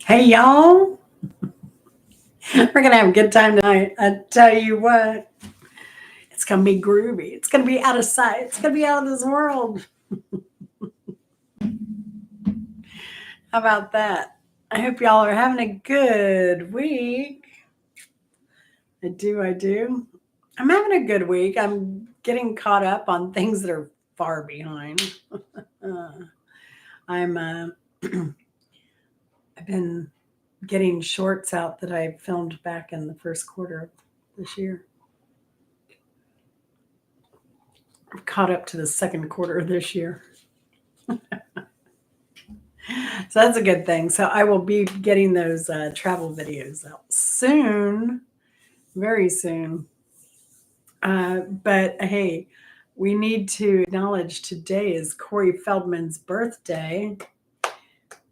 Hey, y'all. We're going to have a good time tonight. I tell you what, it's going to be groovy. It's going to be out of sight. It's going to be out of this world. How about that? I hope y'all are having a good week. I do. I do. I'm having a good week. I'm getting caught up on things that are far behind. Uh, I'm. I've been getting shorts out that I filmed back in the first quarter of this year. I've caught up to the second quarter of this year. So that's a good thing. So I will be getting those travel videos out soon, very soon. But hey, we need to acknowledge today is Corey Feldman's birthday.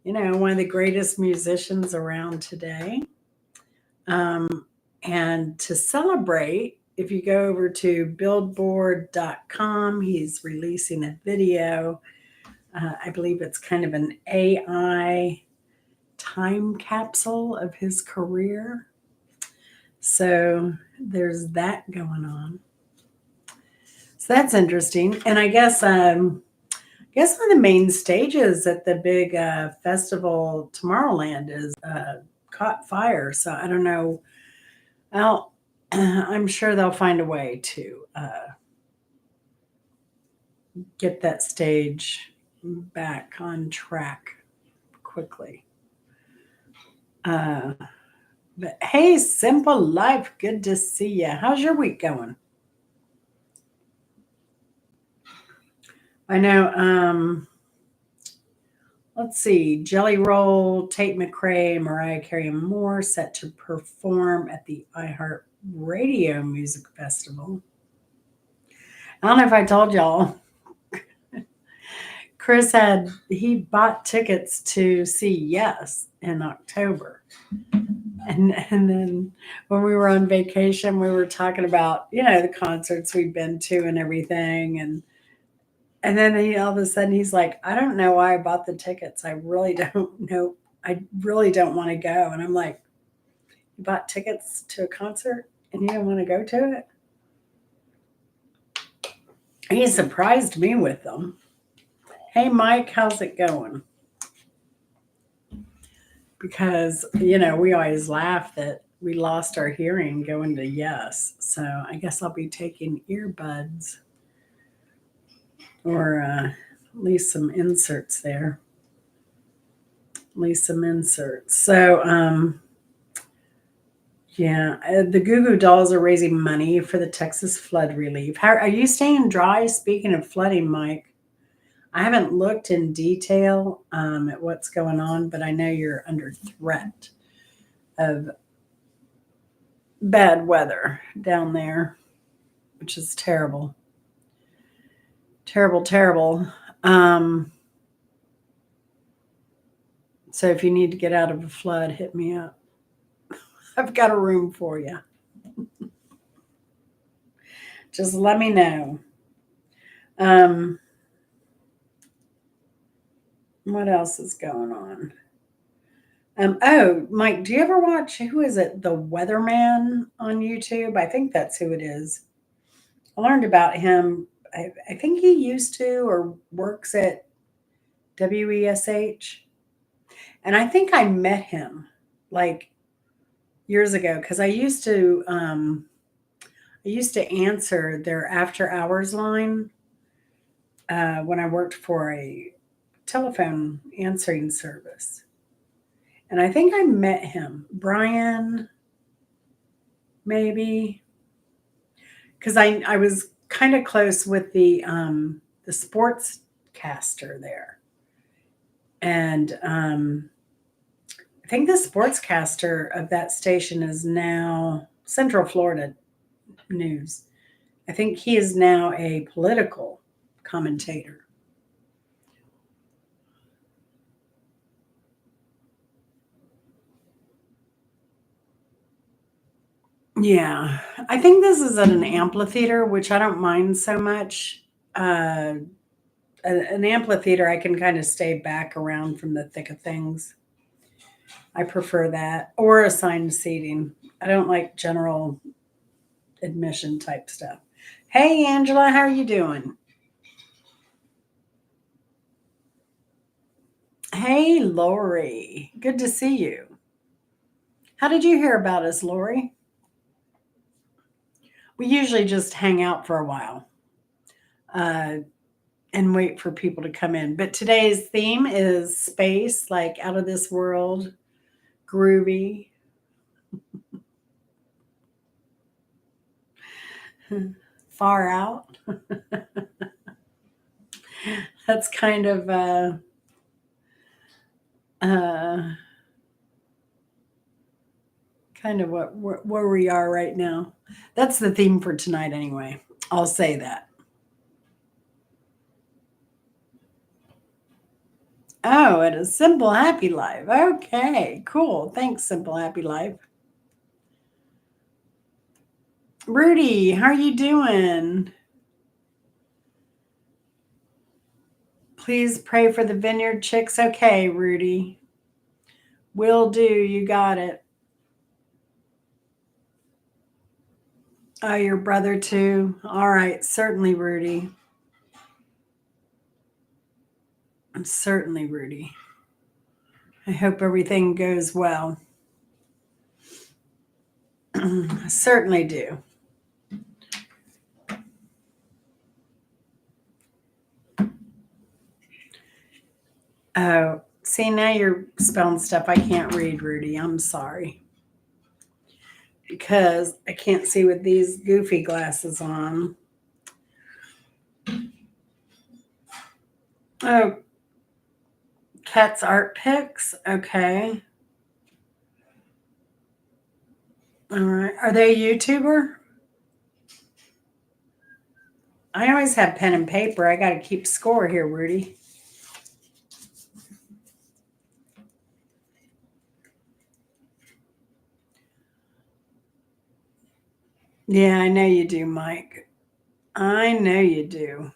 You know, one of the greatest musicians around today. And to celebrate, if you go over to billboard.com, he's releasing a video. I believe it's kind of an AI time capsule of his career. So there's that going on. So that's interesting. And I guess one of the main stages at the big festival Tomorrowland is caught fire. So I don't know. Well, I'm sure they'll find a way to get that stage back on track quickly. But hey, Simple Life, good to see you. How's your week going? I know. Let's see. Jelly Roll, Tate McRae, Mariah Carey, and more set to perform at the iHeart Radio Music Festival. I don't know if I told y'all. He bought tickets to see Yes in October. And then when we were on vacation, we were talking about, the concerts we've been to and everything. And then all of a sudden he's like, I don't know why I bought the tickets. I really don't know. I really don't want to go. And I'm like, you bought tickets to a concert and you don't want to go to it? He surprised me with them. Hey, Mike, how's it going? Because, we always laugh that we lost our hearing going to Yes. So I guess I'll be taking earbuds or at least some inserts there. At least some inserts. So, yeah, the Goo Goo Dolls are raising money for the Texas flood relief. How are you staying dry? Speaking of flooding, Mike, I haven't looked in detail at what's going on, but I know you're under threat of bad weather down there, which is terrible. Terrible, terrible. So if you need to get out of a flood, hit me up. I've got a room for you. Just let me know. What else is going on? Oh, Mike, do you ever watch, who is it? The Weatherman on YouTube? I think that's who it is. I learned about him. I think he used to or works at WESH. And I think I met him like years ago because I used to answer their after hours line when I worked for a telephone answering service. And I think I met him, Brian, maybe, because I was kind of close with the sportscaster there, and I think the sportscaster of that station is now Central Florida News. I think he is now a political commentator. Yeah, I think this is at an amphitheater, which I don't mind so much. Uh, an amphitheater, I can kind of stay back around from the thick of things. I prefer that or assigned seating. I don't like general admission type stuff. Hey, Angela, how are you doing? Hey, Lori. Good to see you. How did you hear about us, Lori? We usually just hang out for a while uh, and wait for people to come in. But today's theme is space, like out of this world, groovy, far out. That's uh, kind of where we are right now. That's the theme for tonight, anyway. I'll say that. Oh, and a simple happy life. Okay, cool. Thanks, simple happy life. Rudy, how are you doing? Please pray for the vineyard chicks. Okay, Rudy. Will do. You got it. Oh, your brother too. All right, certainly, Rudy. Certainly, Rudy. I hope everything goes well. I certainly do. Oh, see, now you're spelling stuff I can't read, Rudy. I'm sorry. Because I can't see with these goofy glasses on. Oh, Cat's art picks. Okay. All right. Are they a YouTuber? I always have pen and paper. I got to keep score here, Rudy. Yeah, I know you do, Mike. I know you do.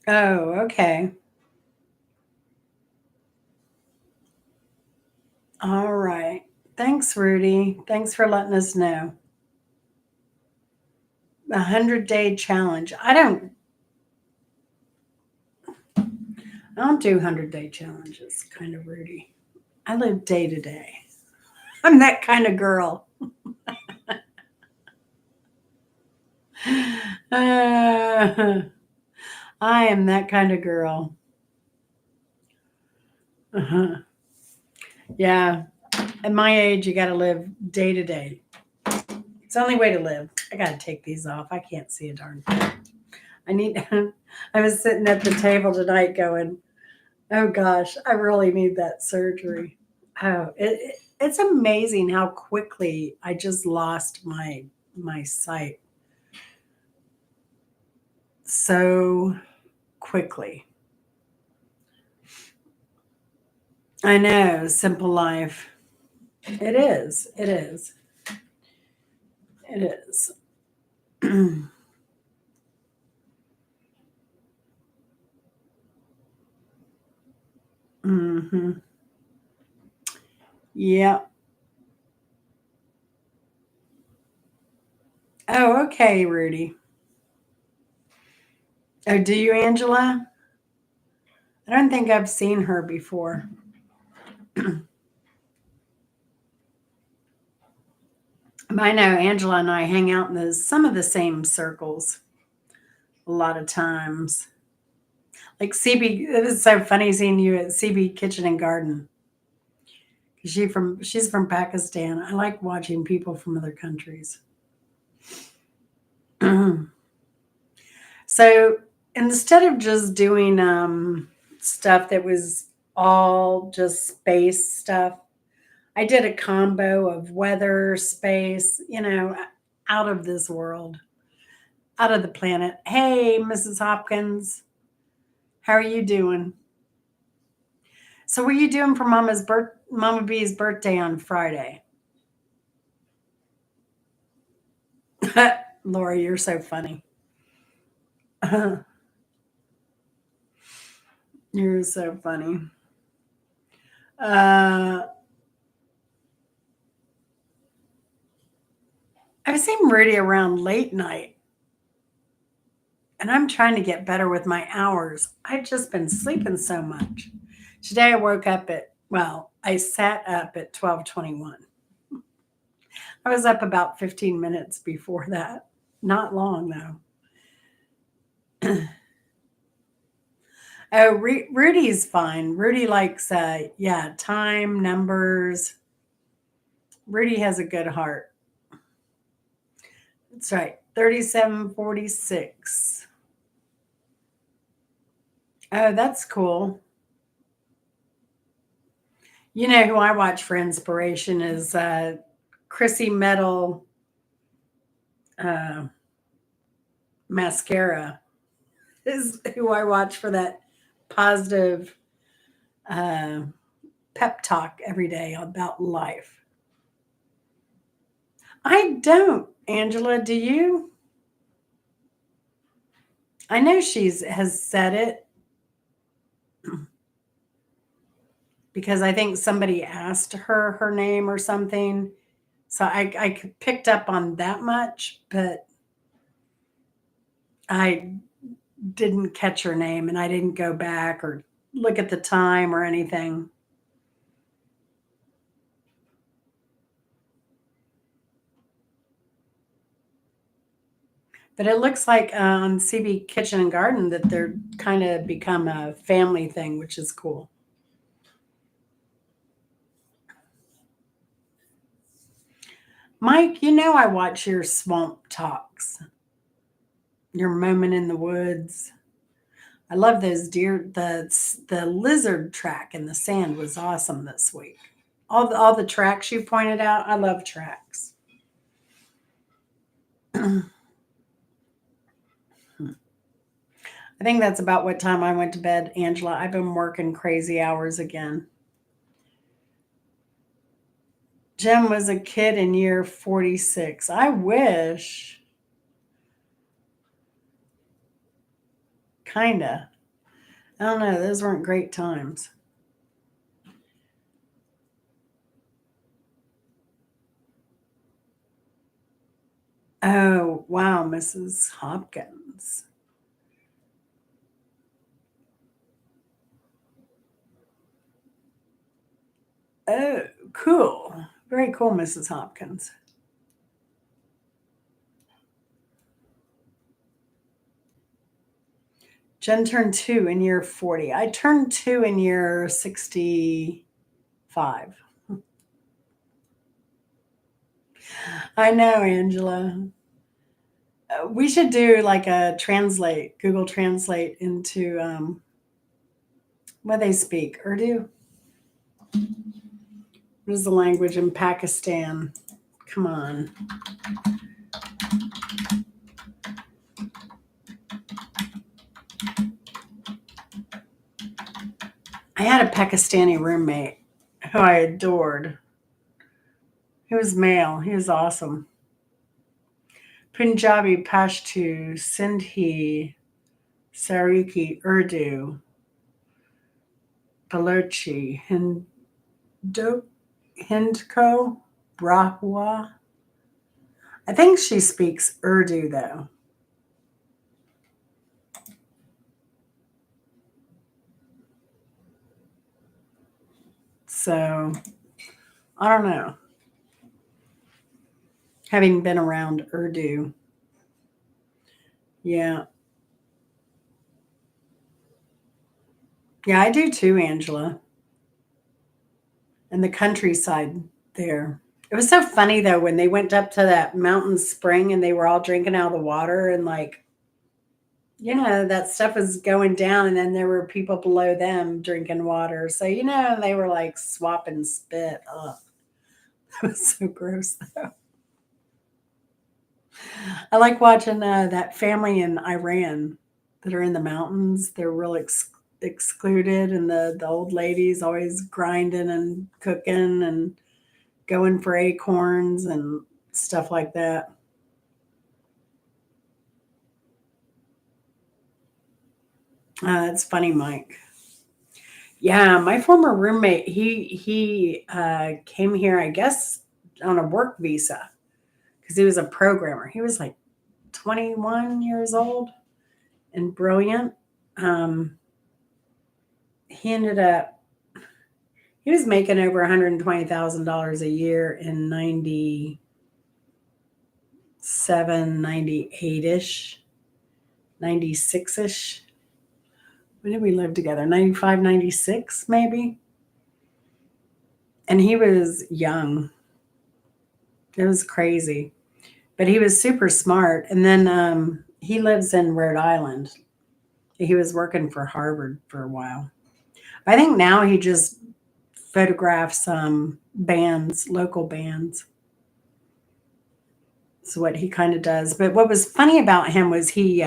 Oh, okay. All right. Thanks, Rudy. Thanks for letting us know. 100-day challenge. I don't do 100-day challenges, kind of Rudy. I live day to day. I'm that kind of girl. Uh, I am that kind of girl. Uh-huh. Yeah. At my age, you got to live day to day. It's the only way to live. I got to take these off. I can't see a darn thing. I need. I was sitting at the table tonight going, "Oh gosh, I really need that surgery." Oh, it's amazing how quickly I just lost my sight so quickly. I know, simple life. It is. It is. It is. Hmm. Yeah. Oh, okay, Rudy. Oh, do you, Angela? I don't think I've seen her before. I know Angela and I hang out in some of the same circles a lot of times. Like CB, it was so funny seeing you at CB Kitchen and Garden. She's from Pakistan. I like watching people from other countries. So instead of just doing stuff that was all just space stuff, I did a combo of weather, space, out of this world, out of the planet. Hey, Mrs. Hopkins, how are you doing? So, what are you doing for Mama B's birthday on Friday? Lori, you're so funny. You're so funny. Uh, I've seen Rudy around late night, and I'm trying to get better with my hours. I've just been sleeping so much. Today I woke up at, well, I sat up at 12:21. I was up about 15 minutes before that. Not long though. Oh, Rudy's fine. Rudy likes, yeah, time, numbers. Rudy has a good heart. That's right. 3746. Oh, that's cool. You know who I watch for inspiration is Chrissy Metal uh, Mascara, is who I watch for that positive uh, pep talk every day about life. I don't, Angela. Do you? I know she's has said it because I think somebody asked her her name or something. So I picked up on that much, but I didn't catch her name and I didn't go back or look at the time or anything. But it looks like on CB Kitchen and Garden that they're kind of become a family thing, which is cool. Mike, you know I watch your swamp talks, your moment in the woods. I love those deer. The lizard track in the sand was awesome this week. All the tracks you pointed out, I love tracks. I think that's about what time I went to bed, Angela. I've been working crazy hours again. Jim was a kid in year 46. I wish, kinda. I don't know. Those weren't great times. Oh, wow, Mrs. Hopkins. Oh, cool. Very cool, Mrs. Hopkins. Jen turned 2 in year 40. I turned 2 in year 65. I know, Angela. We should do like a translate, Google Translate into what they speak. Urdu? What is the language in Pakistan? Come on. I had a Pakistani roommate who I adored. He was male. He was awesome. Punjabi, Pashto, Sindhi, Sariki, Urdu, Balochi, Hindko, Brahwa. I think she speaks Urdu though. So I don't know. Having been around Urdu. Yeah. Yeah, I do too, Angela. And the countryside there. It was so funny though when they went up to that mountain spring and they were all drinking out of the water and like, that stuff was going down and then there were people below them drinking water. So, they were like swapping spit. Ugh. That was so gross though. I like watching that family in Iran that are in the mountains. They're real excluded, and the old ladies always grinding and cooking and going for acorns and stuff like that. That's funny, Mike. Yeah, my former roommate, he came here, I guess, on a work visa because he was a programmer. He was like 21 years old and brilliant. Um, he ended up he was making over $120,000 a year in 97, 98 ish, 96 ish. When did we live together? 95, 96, maybe. And he was young. It was crazy. But he was super smart. And then he lives in Rhode Island. He was working for Harvard for a while. I think now he just photographs bands, local bands. Is what he kind of does. But what was funny about him was he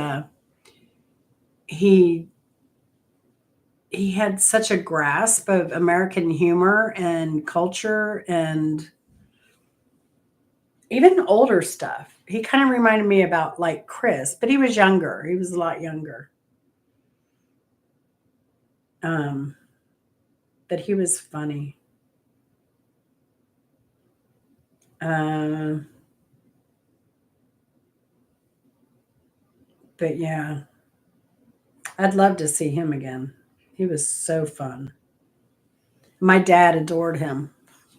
he had such a grasp of American humor and culture and even older stuff. He kind of reminded me about like Chris, but he was younger. He was a lot younger. Um, but he was funny. Uh, but yeah, I'd love to see him again. He was so fun. My dad adored him.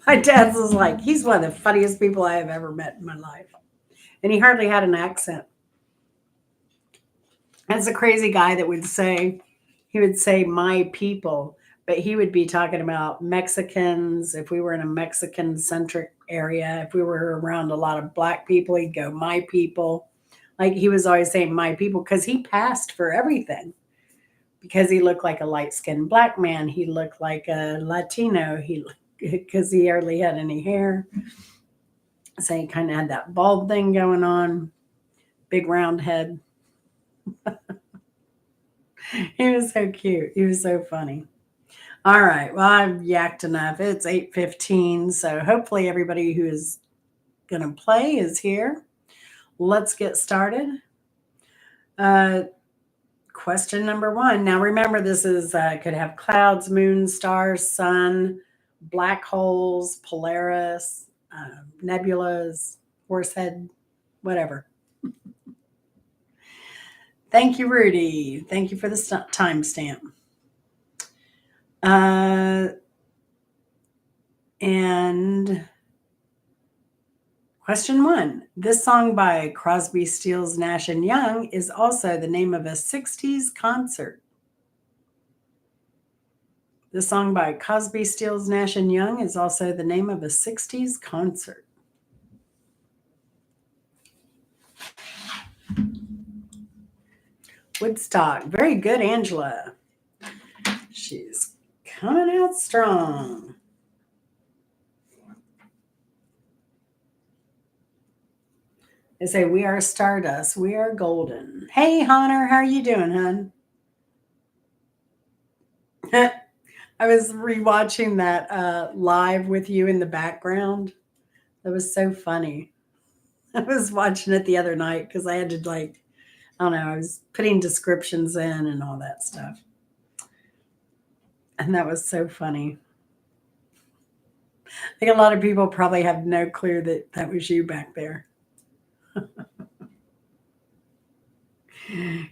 My dad was like, he's one of the funniest people I have ever met in my life. And he hardly had an accent. That's a crazy guy that he would say my people, but he would be talking about Mexicans. If we were in a Mexican centric area, if we were around a lot of black people, he'd go my people. Like he was always saying my people because he passed for everything. Because he looked like a light skinned black man, he looked like a Latino. He because he hardly had any hair, so he kind of had that bald thing going on, big round head. He was so cute. He was so funny. All right. Well, I've yacked enough. It's 8:15, so hopefully everybody who is going to play is here. Let's get started. Uh, question number 1. Now remember, this is could have clouds, moon, stars, sun, black holes, Polaris, nebulas, horsehead, whatever. Thank you, Rudy. Thank you for the timestamp. Uh, and Question 1. This song by Crosby, Stills, Nash and Young is also the name of a 60s concert. The song by Crosby, Stills, Nash and Young is also the name of a 60s concert. Woodstock. Very good, Angela. She's coming out strong. They say, we are stardust. We are golden. Hey, Hunter. How are you doing, hun? I was rewatching that live with you in the background. That was so funny. I was watching it the other night because I had to I don't know, I was putting descriptions in and all that stuff. And that was so funny. I think a lot of people probably have no clue that that was you back there.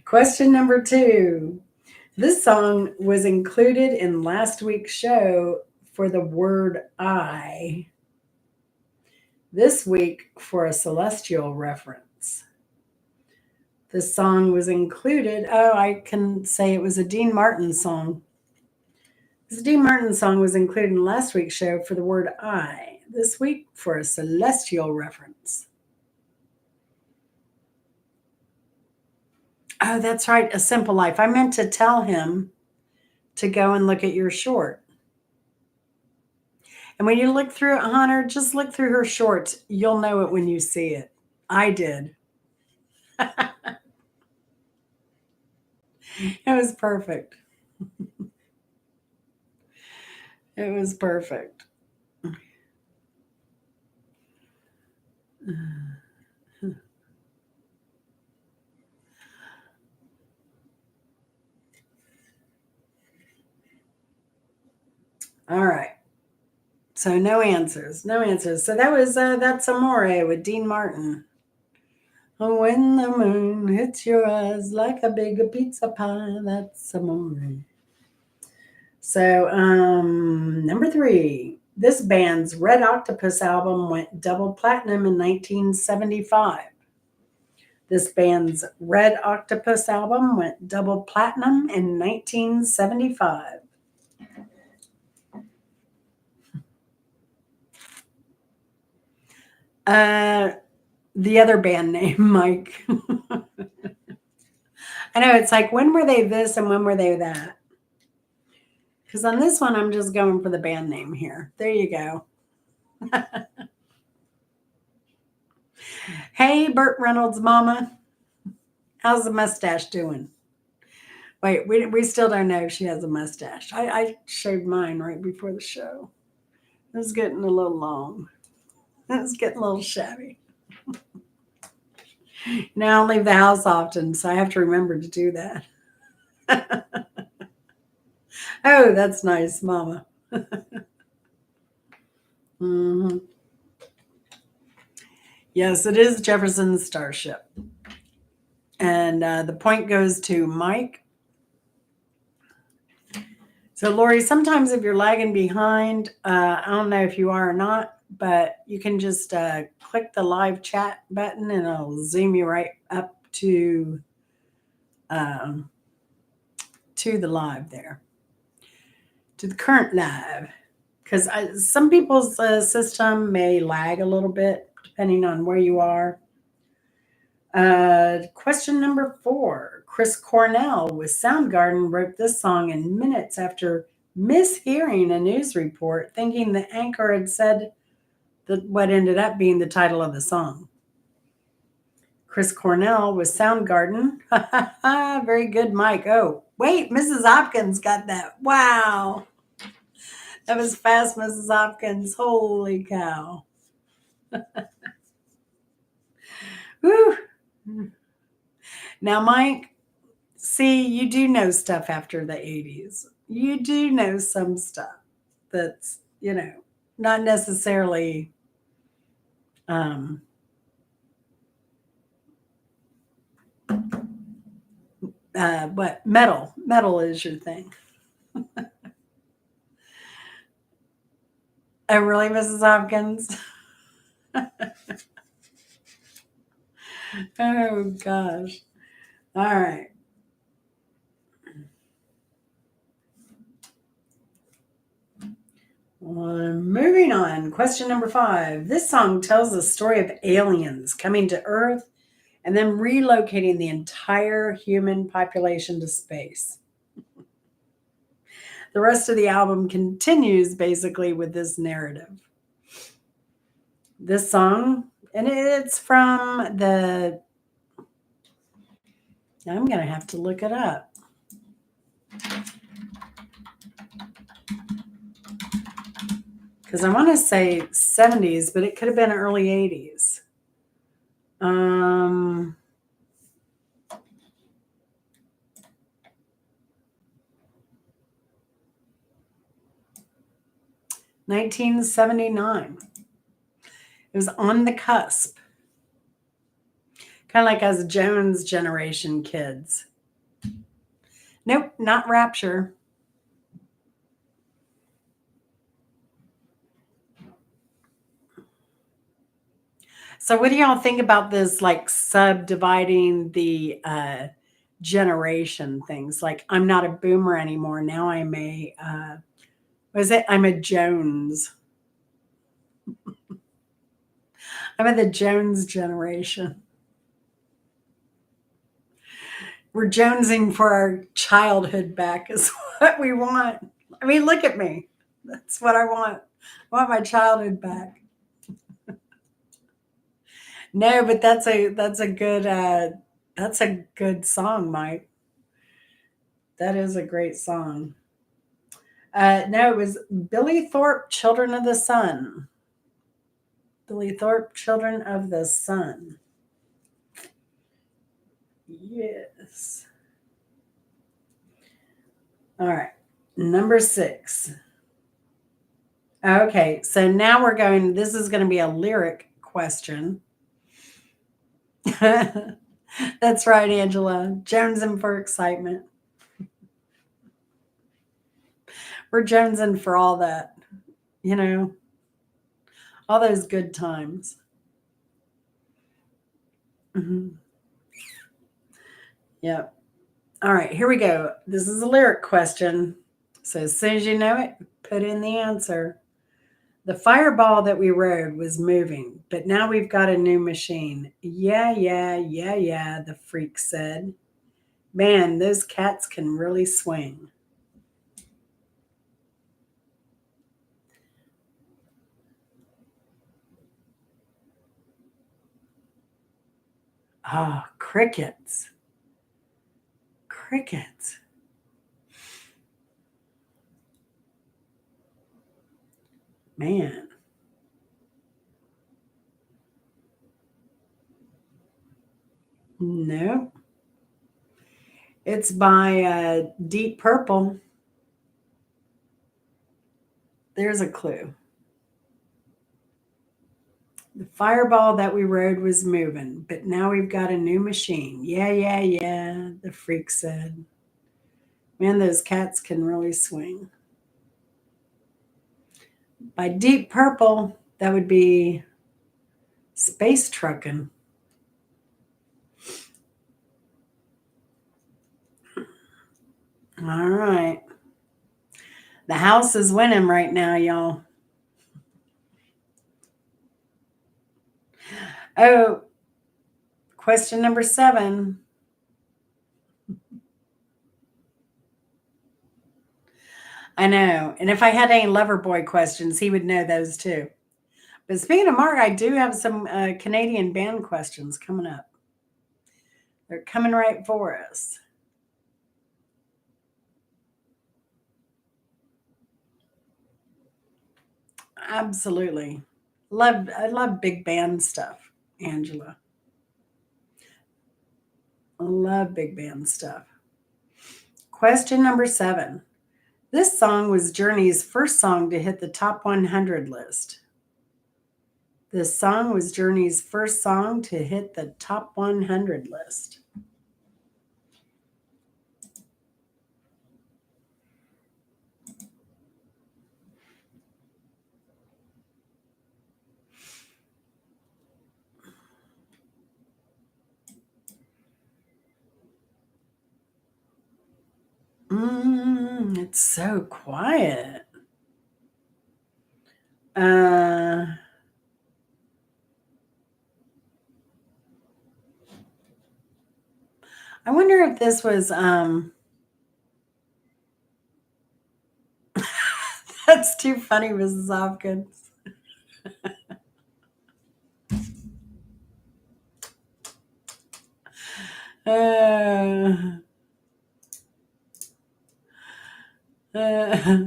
Question number 2. This song was included in last week's show for the word I. This week for a celestial reference. This song was included. Oh, I can say it was a Dean Martin song. This Dean Martin song was included in last week's show for the word I. This week for a celestial reference. Oh, that's right. A Simple Life. I meant to tell him to go and look at your short. And when you look through it, Hunter, just look through her shorts. You'll know it when you see it. I did. It was perfect. It was perfect. All right. So no answers. No answers. So that was That's Amore with Dean Martin. Oh, when the moon hits your eyes like a big pizza pie, that's amore. So, number 3. This band's Red Octopus album went double platinum in 1975. This band's Red Octopus album went double platinum in 1975. The other band name, Mike. I know it's like, when were they this and when were they that? Because on this one, I'm just going for the band name here. There you go. Hey, Burt Reynolds' mama. How's the mustache doing? Wait, we still don't know if she has a mustache. I shaved mine right before the show. It was getting a little long. It was getting a little shabby. Now I don't leave the house often, so I have to remember to do that. Oh, that's nice, Mama. Hmm. Yes, it is Jefferson's Starship. And the point goes to Mike. So, Lori, sometimes if you're lagging behind, I don't know if you are or not, but you can just click the live chat button and it'll zoom you right up um, to the live there, to the current live. Because some people's system may lag a little bit depending on where you are. Question number 4. Chris Cornell with Soundgarden wrote this song in minutes after mishearing a news report, thinking the anchor had said that what ended up being the title of the song. Chris Cornell with Soundgarden. Very good, Mike. Oh, wait, Mrs. Hopkins got that. Wow. That was fast, Mrs. Hopkins. Holy cow. Whew. Now, Mike, see, you do know stuff after the 80s. You do know some stuff that's, not necessarily um, what metal. Metal is your thing. Oh, really, Mrs. Hopkins? Oh, gosh. All right. Moving on. Question number 5. This song tells the story of aliens coming to Earth and then relocating the entire human population to space. The rest of the album continues basically with this narrative. This song, and it's from the, I'm going to have to look it up. Because I want to say 70s, but it could have been early 80s. 1979. It was on the cusp. Kind of like us Jones generation kids. Nope, not Rapture. So what do y'all think about this, like subdividing the generation things? Like, I'm not a boomer anymore. Now I'm I'm a Jones. I'm in the Jones generation. We're jonesing for our childhood back is what we want. I mean, look at me. That's what I want. I want my childhood back. No, but that's a good song, Mike. That is a great song. No, it was Billy Thorpe, Children of the Sun. Billy Thorpe, Children of the Sun. Yes. All right. Number 6. Okay, so now we're going, this is going to be a lyric question. That's right, Angela. Jonesing for excitement. We're jonesing for all that, you know, all those good times. Mhm. Yep. All right, here we go. This is a lyric question. So as soon as you know it, put in the answer. The fireball that we rode was moving, but now we've got a new machine. Yeah, yeah, yeah, yeah, the freak said. Man, those cats can really swing. Ah, crickets. Crickets. Man. No. It's by Deep Purple. There's a clue. The fireball that we rode was moving, but now we've got a new machine. Yeah, yeah, yeah, the freak said. Man, those cats can really swing. By Deep Purple, that would be Space Truckin'. All right. The house is winning right now, y'all. Oh, question number 7. I know. And if I had any Loverboy questions, he would know those too. But speaking of Mark, I do have some Canadian band questions coming up. They're coming right for us. Absolutely. I love big band stuff, Angela. I love big band stuff. Question number 7. This song was Journey's first song to hit the top 100 list. This song was Journey's first song to hit the top 100 list. It's so quiet. Uh, I wonder if this was that's too funny, Mrs. Hopkins. Uh, uh,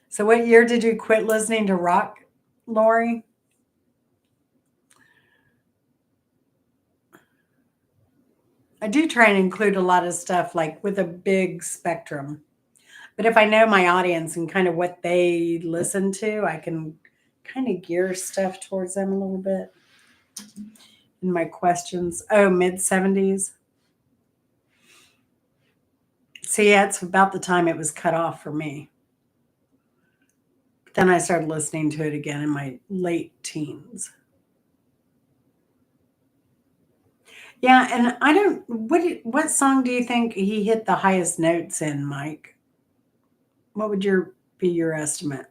so what year did you quit listening to rock, Lori? I do try and include a lot of stuff like with a big spectrum. But if I know my audience and kind of what they listen to, I can kind of gear stuff towards them a little bit in my questions. Oh, mid 70s. See, that's about the time it was cut off for me. But then I started listening to it again in my late teens. Yeah, and I don't what song do you think he hit the highest notes in, Mike? What would your estimate?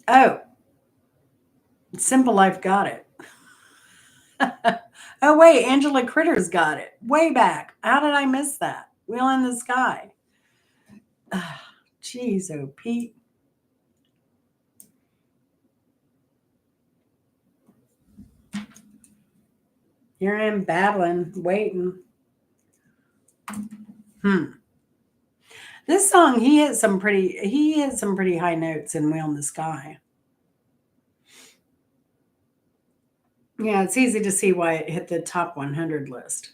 Oh, Simple Life got it. Oh wait, Angela Critter's got it. Way back. How did I miss that? Wheel in the Sky. Jeez, oh Pete. Here I am babbling, waiting. Hmm. This song, he hit some pretty high notes in Wheel in the Sky. Yeah, it's easy to see why it hit the top 100 list.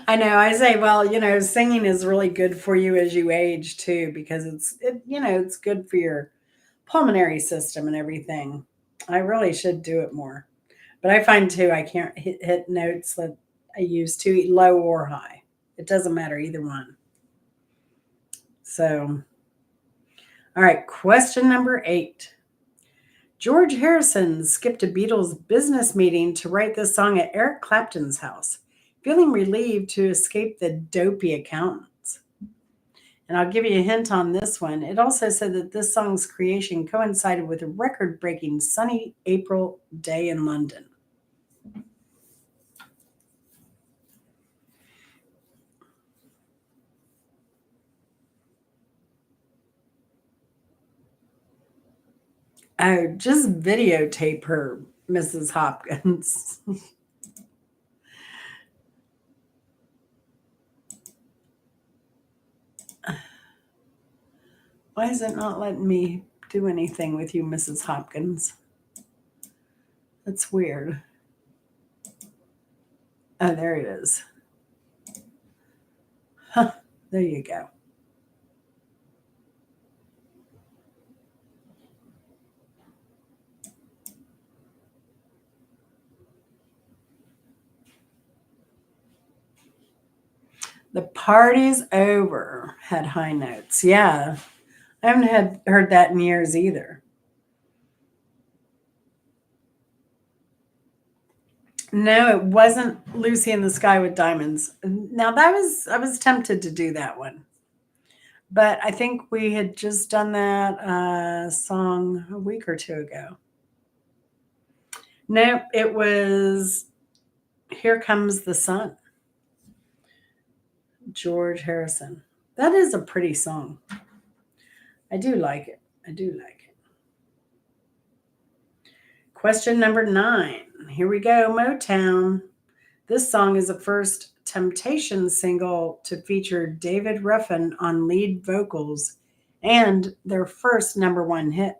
I know. I say, well, singing is really good for you as you age too, because it's good for your pulmonary system and everything. I really should do it more. But I find too, I can't hit notes that I used to, low or high. It doesn't matter either one. So, all right, question number 8. George Harrison skipped a Beatles business meeting to write this song at Eric Clapton's house, feeling relieved to escape the dopey accountants. And I'll give you a hint on this one. It also said that this song's creation coincided with a record breaking sunny April day in London. Oh, just videotape her, Mrs. Hopkins. Why is it not letting me do anything with you, Mrs. Hopkins? That's weird. Oh, there it is. Huh, there you go. The party's over had high notes. Yeah, I haven't heard that in years either. No, it wasn't Lucy in the Sky with Diamonds. Now I was tempted to do that one, but I think we had just done that song a week or two ago. No, it was Here Comes the Sun, George Harrison. That is a pretty song. I do like it. I do like it. Question number 9. Here we go, Motown. This song is the first Temptation single to feature David Ruffin on lead vocals and their first number 1 hit.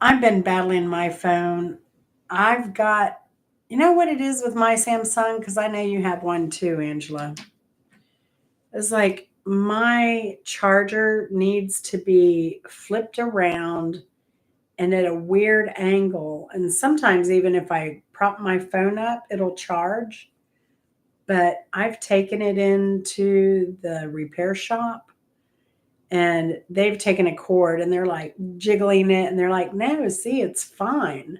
I've been battling my phone. I've got, you know what it is with my Samsung? Because I know you have one too, Angela. It's like my charger needs to be flipped around and at a weird angle. And sometimes, even if I prop my phone up, it'll charge. But I've taken it into the repair shop and they've taken a cord and they're like jiggling it and they're like, no, see, it's fine.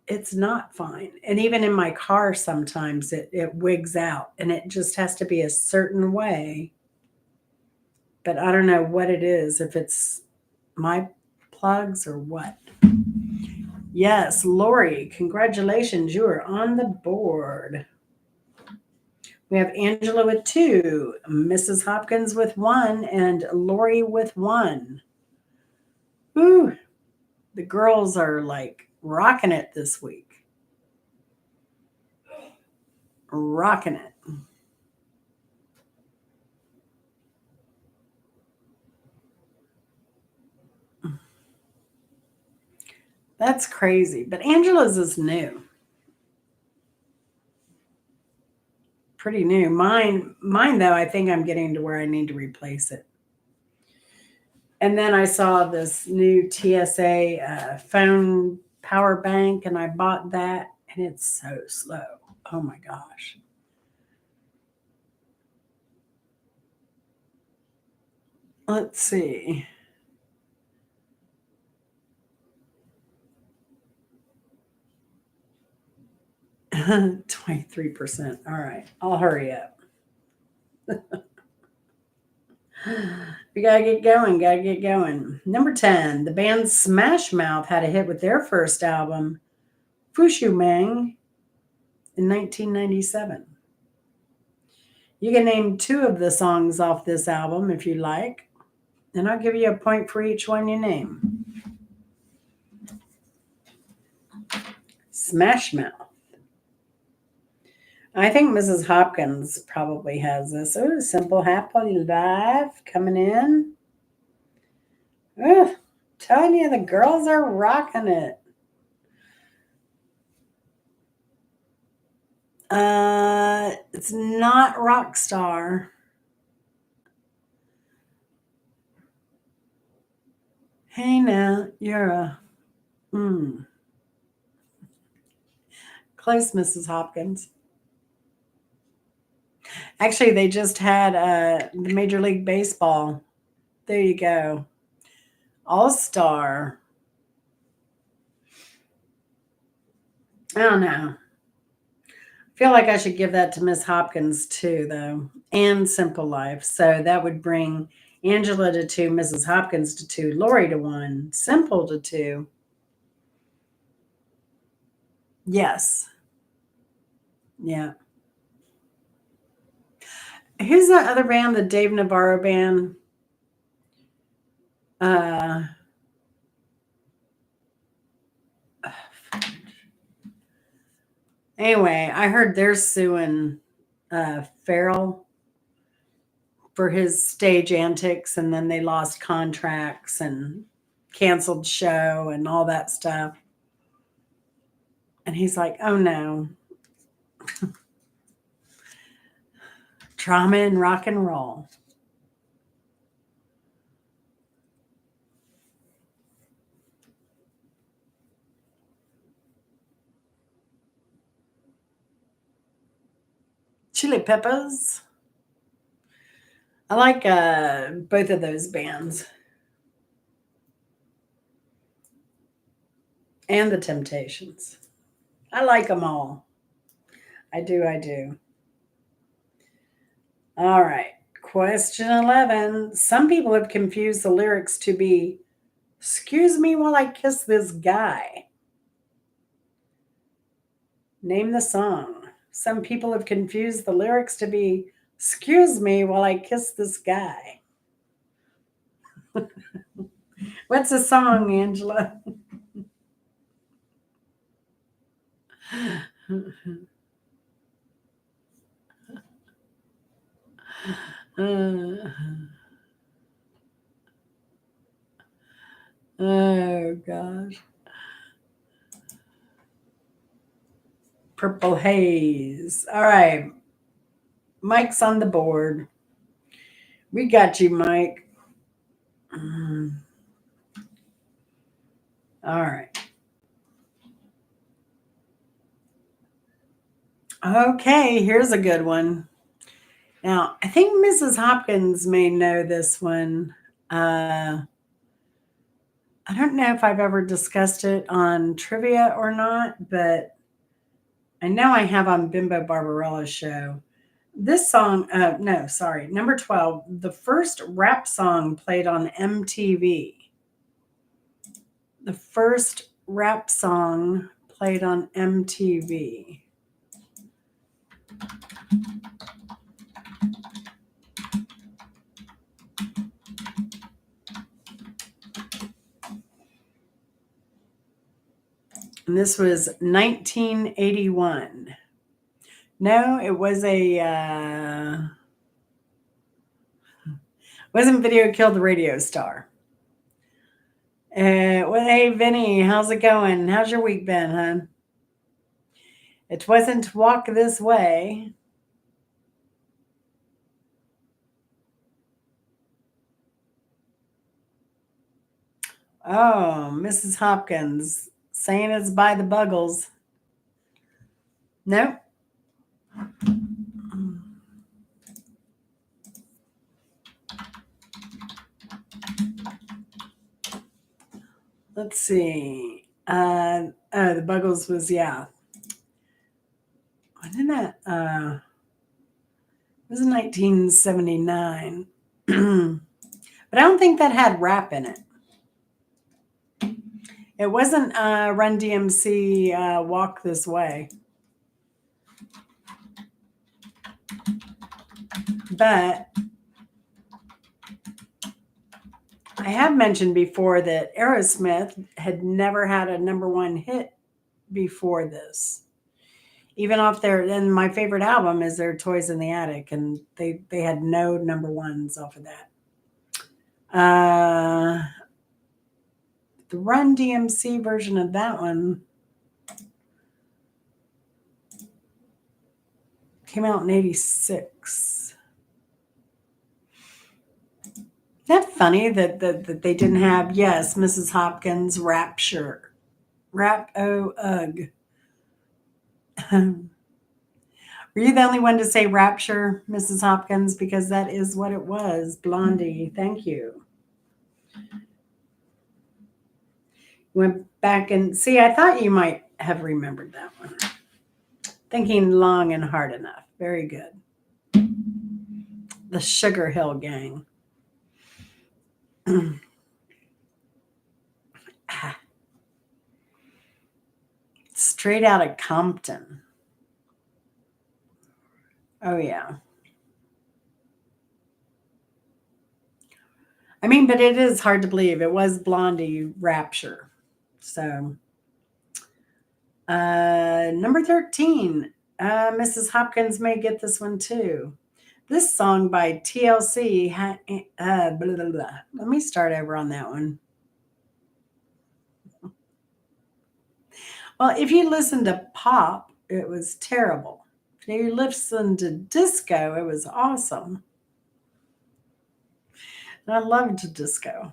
It's not fine. And even in my car, sometimes it wigs out and it just has to be a certain way. But I don't know what it is, if it's my plugs or what. Yes, Lori, congratulations. You are on the board. We have Angela with 2, Mrs. Hopkins with 1, and Lori with 1. Ooh, the girls are like rocking it this week. Rocking it. That's crazy. But Angela's is new. Pretty new. Mine though, I think I'm getting to where I need to replace it. And then I saw this new TSA phone power bank, and I bought that, and it's so slow. Oh my gosh. Let's see. 23%. All right. I'll hurry up. We gotta get going. Gotta get going. Number 10. The band Smash Mouth had a hit with their first album, Fushu Mang, in 1997. You can name 2 of the songs off this album if you like, and I'll give you a point for each one you name. Smash Mouth. I think Mrs. Hopkins probably has this. Oh, Simple Happy Life coming in. Ugh, Telling you, the girls are rocking it. It's not Rockstar. Hey now, you're a close, Mrs. Hopkins. Actually, they just had the Major League Baseball. There you go. All Star. I don't know. I feel like I should give that to Miss Hopkins too, though, and Simple Life. So that would bring Angela to 2, Mrs. Hopkins to 2, Lori to 1, Simple to 2. Yes. Yeah. Who's that other band, the Dave Navarro band? Uh, anyway, I heard they're suing Farrell for his stage antics, and then they lost contracts and canceled show and all that stuff. And he's like, oh no. Trauma and rock and roll. Chili Peppers. I like both of those bands. And the Temptations. I like them all. I do. All right. Question 11. Some people have confused the lyrics to be, excuse me while I kiss this guy. Name the song. Some people have confused the lyrics to be, excuse me while I kiss this guy. What's the song, Angela? Oh, gosh. Purple Haze. All right. Mike's on the board. We got you, Mike. All right. Okay, here's a good one. Now, I think Mrs. Hopkins may know this one. I don't know if I've ever discussed it on trivia or not, but I know I have on Bimbo Barbarella's show. This song, no, sorry, number 12, the first rap song played on MTV. The first rap song played on MTV. And this was 1981. No, it was wasn't Video Killed the Radio Star. Well, hey, Vinny, how's it going? How's your week been, hon? It wasn't Walk This Way. Oh, Mrs. Hopkins saying it's by the Buggles. Nope. Let's see. The Buggles was, yeah. When did that? It was 1979. But I don't think that had rap in it. It wasn't Run DMC Walk This Way. But I have mentioned before that Aerosmith had never had a number one hit before this. Even off their, and my favorite album is their Toys in the Attic, and they had no number ones off of that. the Run DMC version of that one came out in 86. Isn't that funny that they didn't have, yes, Mrs. Hopkins, Rapture. Ugh. Were you the only one to say Rapture, Mrs. Hopkins? Because that is what it was. Blondie. Thank you. Went back and see, I thought you might have remembered that one. Thinking long and hard enough. Very good. The Sugar Hill Gang. Straight out of Compton. Oh, yeah. I mean, but it is hard to believe. It was Blondie Rapture. So, number 13. Mrs. Hopkins may get this one too. This song by TLC. Blah, blah, blah. Let me start over on that one. Well, if you listen to pop, it was terrible. If you listen to disco, it was awesome. And I loved disco.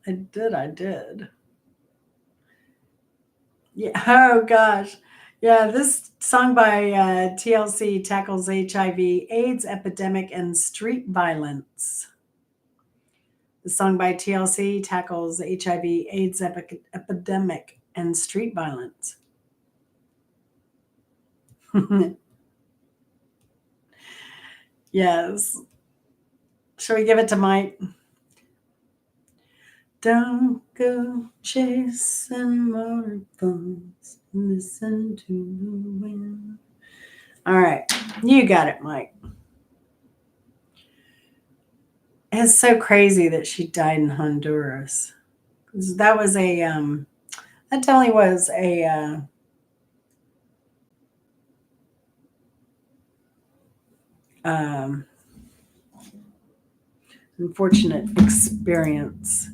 I did. Yeah. Oh gosh. Yeah, this song by TLC tackles HIV/AIDS epidemic and street violence. The song by TLC tackles HIV/AIDS epidemic and street violence. Yes. Shall we give it to Mike? Don't go chasing waterfalls. Listen to the wind. All right. You got it, Mike. It's so crazy that she died in Honduras. That was that definitely was a unfortunate experience.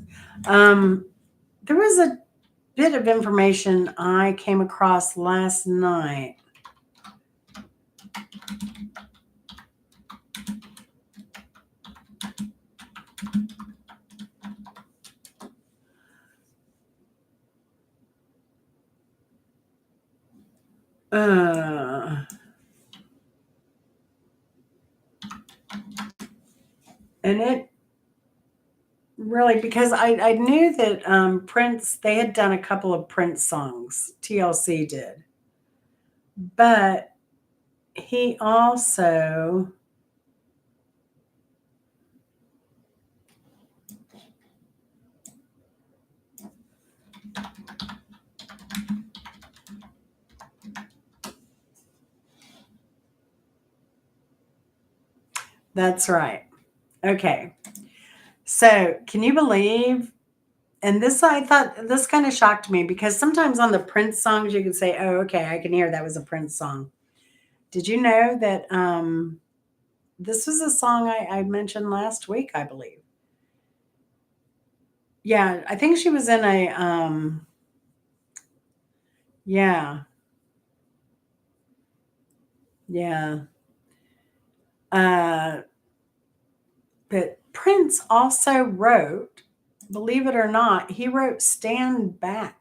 There was a bit of information I came across last night. And it really, because I knew that Prince, they had done a couple of Prince songs, TLC did. But he also That's right. Okay. So, can you believe? And this, I thought, this kind of shocked me because sometimes on the Prince songs, you can say, oh, okay, I can hear that was a Prince song. Did you know that this was a song I mentioned last week, I believe? Yeah, I think she was in a, yeah, yeah. But Prince also wrote, believe it or not, he wrote Stand Back.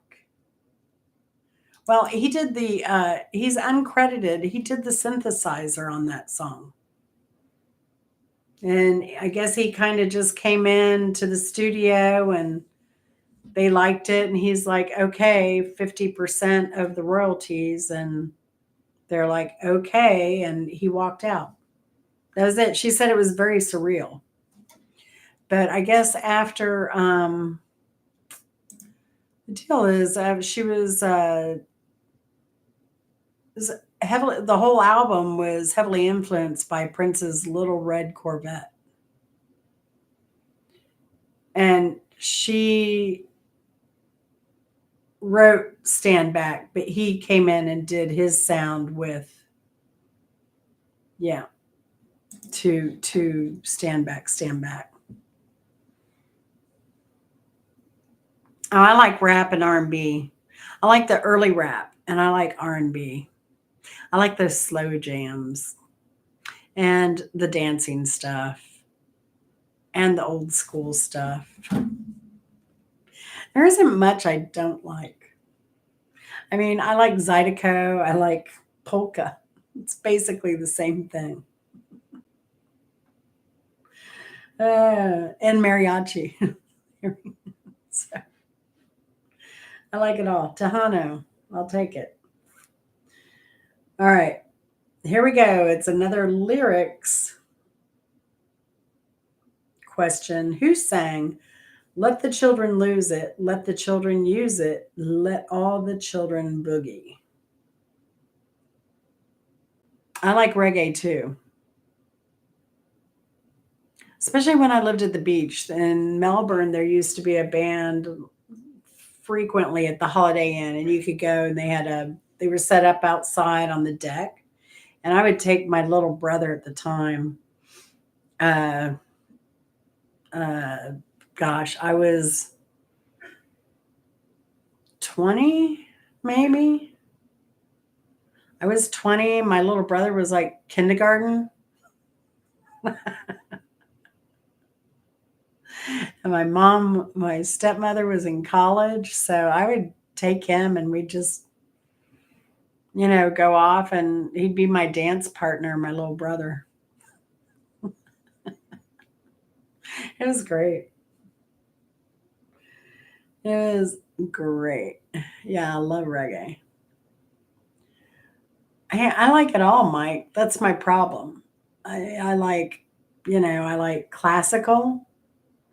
Well, he did he's uncredited. He did the synthesizer on that song. And I guess he kind of just came in to the studio and they liked it. And he's like, okay, 50% of the royalties. And they're like, okay. And he walked out. That was it. She said it was very surreal. But I guess after, the deal is she was heavily, the whole album was heavily influenced by Prince's Little Red Corvette. And she wrote Stand Back, but he came in and did his sound with, yeah, to Stand Back, Stand Back. Oh, I like rap and R&B. I like the early rap and I like R&B. I like those slow jams and the dancing stuff and the old school stuff. There isn't much I don't like. I mean, I like Zydeco, I like polka. It's basically the same thing. And mariachi. So I like it all. Tejano, I'll take it. All right, here we go. It's another lyrics question. Who sang "Let the children lose it, let the children use it, let all the children boogie"? I like reggae too, especially when I lived at the beach in Melbourne. There used to be a band frequently at the Holiday Inn, and you could go and they were set up outside on the deck, and I would take my little brother at the time. Uh, uh, gosh, I was 20, maybe. I was 20. My little brother was like kindergarten. And my stepmother was in college. So I would take him and we'd just, go off and he'd be my dance partner, my little brother. It was great. It was great. Yeah, I love reggae. I like it all, Mike. That's my problem. I like, I like classical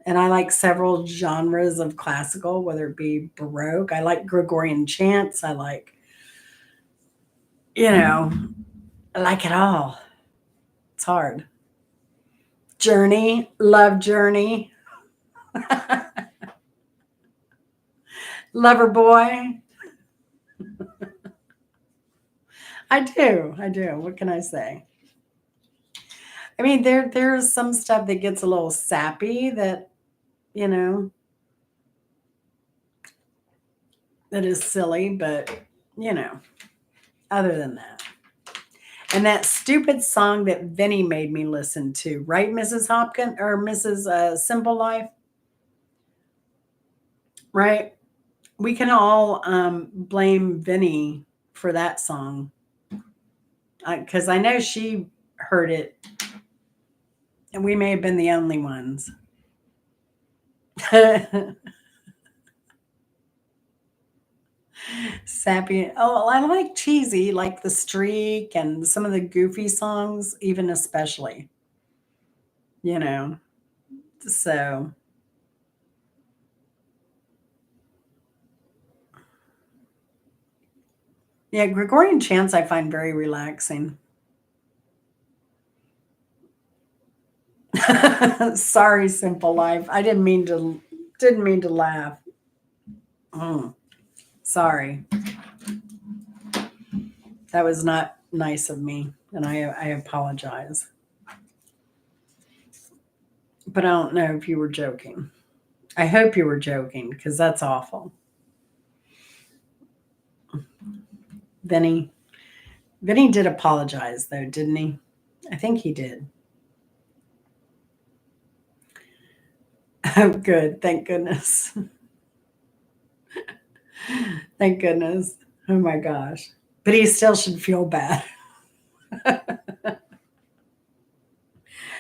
and I like several genres of classical, whether it be Baroque. I like Gregorian chants. You know, I like it all. It's hard. Journey, love Journey, Lover Boy. I do. I do. What can I say? I mean, there's some stuff that gets a little sappy that, you know, that is silly, but, you know, other than that. And that stupid song that Vinny made me listen to, right, Mrs. Hopkins or Mrs. Simple Life, right? We can all blame Vinny for that song because I know she heard it, and we may have been the only ones. Sappy. Oh, I like cheesy, like the Streak and some of the goofy songs, even especially. You know, so yeah, Gregorian chants I find very relaxing. Sorry, Simple Life. I didn't mean to laugh. Mm, sorry. That was not nice of me, and I apologize. But I don't know if you were joking. I hope you were joking because that's awful. Vinny. Vinny did apologize though, didn't he? I think he did. Oh, good. Thank goodness. Thank goodness. Oh my gosh. But he still should feel bad.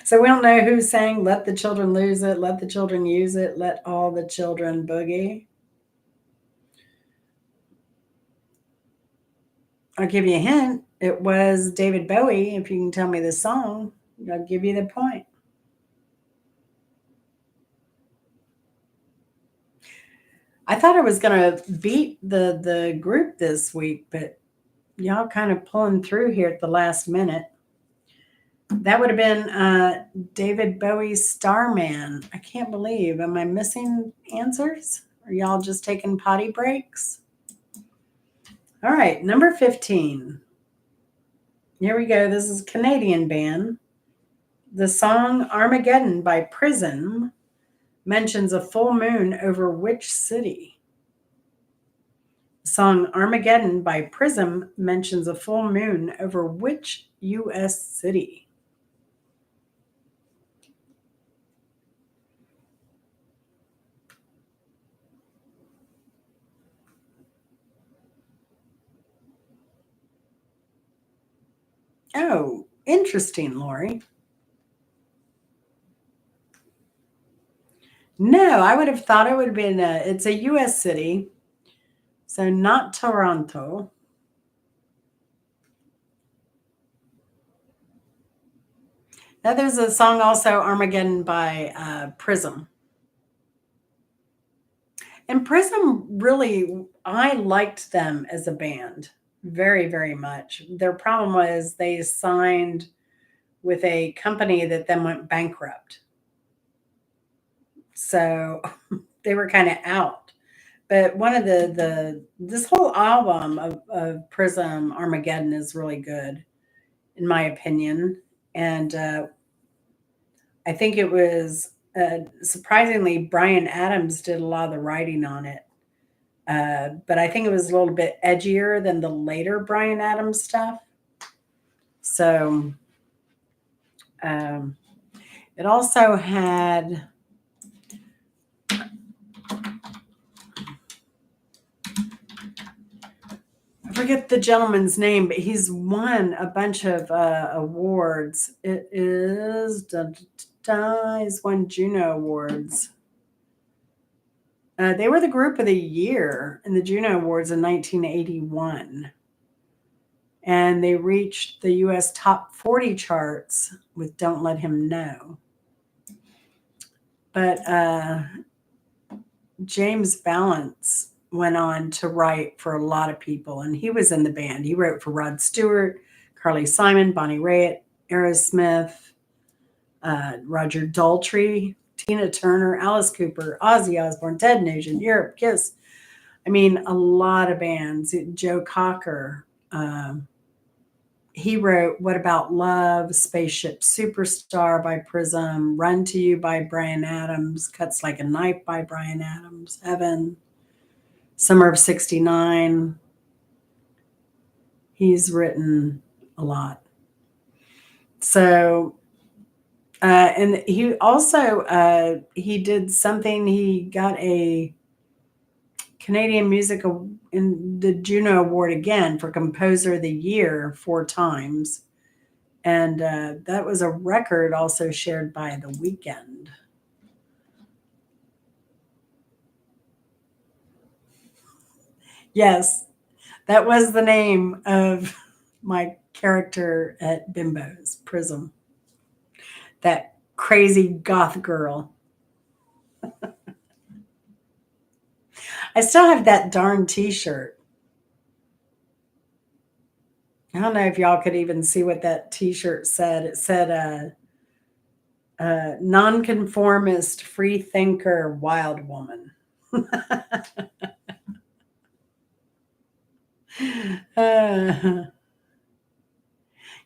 So we don't know who's saying, let the children lose it, let the children use it, let all the children boogie. I'll give you a hint. It was David Bowie. If you can tell me the song, I'll give you the point. I thought I was going to beat the group this week, but y'all kind of pulling through here at the last minute. That would have been David Bowie's Starman. I can't believe. Am I missing answers? Are y'all just taking potty breaks? All right, number 15. Here we go. This is a Canadian band. The song Armageddon by Prism mentions a full moon over which city? Song Armageddon by Prism mentions a full moon over which U.S. city? Oh, interesting, Lori. No, I would have thought it would have been it's a U.S. city, so not Toronto. Now, there's a song also, Armageddon by Prism. And Prism really, I liked them as a band very, very much. Their problem was they signed with a company that then went bankrupt. So they were kind of out. But one of the this whole album of Prism Armageddon is really good, in my opinion. And I think it was surprisingly Brian Adams did a lot of the writing on it. But I think it was a little bit edgier than the later Brian Adams stuff. So um, it also had, I forget the gentleman's name, but he's won a bunch of awards. It is, he's won Juno Awards. They were the group of the year in the Juno Awards in 1981. And they reached the US top 40 charts with Don't Let Him Know. But James Balance went on to write for a lot of people, and he was in the band. He wrote for Rod Stewart, Carly Simon, Bonnie Raitt, Aerosmith, Roger Daltrey, Tina Turner, Alice Cooper, Ozzy Osbourne, Ted Nugent, Europe, Kiss. I mean, a lot of bands. Joe Cocker. He wrote What About Love, Spaceship Superstar by Prism, Run to You by Brian Adams, Cuts Like a Knife by Brian Adams, Heaven, Summer of 69. He's written a lot. So, and he also, he did something, he got a Canadian Music in the Juno Award again for Composer of the Year 4 times. And that was a record also shared by The Weeknd. Yes, that was the name of my character at Bimbo's, Prism. That crazy goth girl. I still have that darn t-shirt. I don't know if y'all could even see what that t-shirt said. It said, nonconformist, free thinker, wild woman.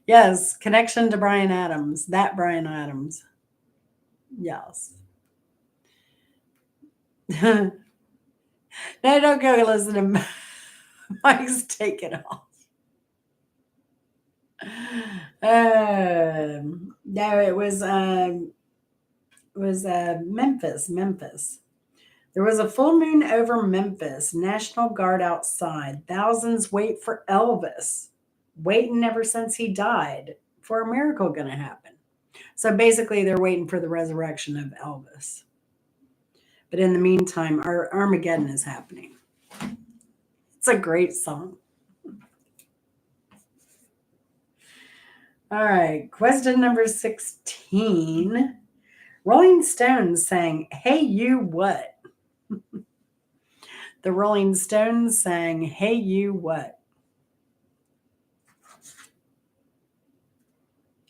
Yes, connection to Brian Adams. That Brian Adams. Yes. No, don't go listen to Mike's Take It Off. No, it was Memphis, Memphis. There was a full moon over Memphis, National Guard outside. Thousands wait for Elvis, waiting ever since he died for a miracle going to happen. So basically, they're waiting for the resurrection of Elvis. But in the meantime, our Armageddon is happening. It's a great song. All right, question number 16. Rolling Stones sang Hey You What? The Rolling Stones sang Hey You What?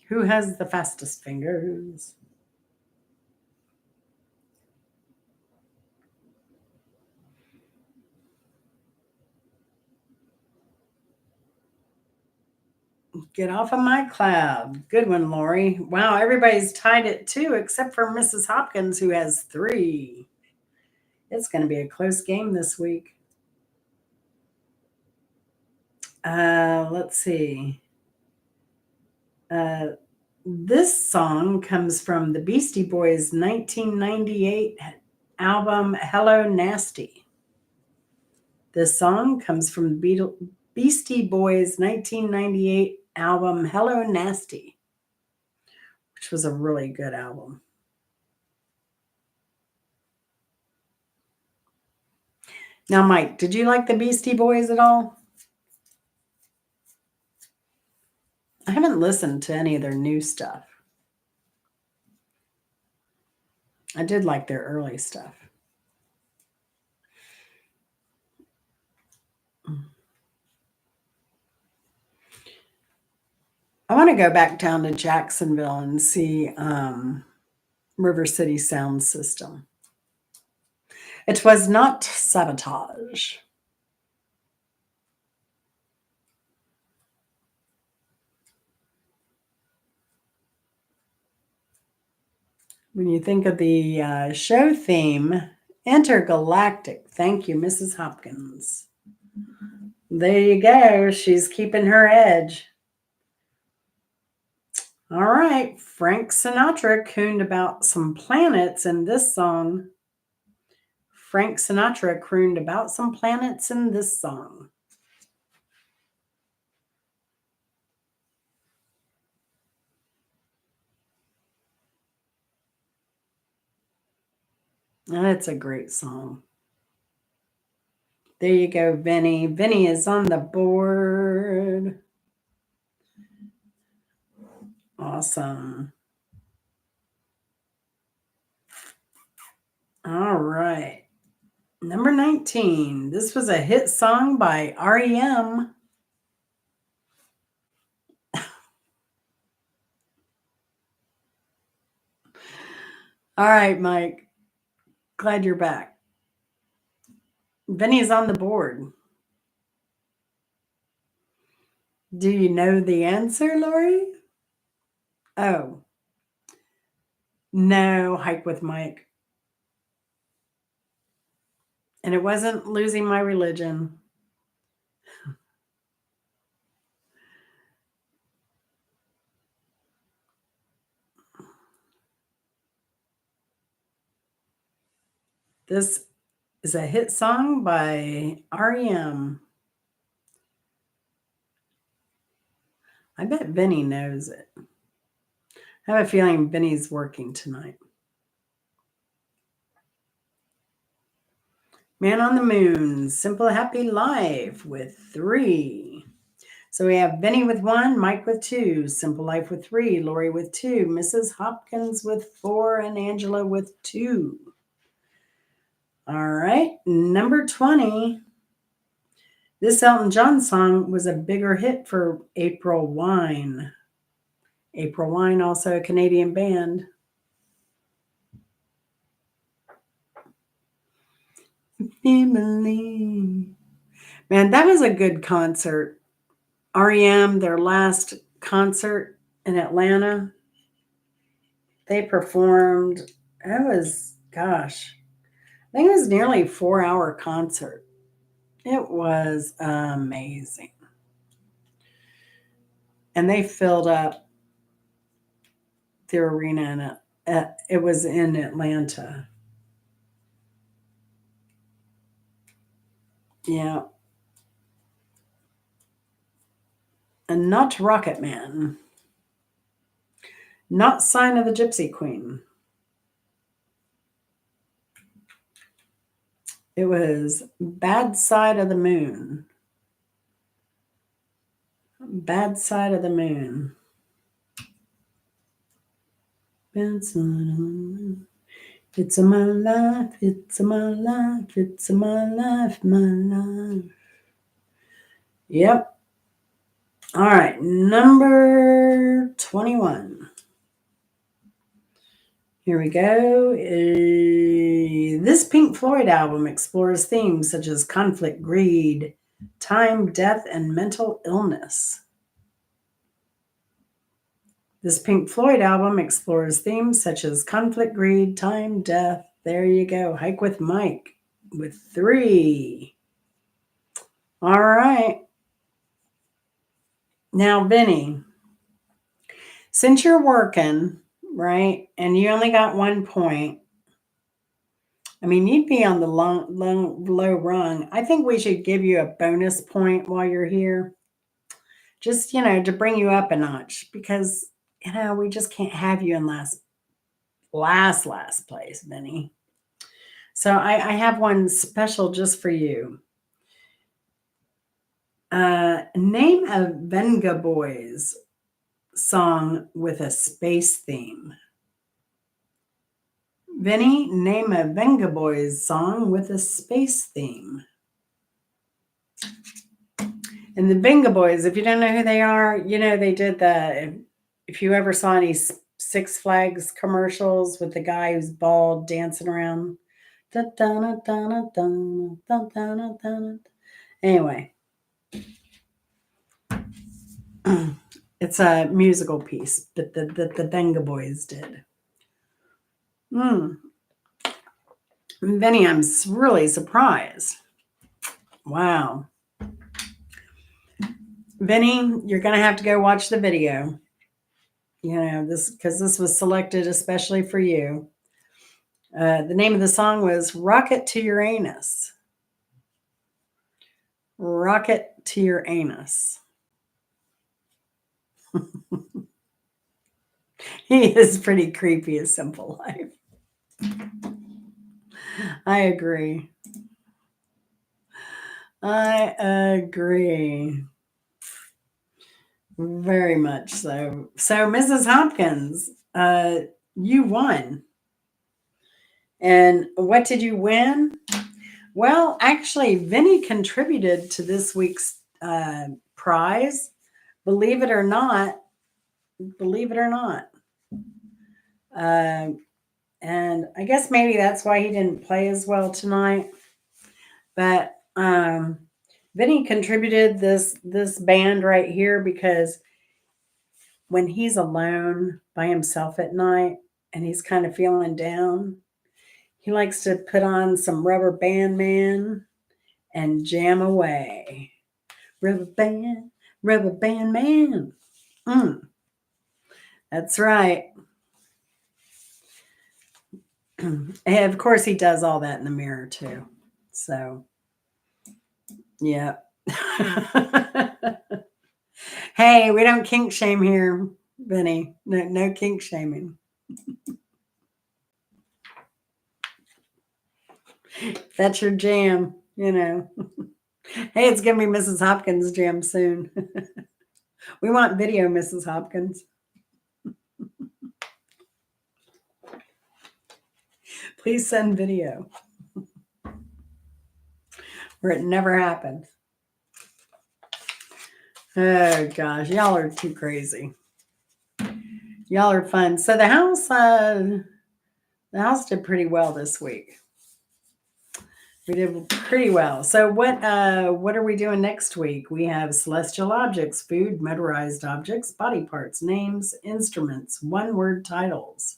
Who has the fastest fingers? Get off of my cloud. Good one, Lori. Wow, everybody's tied at 2 except for Mrs. Hopkins, who has 3. It's going to be a close game this week. Let's see. This song comes from the Beastie Boys' 1998 album Hello Nasty. This song comes from the Beastie Boys' 1998 album Hello Nasty, which was a really good album. Now, Mike, did you like the Beastie Boys at all? I haven't listened to any of their new stuff. I did like their early stuff. I want to go back down to Jacksonville and see River City Sound System. It was not sabotage. When you think of the show theme, intergalactic. Thank you, Mrs. Hopkins. There you go. She's keeping her edge. All right. Frank Sinatra crooned about some planets in this song. Frank Sinatra crooned about some planets in this song. And it's a great song. There you go, Vinny. Vinny is on the board. Awesome. All right. Number 19. This was a hit song by REM. All right, Mike. Glad you're back. Vinny's on the board. Do you know the answer, Lori? Oh. No, Hike with Mike. And it wasn't Losing My Religion. This is a hit song by REM. I bet Vinny knows it. I have a feeling Vinny's working tonight. Man on the Moon, Simple Happy Life with 3. So we have Vinny with 1, Mike with 2, Simple Life with 3, Lori with 2, Mrs. Hopkins with 4, and Angela with 2. All right, number 20. This Elton John song was a bigger hit for April Wine. April Wine, also a Canadian band. Man, that was a good concert. REM, their last concert in Atlanta, they performed. It was, gosh, I think it was nearly a 4-hour concert. It was amazing. And they filled up the arena, and it was in Atlanta. Yeah. And not Rocket Man. Not Sign of the Gypsy Queen. It was Bad Side of the Moon. Bad Side of the Moon. Bad Side of the Moon. It's a my life, it's a my life, it's a my life, my life. Yep. All right, number 21. Here we go. This Pink Floyd album explores themes such as conflict, greed, time, death, and mental illness. This Pink Floyd album explores themes such as conflict, greed, time, death. There you go. Hike with Mike with 3. All right. Now, Vinny, since you're working, right, and you only got 1 point, I mean, you'd be on the low rung. I think we should give you a bonus point while you're here, just, to bring you up a notch because, we just can't have you in last place, Vinny. So I have one special just for you. Name a Venga Boys song with a space theme. Vinny, name a Venga Boys song with a space theme. And the Venga Boys, if you don't know who they are, they did if you ever saw any Six Flags commercials with the guy who's bald dancing around. Anyway, it's a musical piece that the Venga Boys did. Vinny, I'm really surprised. Wow. Vinny, you're going to have to go watch the video. Because this was selected especially for you. The name of the song was Rocket to Your Anus. Rocket to Your Anus. He is pretty creepy, A Simple Life. I agree. I agree. Very much so. So, Mrs. Hopkins, you won. And what did you win? Well, actually, Vinny contributed to this week's prize. Believe it or not. Believe it or not. And I guess maybe that's why he didn't play as well tonight. But Vinny contributed this band right here because when he's alone by himself at night and he's kind of feeling down, he likes to put on some Rubber Band Man and jam away. Rubber Band Man. That's right. And of course, he does all that in the mirror too. So, yeah. Hey, we don't kink shame here, Vinny. No kink shaming. That's your jam, Hey, it's gonna be Mrs. Hopkins' jam soon. We want video, Mrs. Hopkins. Please send video. Or it never happened. Oh gosh, y'all are too crazy. Y'all are fun. So the house did pretty well this week. We did pretty well. So what are we doing next week? We have celestial objects, food, motorized objects, body parts, names, instruments, one-word titles.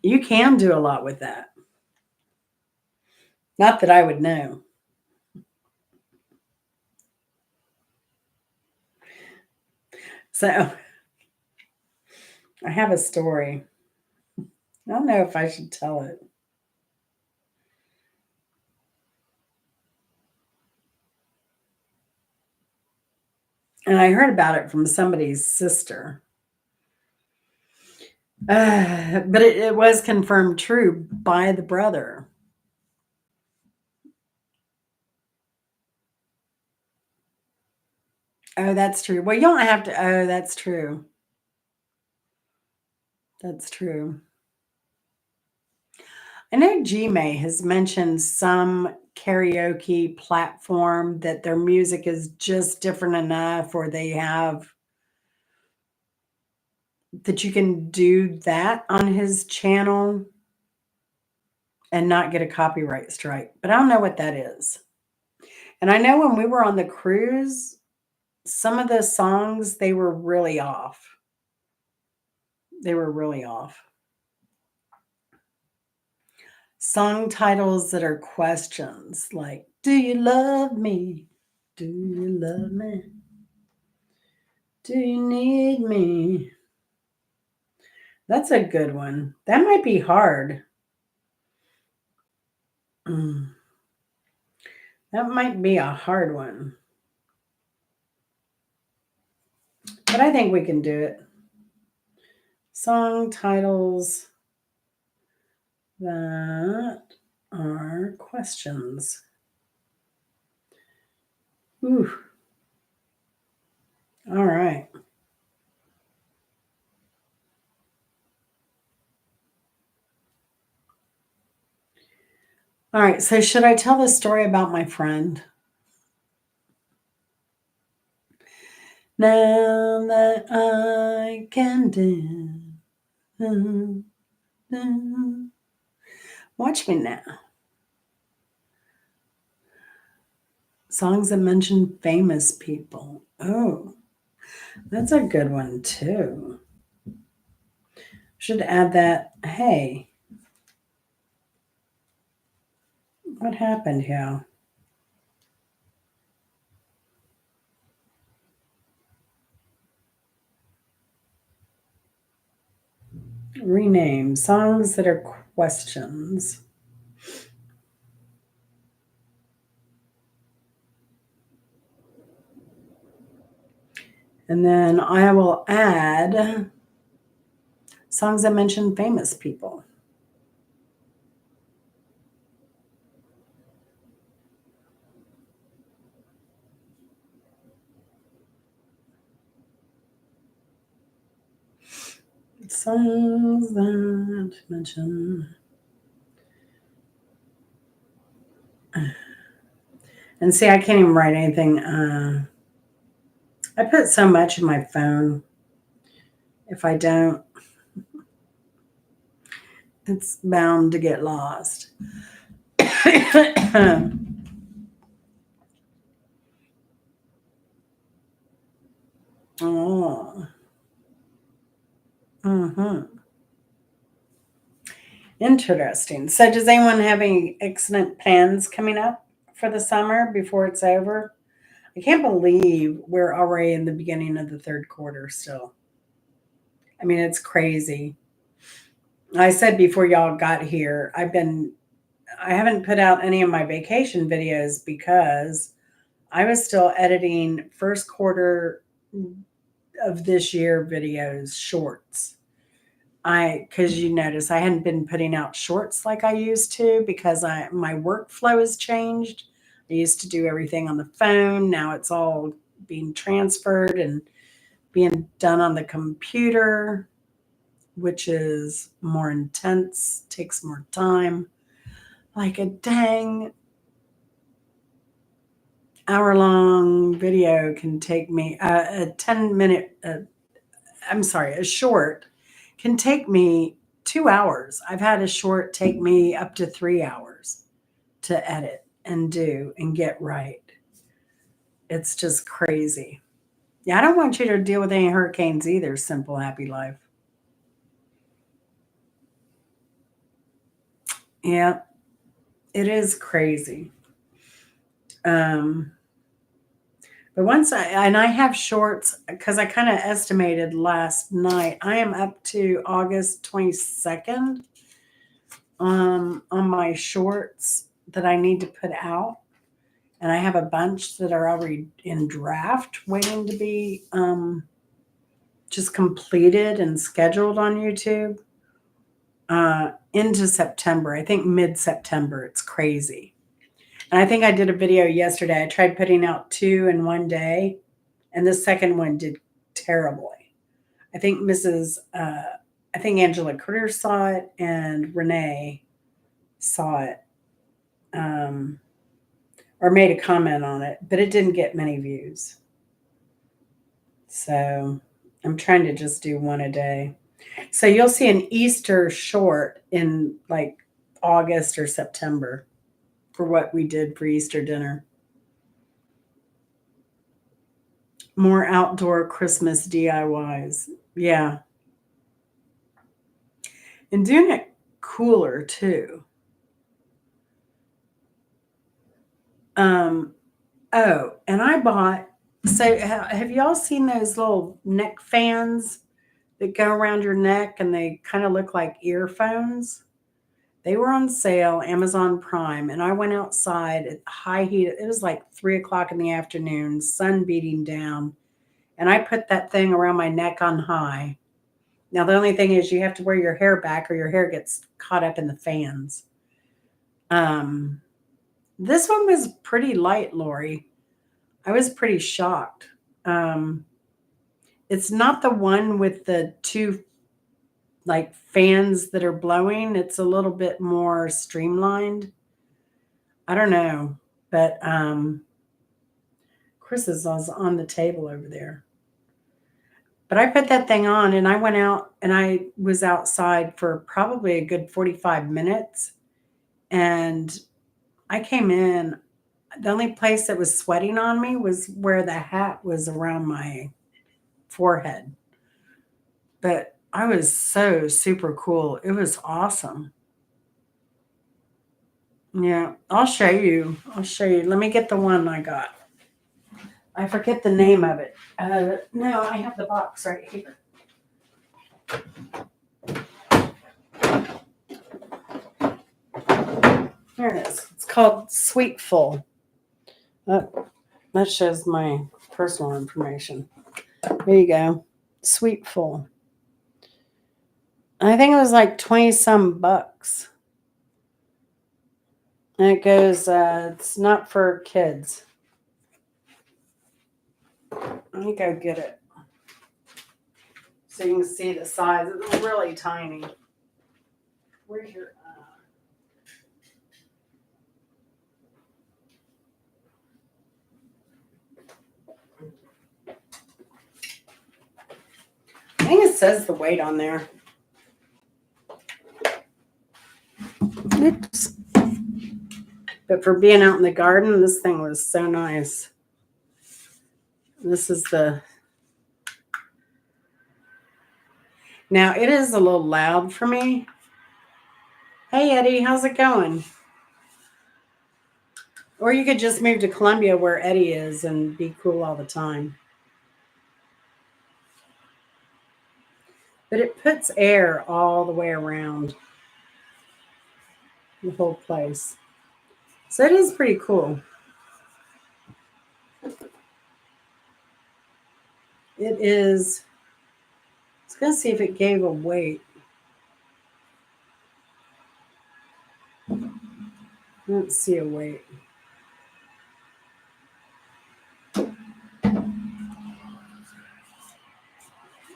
You can do a lot with that. Not that I would know. So I have a story. I don't know if I should tell it. And I heard about it from somebody's sister. But it was confirmed true by the brother. Oh, that's true. Well, you don't have to. Oh, that's true. That's true. I know Gmay has mentioned some karaoke platform that their music is just different enough, or they have that you can do that on his channel and not get a copyright strike. But I don't know what that is. And I know when we were on the cruise, some of the songs, they were really off. They were really off. Song titles that are questions like, do you love me? Do you love me? Do you need me? That's a good one. That might be hard. Mm, that might be a hard one. But I think we can do it. Song titles that are questions. Ooh. All right. All right. So, should I tell the story about my friend? Now that I can dance. Watch me now. Songs that mention famous people. Oh, that's a good one too. Should add that. Hey, what happened here? Rename songs that are questions. And then I will add songs that mention famous people. Songs that mention. And see, I can't even write anything. I put so much in my phone. If I don't, it's bound to get lost. Oh. Mm-hmm. Interesting. So, does anyone have any excellent plans coming up for the summer before it's over? I can't believe we're already in the beginning of the third quarter still. I mean, it's crazy. I said before y'all got here, I haven't put out any of my vacation videos because I was still editing first quarter of this year videos, shorts. Because you notice I hadn't been putting out shorts like I used to because my workflow has changed. I used to do everything on the phone. Now it's all being transferred and being done on the computer, which is more intense, takes more time. Like a dang hour long video can take me a 10-minute, I'm sorry, a short can take me 2 hours. I've had a short take me up to 3 hours to edit and do and get right. It's just crazy. Yeah, I don't want you to deal with any hurricanes either, Simple Happy Life. Yeah, it is crazy. Um, but I have shorts because I kind of estimated last night. I am up to August 22nd on my shorts that I need to put out. And I have a bunch that are already in draft waiting to be just completed and scheduled on YouTube into September. I think mid-September. It's crazy. And I think I did a video yesterday. I tried putting out 2 in one day, and the second one did terribly. I think I think Angela Critter saw it and Renee saw it or made a comment on it, but it didn't get many views. So I'm trying to just do one a day. So you'll see an Easter short in like August or September for what we did for Easter dinner. More outdoor Christmas DIYs. Yeah. And doing it cooler too. Um, oh, and I bought So, have y'all seen those little neck fans that go around your neck and they kind of look like earphones? They were on sale, Amazon Prime, and I went outside at high heat. It was like 3 o'clock in the afternoon, sun beating down, and I put that thing around my neck on high. Now, the only thing is you have to wear your hair back or your hair gets caught up in the fans. Um, this one was pretty light, Lori. I was pretty shocked. Um, it's not the one with the two like fans that are blowing. It's a little bit more streamlined. I don't know, but Chris is on the table over there. But I put that thing on and I went out and I was outside for probably a good 45 minutes. And I came in. The only place that was sweating on me was where the hat was around my forehead. But I was so super cool. It was awesome. Yeah, I'll show you. I'll show you. Let me get the one I got. I forget the name of it. No, I have the box right here. There it is. It's called Sweetful. That shows my personal information. There you go. Sweetful. I think it was like 20 some bucks. And it goes, it's not for kids. Let me go get it. So you can see the size. It's really tiny. Where's your. I think it says the weight on there. Oops. But for being out in the garden, this thing was so nice. This is the. Now, it is a little loud for me. Hey, Eddie, how's it going? Or you could just move to Columbia where Eddie is and be cool all the time. But it puts air all the way around the whole place. So it is pretty cool. It is. Let's go see if it gave a weight. Let's see a weight.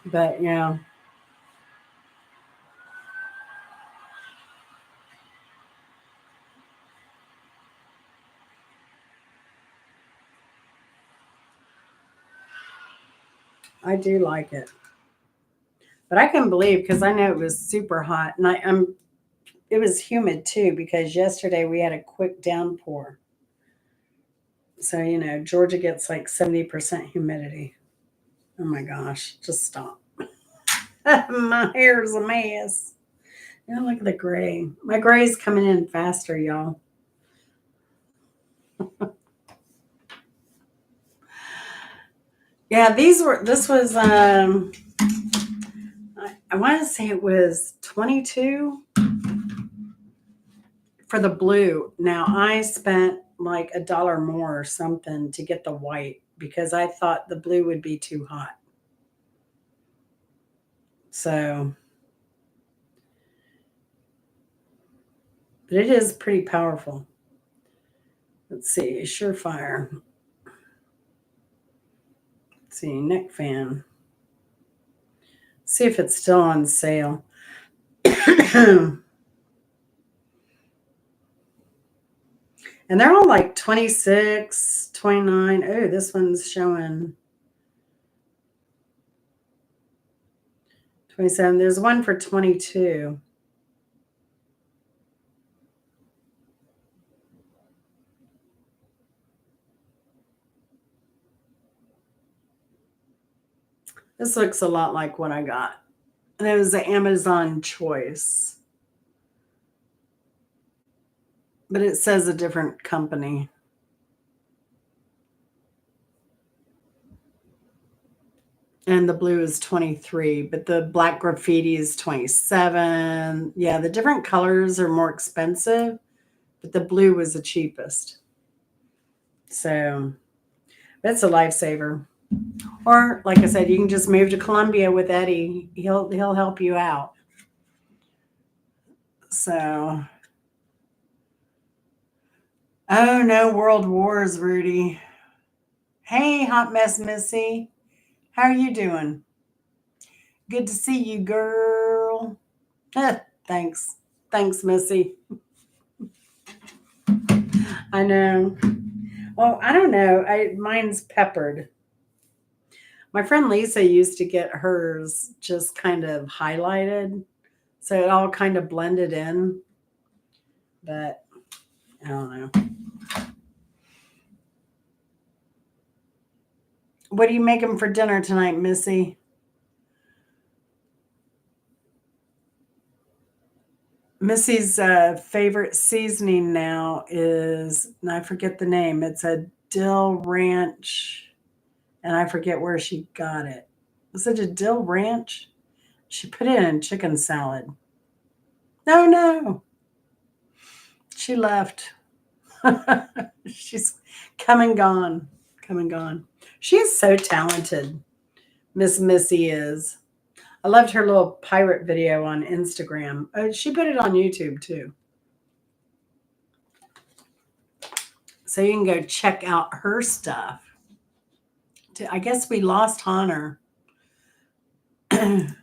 But yeah. I do like it. But I can believe because I know it was super hot and I'm it was humid too because yesterday we had a quick downpour. So, Georgia gets like 70% humidity. Oh my gosh, just stop. My hair's a mess. Look at the gray. My gray's coming in faster, y'all. Yeah, this was, I want to say it was 22 for the blue. Now, I spent like $1 more or something to get the white because I thought the blue would be too hot. So, but it is pretty powerful. Let's see, Surefire. Let's see, neck fan. See if it's still on sale. And they're all like 26, 29. Oh, this one's showing 27. There's one for 22. This looks a lot like what I got. And it was the Amazon choice. But it says a different company. And the blue is 23, but the black graffiti is 27. Yeah, the different colors are more expensive, but the blue was the cheapest. So that's a lifesaver. Or like I said, you can just move to Columbia with Eddie. He'll help you out. So oh no world wars, Rudy. Hey, hot mess Missy. How are you doing? Good to see you, girl. Thanks. Thanks, Missy. I know. Well, I don't know. Mine's peppered. My friend Lisa used to get hers just kind of highlighted, so it all kind of blended in. But I don't know. What are you making for dinner tonight, Missy? Missy's favorite seasoning now is, and I forget the name. It's a dill ranch, and I forget where she got it. Was it a dill ranch? She put it in chicken salad. No, no. She left. She's come and gone. Come and gone. She is so talented. Miss Missy is. I loved her little pirate video on Instagram. She put it on YouTube too. So you can go check out her stuff. I guess we lost Honor. If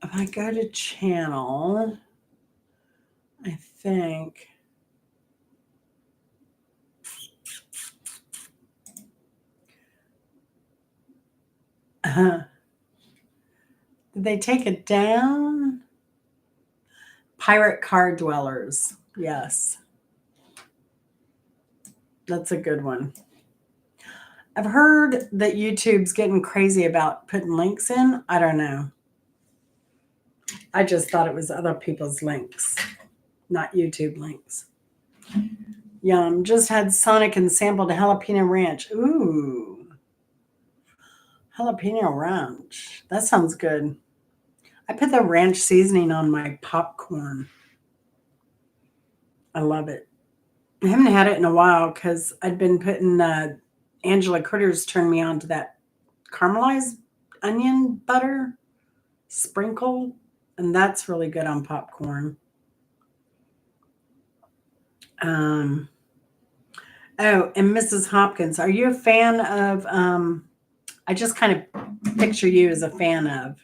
I go to channel, I think. Did they take it down? Pirate Car Dwellers. Yes. That's a good one. I've heard that YouTube's getting crazy about putting links in. I don't know. I just thought it was other people's links, not YouTube links. Yum. Just had Sonic and sampled a jalapeno ranch. Ooh. Jalapeno ranch. That sounds good. I put the ranch seasoning on my popcorn. I love it. I haven't had it in a while because I'd been putting Angela Critters turned me on to that caramelized onion butter sprinkle, and that's really good on popcorn. Oh, and Mrs. Hopkins, are you a fan of? I just kind of picture you as a fan of.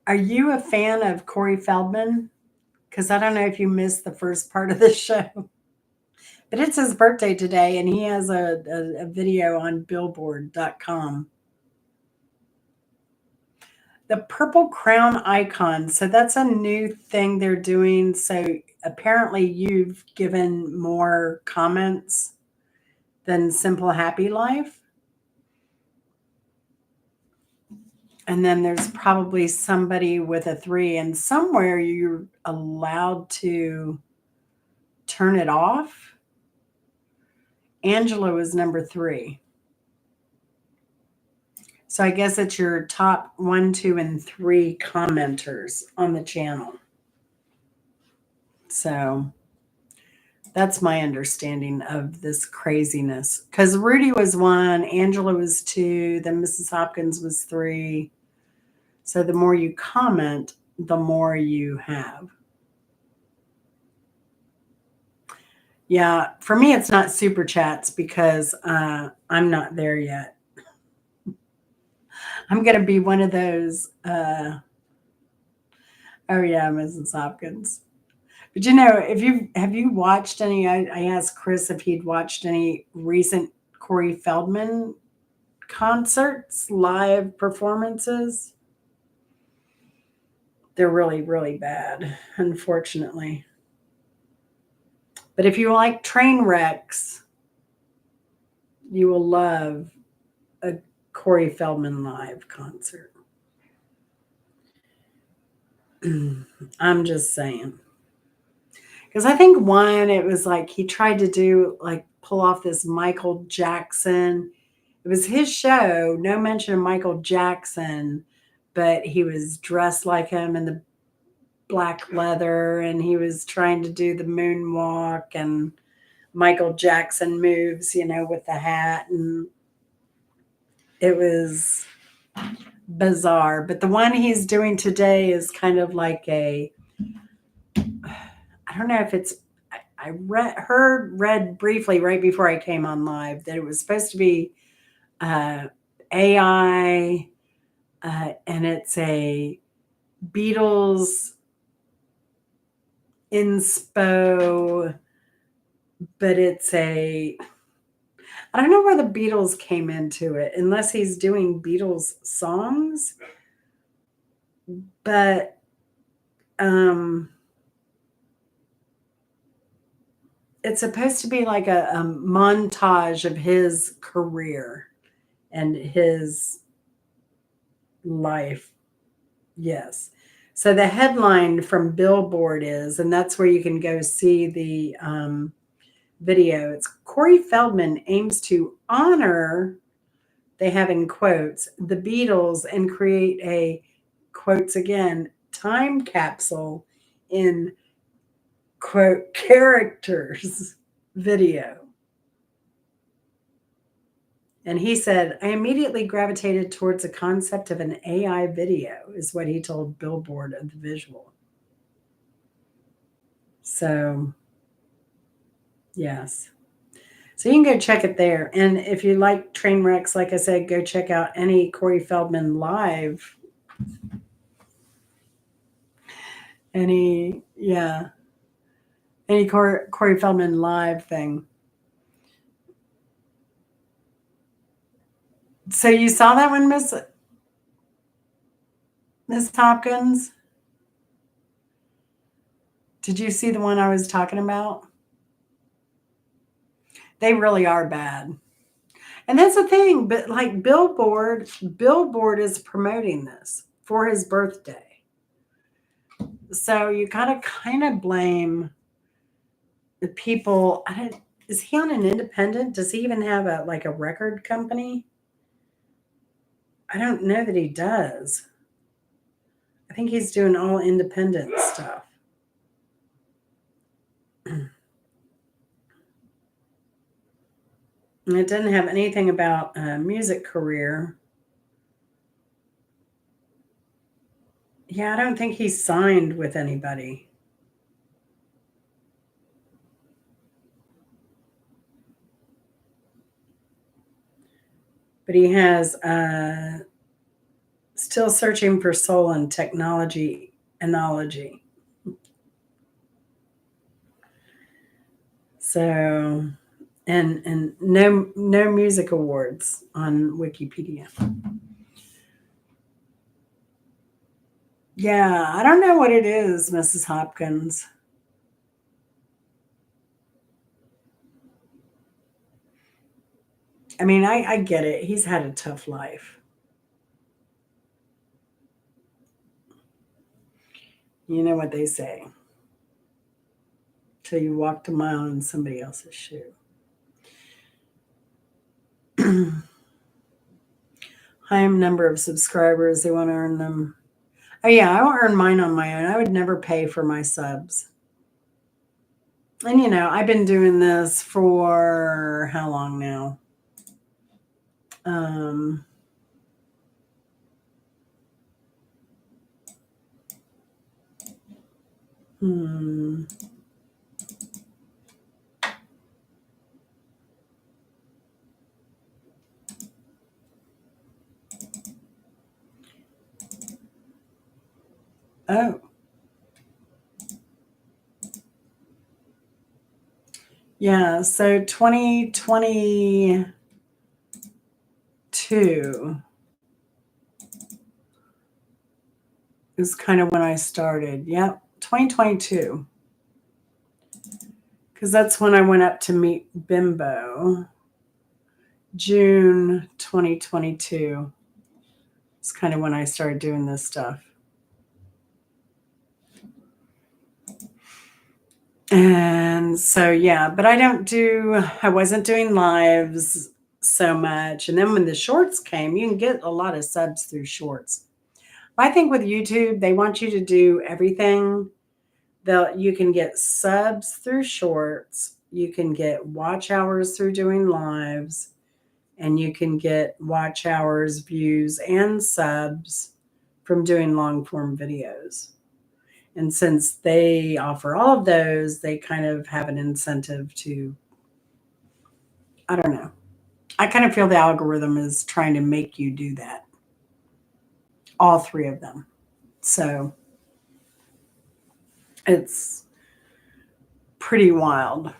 Are you a fan of Corey Feldman? Because I don't know if you missed the first part of the show, but it's his birthday today, and he has a video on Billboard.com. The purple crown icon. So that's a new thing they're doing. So apparently you've given more comments than Simple Happy Life. And then there's probably somebody with a 3, and somewhere you're allowed to turn it off. Angela was number 3. So I guess it's your top 1, 2, and 3 commenters on the channel. So that's my understanding of this craziness. Because Rudy was 1, Angela was 2, then Mrs. Hopkins was 3. So the more you comment, the more you have. Yeah, for me, it's not super chats because I'm not there yet. I'm going to be one of those. Oh yeah, Mrs. Hopkins. But have you watched any? I asked Chris if he'd watched any recent Corey Feldman concerts, live performances. They're really, really bad, unfortunately. But if you like train wrecks, you will love a Corey Feldman live concert. I'm just saying. Because I think one, it was like he tried to do like pull off this Michael Jackson. It was his show, no mention of Michael Jackson, but he was dressed like him in the black leather and he was trying to do the moonwalk and Michael Jackson moves, with the hat. And it was bizarre. But the one he's doing today is kind of like I don't know if it's, I read briefly right before I came on live that it was supposed to be AI, and it's a Beatles inspo, but I don't know where the Beatles came into it, unless he's doing Beatles songs, but it's supposed to be like a montage of his career and his life. Yes. So the headline from Billboard is, and that's where you can go see the video. It's Corey Feldman aims to honor, they have in quotes, the Beatles and create a, quotes again, time capsule in, quote, characters video. And he said, I immediately gravitated towards the concept of an AI video, is what he told Billboard of the visual. So, yes. So you can go check it there. And if you like train wrecks, like I said, go check out any Corey Feldman live. Any Corey Feldman live thing. So you saw that one, Miss Hopkins? Did you see the one I was talking about? They really are bad. And that's the thing, but like Billboard is promoting this for his birthday. So you gotta kind of blame the people. Is he on an independent? Does he even have a record company? I don't know that he does. I think he's doing all independent stuff. And it doesn't have anything about a music career. Yeah, I don't think he's signed with anybody. But he has still searching for soul and technology analogy. So, and no music awards on Wikipedia. Yeah, I don't know what it is, Mrs. Hopkins. I mean, I get it. He's had a tough life. You know what they say. Till you walked a mile in somebody else's shoe. High number of subscribers. They want to earn them. Oh, yeah, I won't earn mine on my own. I would never pay for my subs. And, I've been doing this for how long now? Oh. Yeah, so 2022 is kind of when I started. Yep, 2022. Because that's when I went up to meet Bimbo. June 2022 is kind of when I started doing this stuff. And so, yeah, but I wasn't doing lives so much. And then when the shorts came, you can get a lot of subs through shorts. I think with YouTube, they want you to do everything. You can get subs through shorts, you can get watch hours through doing lives, and you can get watch hours, views, and subs from doing long form videos. And since they offer all of those, they kind of have an incentive to, I don't know. I kind of feel the algorithm is trying to make you do that, all three of them. So it's pretty wild.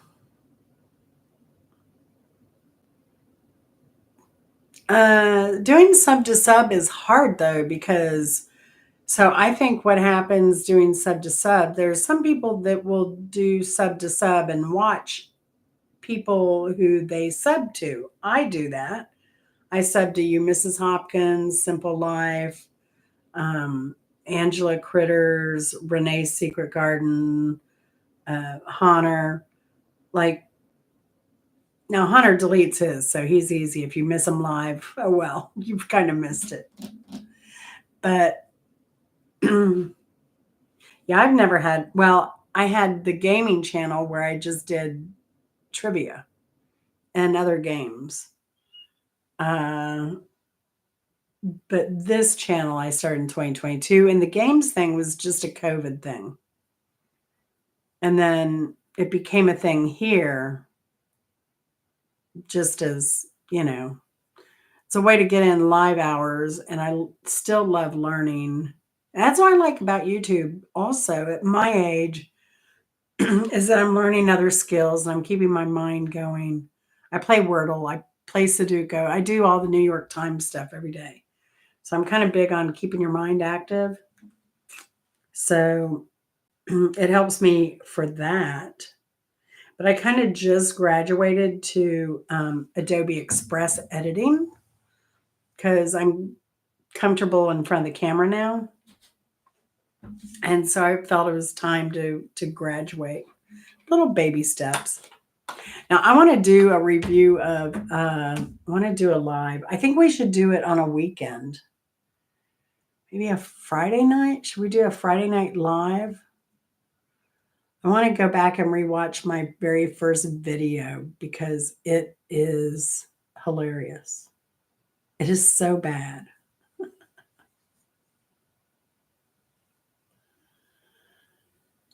Doing sub to sub is hard though, because so I think what happens doing sub to sub, there's some people that will do sub to sub and watch people who they sub to. I do that. I sub to you, Mrs. Hopkins, Simple Life, Angela Critters, Renee's Secret Garden, Hunter. Like, now Hunter deletes his, so he's easy. If you miss him live, oh well, you've kind of missed it. But yeah, I've never had, well, I had the gaming channel where I just did trivia and other games. But this channel I started in 2022, and the games thing was just a COVID thing. And then it became a thing here, just as, it's a way to get in live hours. And I still love learning. That's what I like about YouTube also at my age is that I'm learning other skills and I'm keeping my mind going. I play Wordle, I play Sudoku, I do all the New York Times stuff every day. So I'm kind of big on keeping your mind active. So it helps me for that. But I kind of just graduated to Adobe Express editing because I'm comfortable in front of the camera now. And so I felt it was time to graduate. Little baby steps. Now I want to do a review of I want to do a live. I think we should do it on a weekend. Maybe a Friday night. Should we do a Friday night live? I want to go back and rewatch my very first video because it is hilarious. It is so bad.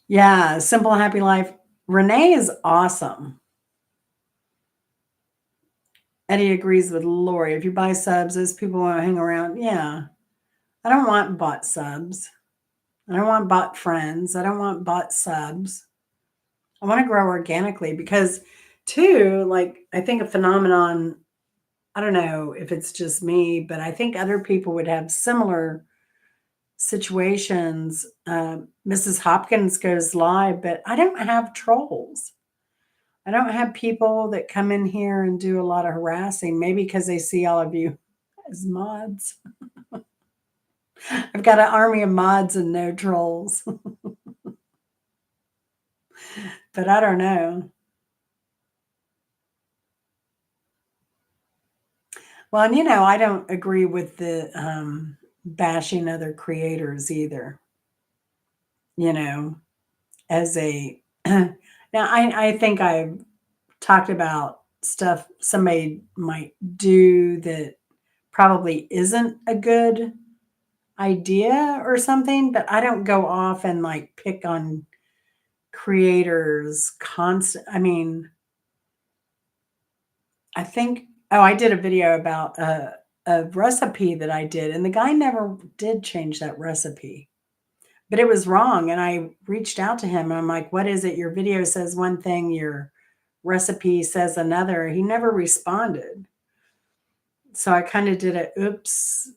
Yeah, Simple Happy Life. Renee is awesome. Eddie agrees with Lori. If you buy subs, those people want to hang around. Yeah. I don't want bot subs. I don't want bot friends. I don't want bot subs. I want to grow organically because, too, like, I think a phenomenon, I don't know if it's just me, but I think other people would have similar situations. Mrs. Hopkins goes live, but I don't have trolls. I don't have people that come in here and do a lot of harassing, maybe because they see all of you as mods. I've got an army of mods and no trolls. But I don't know. Well, and I don't agree with the bashing other creators either. As a now, I think I've talked about stuff somebody might do that probably isn't a good idea or something, but I don't go off and like pick on creators constant. I mean, I think, oh, I did a video about a recipe that I did, and the guy never did change that recipe, but it was wrong. And I reached out to him and I'm like, what is it? Your video says one thing, your recipe says another. He never responded. So I kind of did a oops.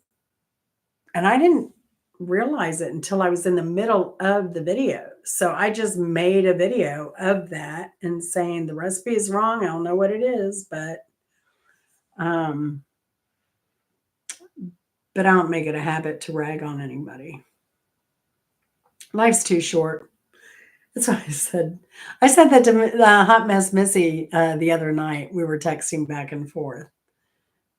And I didn't realize it until I was in the middle of the video. So I just made a video of that and saying the recipe is wrong. I don't know what it is, um, but I don't make it a habit to rag on anybody. Life's too short. That's what I said. I said that to Hot Mess Missy the other night. We were texting back and forth.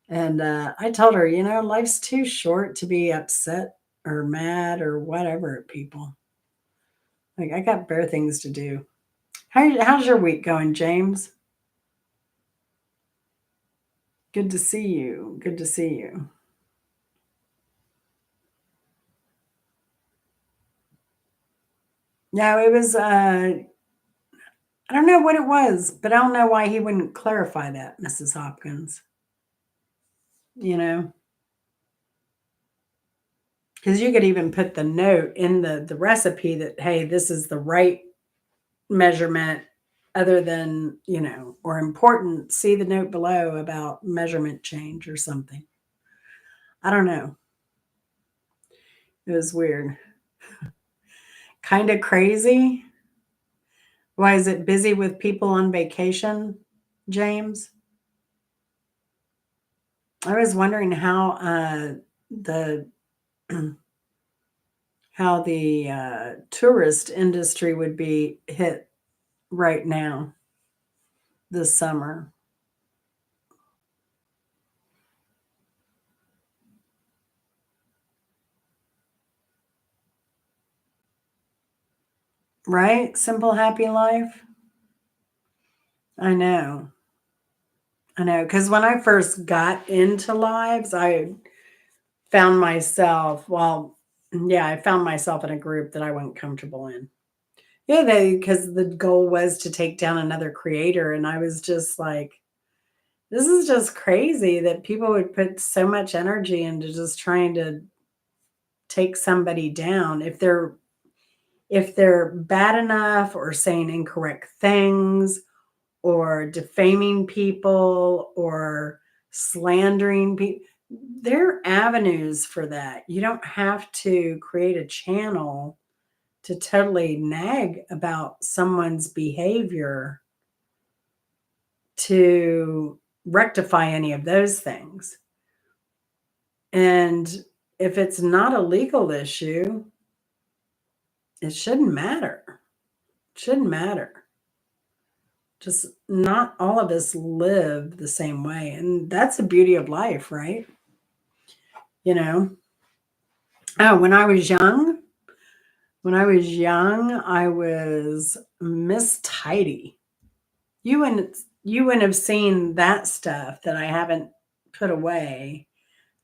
And I told her, life's too short to be upset or mad or whatever at people. Like, I got better things to do. How's your week going, James? Good to see you. Good to see you. No, it was, I don't know what it was, but I don't know why he wouldn't clarify that, Mrs. Hopkins. You know, because you could even put the note in the recipe that, hey, this is the right measurement other than, or important, see the note below about measurement change or something. I don't know. It was weird. Kind of crazy. Why is it busy with people on vacation, James? I was wondering the how the tourist industry would be hit right now this summer. Right? Simple happy life. I know. I know, because when I first got into lives, I found myself, well, yeah, I found myself in a group that I wasn't comfortable in. Yeah, because the goal was to take down another creator. And I was just like, this is just crazy that people would put so much energy into just trying to take somebody down if they're bad enough or saying incorrect things or defaming people or slandering people. There are avenues for that. You don't have to create a channel to totally nag about someone's behavior to rectify any of those things. And if it's not a legal issue, it shouldn't matter. It shouldn't matter. Just not all of us live the same way. And that's the beauty of life, right? You know, oh, when I was young, I was Miss Tidy. You wouldn't have seen that stuff that I haven't put away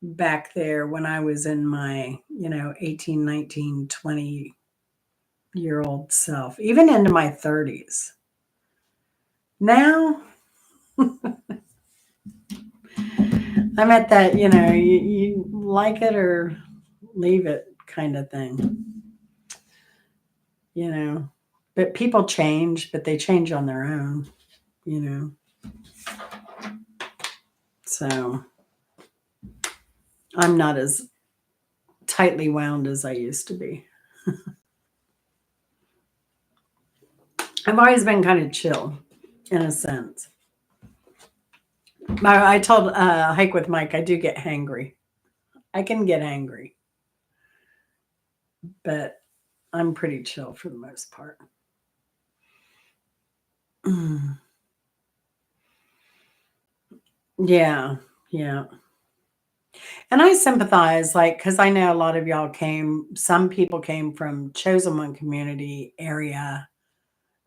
back there when I was in my, 18, 19, 20-year old self, even into my 30s. Now I'm at that, you like it or leave it kind of thing, you know. But people change, but they change on their own, you know. So I'm not as tightly wound as I used to be. I've always been kind of chill in a sense. I told Hike with Mike, I do get hangry. I can get angry, but I'm pretty chill for the most part. Yeah, yeah. And I sympathize, like, because I know a lot of y'all some people came from chosen one community area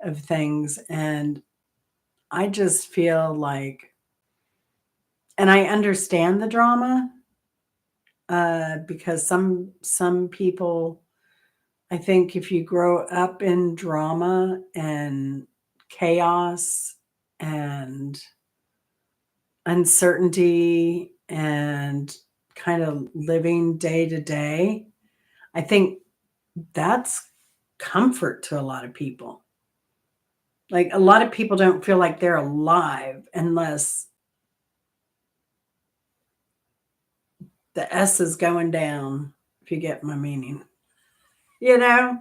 of things. And I just feel like, and I understand the drama because some people, I think if you grow up in drama and chaos and uncertainty and kind of living day to day, I think that's comfort to a lot of people. Like a lot of people don't feel like they're alive unless the S is going down, if you get my meaning. You know,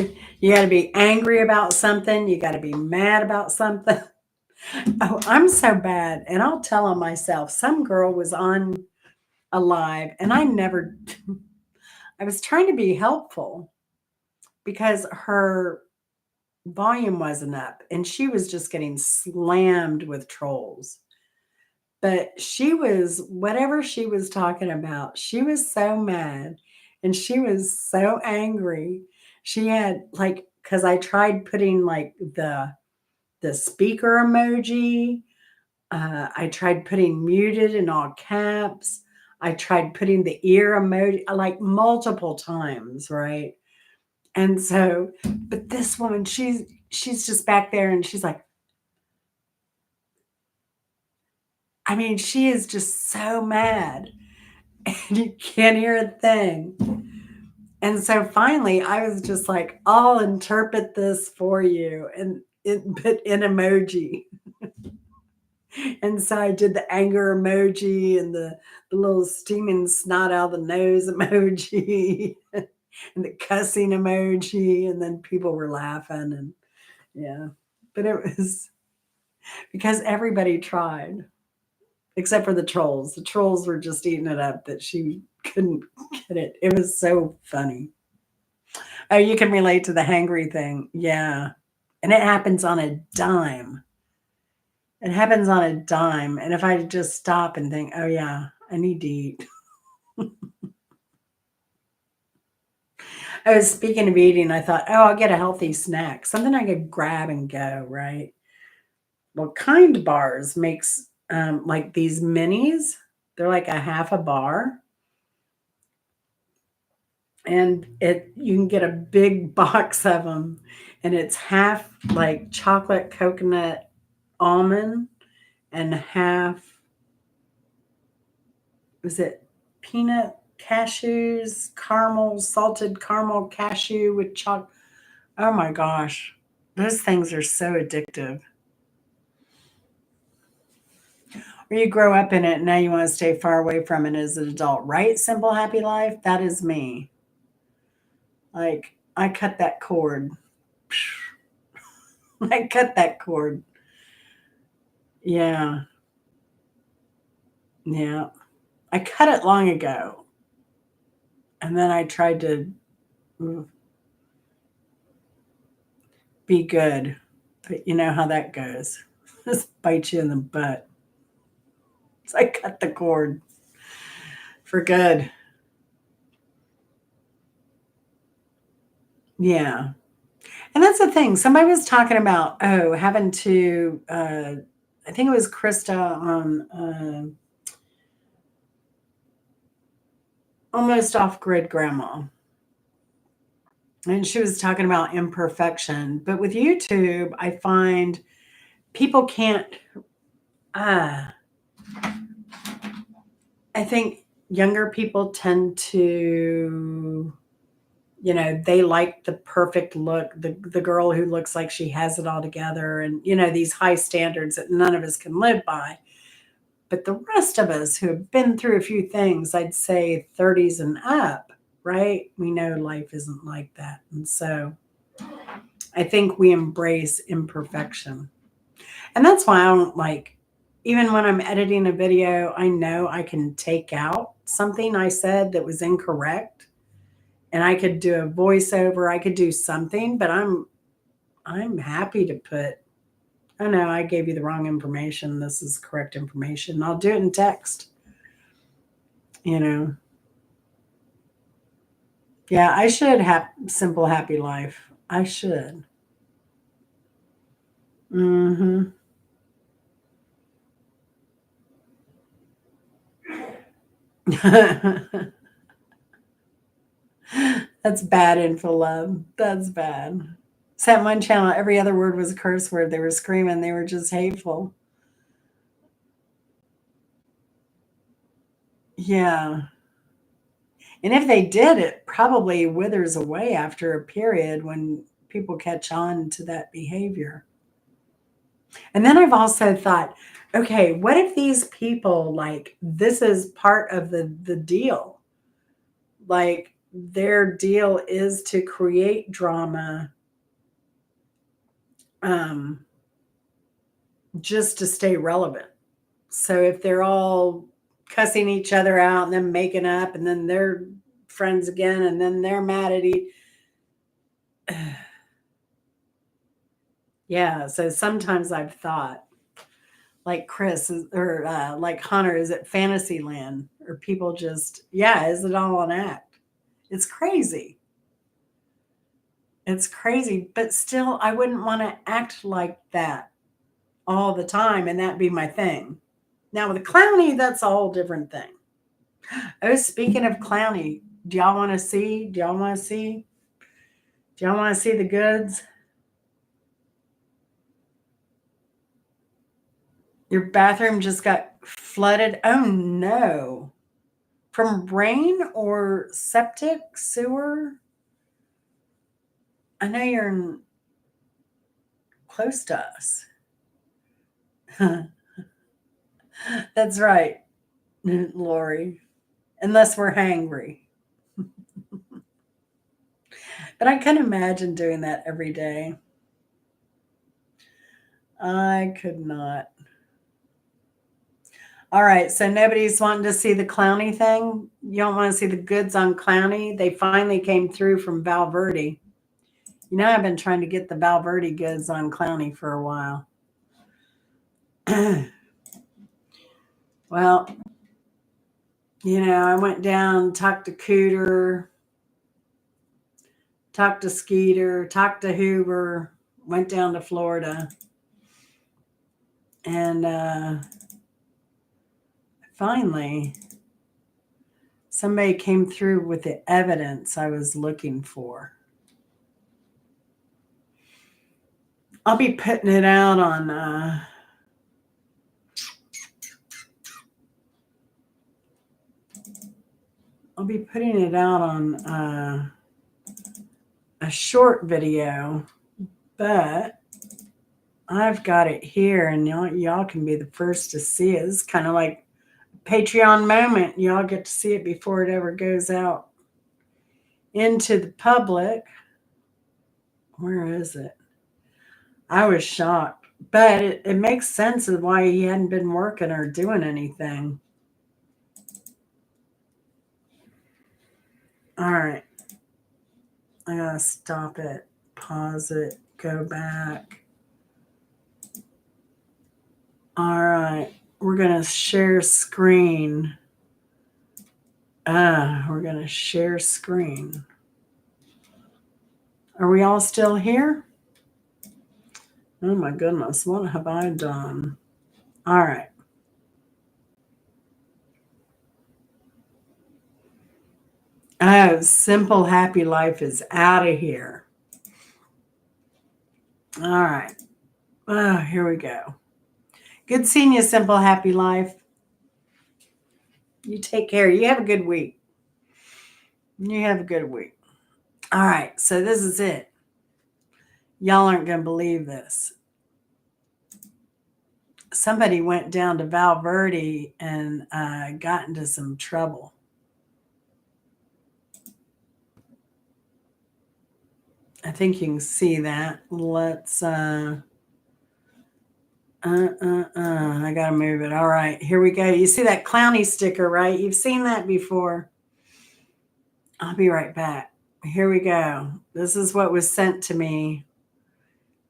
you got to be angry about something, you got to be mad about something. Oh, I'm so bad. And I'll tell on myself. Some girl was on Alive, and I was trying to be helpful because her volume wasn't up, and she was just getting slammed with trolls. But she was whatever she was talking about, she was so mad and she was so angry. She had like because I tried putting like the speaker emoji. I tried putting muted in all caps. I tried putting the ear emoji like multiple times, right? And so, but this woman, she's just back there and she's like, I mean, she is just so mad and you can't hear a thing. And so finally, I was just like, I'll interpret this for you and it put in emoji. And so I did the anger emoji and the little steaming snot out of the nose emoji and the cussing emoji. And then people were laughing and yeah. But it was because everybody tried except for the trolls. The trolls were just eating it up that she couldn't get it. It was so funny. Oh, you can relate to the hangry thing. Yeah. And it happens on a dime. It happens on a dime. And if I just stop and think, oh, yeah, I need to eat. I was speaking of eating. I thought, oh, I'll get a healthy snack, something I could grab and go, right? Well, Kind Bars makes like these minis. They're like a half a bar. And it you can get a big box of them and it's half like chocolate coconut almond and half was it peanut cashews, caramel, salted caramel cashew with chocolate. Oh my gosh. Those things are so addictive. Or you grow up in it and now you want to stay far away from it as an adult, right? Simple happy life. That is me. Like I cut that cord. I cut that cord. Yeah. Yeah. I cut it long ago. And then I tried to be good. But you know how that goes. Just bite you in the butt. So I cut the cord for good. Yeah. And that's the thing. Somebody was talking about, oh, having to, I think it was Krista on Almost Off Grid Grandma. And she was talking about imperfection. But with YouTube, I find people can't, uh, I think younger people tend to, they like the perfect look, the girl who looks like she has it all together, and these high standards that none of us can live by. But the rest of us who have been through a few things, I'd say 30s and up, right? We know life isn't like that. And so I think we embrace imperfection. And that's why I don't like, even when I'm editing a video, I know I can take out something I said that was incorrect and I could do a voiceover, I could do something, but I'm happy to put, oh no, I gave you the wrong information. This is correct information. I'll do it in text. You know. Yeah, I should have simple happy life. I should. Mhm. That's bad info love. That's bad. Sat one channel, every other word was a curse word. They were screaming. They were just hateful. Yeah. And if they did, it probably withers away after a period when people catch on to that behavior. And then I've also thought, okay, what if these people like this is part of the deal? Like their deal is to create drama um just to stay relevant. So if they're all cussing each other out and then making up and then they're friends again and then they're mad at each Yeah. So sometimes I've thought, like Chris or like Hunter, is it Fantasyland? Or people just, yeah, is it all an act? It's crazy. It's crazy. But still, I wouldn't want to act like that all the time and that be my thing. Now, with a Clowny, that's a whole different thing. Oh, speaking of Clowny, do y'all want to see? Do y'all want to see? Do y'all want to see the goods? Your bathroom just got flooded. Oh no. From rain or septic sewer? I know you're close to us. That's right, Lori. Unless we're hangry. But I can imagine doing that every day. I could not. All right, so nobody's wanting to see the Clowny thing? You don't want to see the goods on Clowny? They finally came through from Valverde. You know, I've been trying to get the Valverde goods on Clowny for a while. Well, you know, I went down, talked to Cooter, talked to Skeeter, talked to Hoover, went down to Florida. And finally, somebody came through with the evidence I was looking for. I'll be putting it out on a short video, but I've got it here, and y'all can be the first to see it. It's kind of like a Patreon moment. Y'all get to see it before it ever goes out into the public. Where is it? I was shocked, but it makes sense of why he hadn't been working or doing anything. All right. I gotta stop it, pause it, go back. All right. We're going to share screen. We're going to share screen. Are we all still here? Oh my goodness, what have I done? All right. Oh, Simple Happy Life is out of here. All right. Oh, here we go. Good seeing you, Simple Happy Life. You take care. You have a good week. You have a good week. All right. So this is it. Y'all aren't going to believe this. Somebody went down to Valverde and got into some trouble. I think you can see that. Let's I gotta move it. All right, here we go. You see that Clowny sticker, right? You've seen that before. I'll be right back. Here we go. This is what was sent to me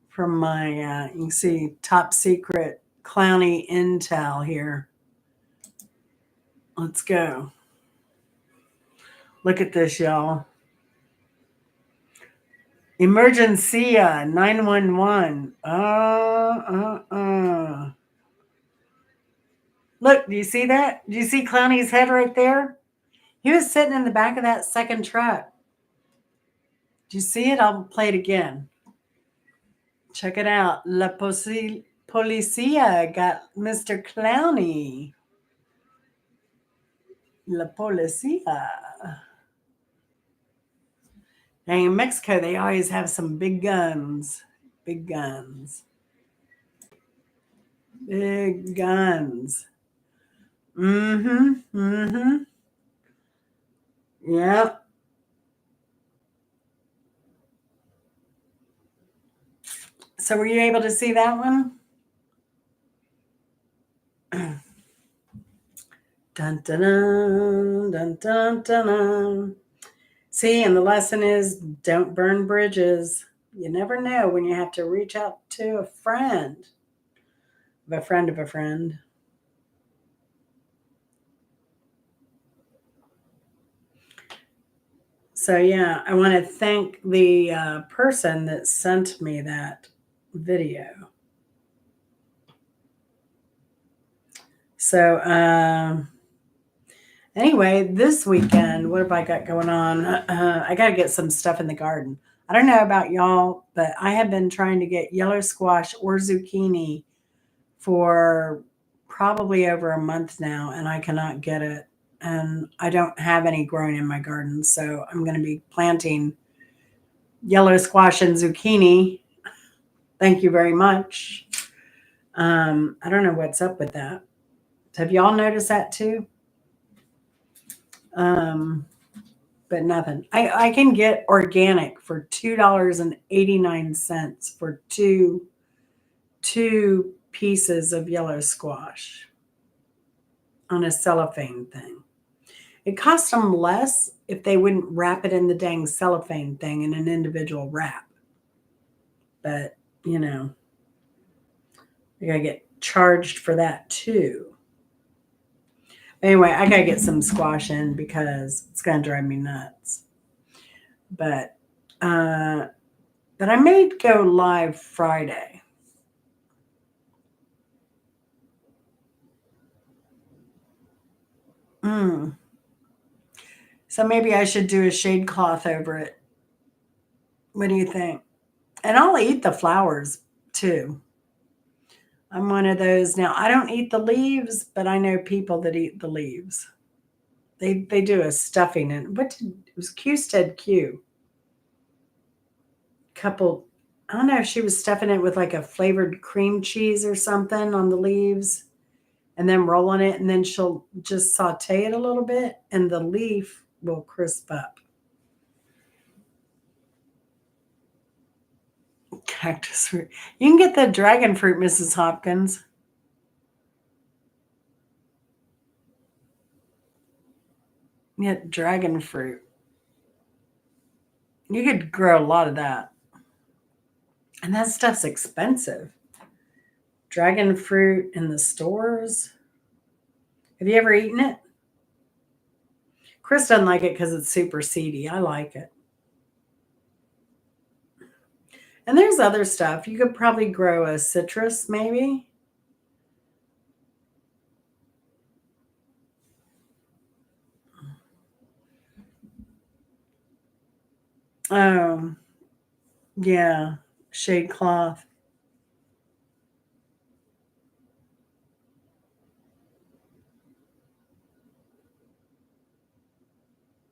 from my you can see top secret Clowny intel here. Let's go. Look at this, y'all. Emergencia 911. Look, do you see that? Do you see Clowny's head right there? He was sitting in the back of that second truck. Do you see it? I'll play it again. Check it out. La Policia got Mr. Clowny. La Policia. Dang, in Mexico, they always have some big guns. Big guns. Big guns. Mm-hmm. Yep. So were you able to see that one? Dun dun dun dun dun dun. See, and the lesson is don't burn bridges. You never know when you have to reach out to a friend of a friend of a friend. So, yeah, I want to thank the person that sent me that video. So, anyway, this weekend, what have I got going on? I got to get some stuff in the garden. I don't know about y'all, but I have been trying to get yellow squash or zucchini for probably over a month now, and I cannot get it. And I don't have any growing in my garden, so I'm going to be planting yellow squash and zucchini. Thank you very much. I don't know what's up with that. Have y'all noticed that too? Um, but nothing. I can get organic for $2.89 for two pieces of yellow squash on a cellophane thing. It cost them less if they wouldn't wrap it in the dang cellophane thing in an individual wrap. But, you know, I gotta get charged for that too. Anyway, I gotta get some squash in because it's gonna drive me nuts. But but I may go live Friday. Mm. So maybe I should do a shade cloth over it. What do you think? And I'll eat the flowers too. I'm one of those now. I don't eat the leaves, but I know people that eat the leaves. They do a stuffing and it was Q said Q. Couple I don't know if she was stuffing it with like a flavored cream cheese or something on the leaves and then roll on it and then she'll just saute it a little bit and the leaf will crisp up. Cactus fruit. You can get the dragon fruit, Mrs. Hopkins. Yeah, dragon fruit. You could grow a lot of that. And that stuff's expensive. Dragon fruit in the stores. Have you ever eaten it? Chris doesn't like it because it's super seedy. I like it. And there's other stuff. You could probably grow a citrus, maybe. Um, yeah, shade cloth.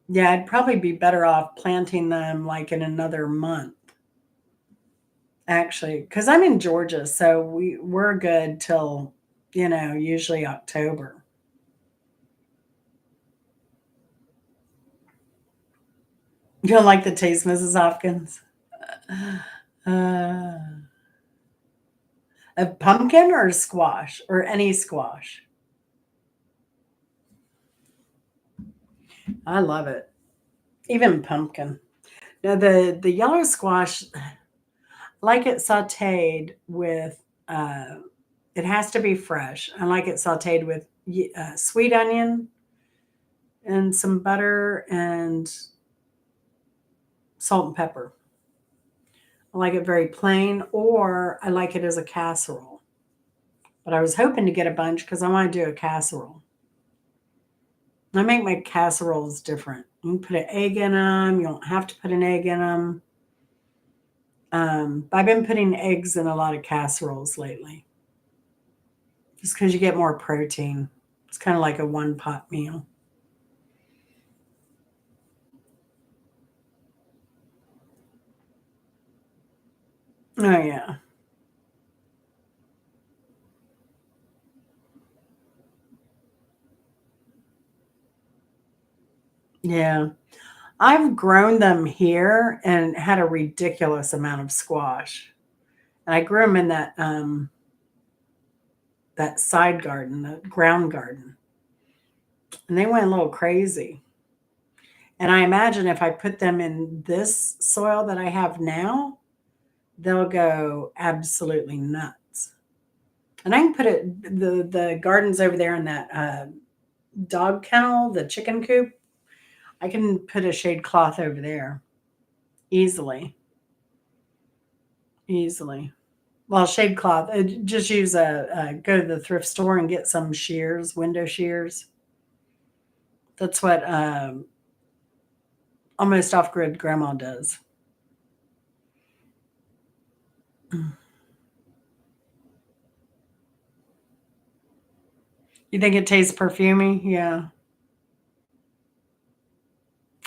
Yeah, I'd probably be better off planting them like in another month, actually, because I'm in Georgia, so we're good till usually October. You don't like the taste, Mrs. Hopkins? Uh, a pumpkin or a squash or any squash? I love it. Even pumpkin. Now the yellow squash, I like it sautéed with. It has to be fresh. I like it sautéed with sweet onion and some butter and salt and pepper. I like it very plain, or I like it as a casserole. But I was hoping to get a bunch because I want to do a casserole. I make my casseroles different. You can put an egg in them. You don't have to put an egg in them. I've been putting eggs in a lot of casseroles lately, just because you get more protein. It's kind of like a one pot meal. Oh yeah, yeah. I've grown them here and had a ridiculous amount of squash. And I grew them in that side garden, the ground garden, and they went a little crazy. And I imagine if I put them in this soil that I have now, they'll go absolutely nuts. And I can put the gardens over there in that dog kennel, the chicken coop. I can put a shade cloth over there easily, easily. Well, shade cloth. Just use go to the thrift store and get some shears, window shears. That's what almost off grid grandma does. You think it tastes perfumey? Yeah.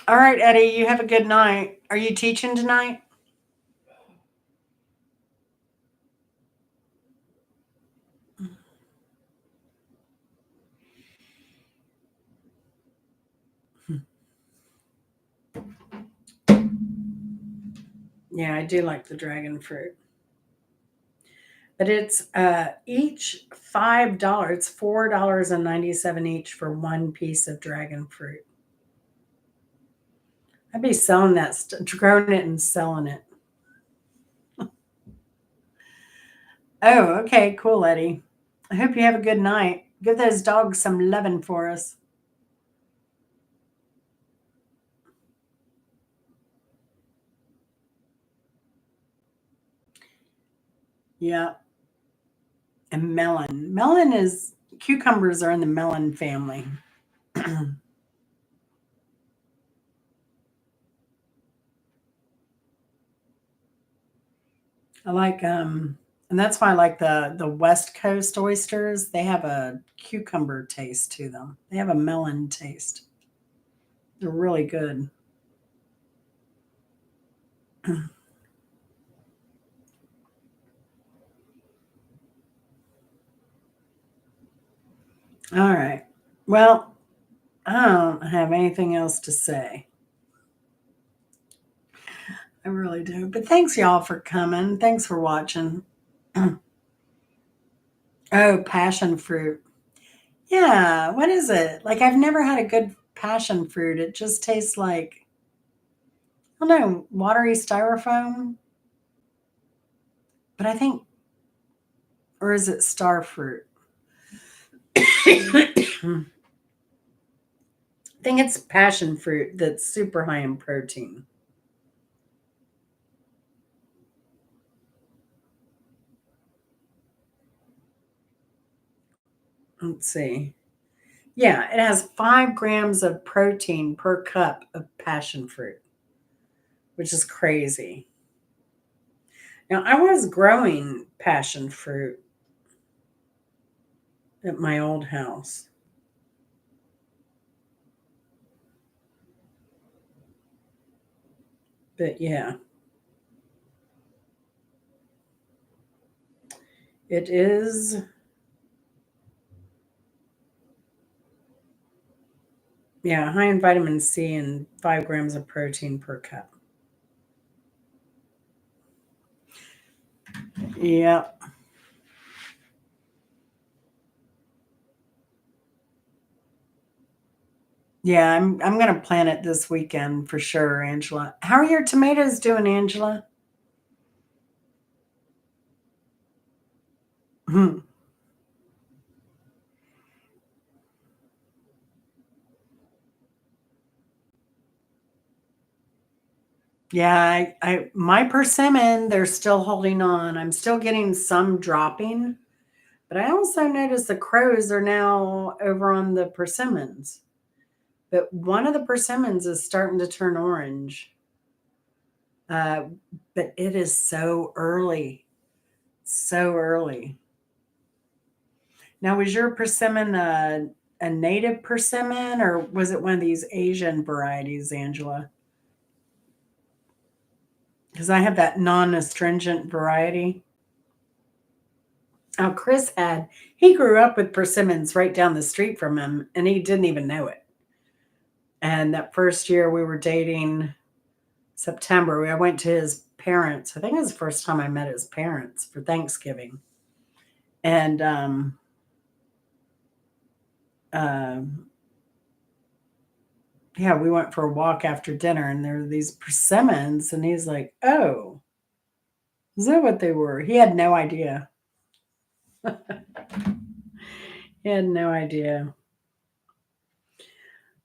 All right, Eddie, you have a good night. Are you teaching tonight? Yeah, I do like the dragon fruit. But it's each $5. It's $4.97 each for one piece of dragon fruit. I'd be selling that, growing it and selling it. Oh, okay, cool, Eddie. I hope you have a good night. Give those dogs some loving for us. Yeah, and melon. Melon is cucumbers are in the melon family. I like and that's why I like the West Coast oysters. They have a cucumber taste to them. They have a melon taste. They're really good. All right. Well, I don't have anything else to say. I really do. But thanks y'all for coming. Thanks for watching. Oh, passion fruit. Yeah, what is it? Like I've never had a good passion fruit. It just tastes like I don't know, watery styrofoam. But I think, or is it star fruit? I think it's passion fruit that's super high in protein. Let's see. Yeah, it has 5 grams of protein per cup of passion fruit, which is crazy. Now, I was growing passion fruit at my old house, but yeah, it is. Yeah, high in vitamin C and 5 grams of protein per cup. Yeah, yeah, I'm gonna plant it this weekend for sure, Angela. How are your tomatoes doing, Angela? Hmm. Yeah, my persimmon, they're still holding on. I'm still getting some dropping, but I also noticed the crows are now over on the persimmons. But one of the persimmons is starting to turn orange. Uh, but it is so early, so early. Now, was your persimmon a native persimmon, or was it one of these Asian varieties, Angela? Because I have that non-astringent variety. Oh, he grew up with persimmons right down the street from him, and he didn't even know it. And that first year we were dating, September, I went to his parents. I think it was the first time I met his parents for Thanksgiving. And um, yeah, we went for a walk after dinner, and there were these persimmons, and he's like, "Oh, Is that what they were? He had no idea. He had no idea.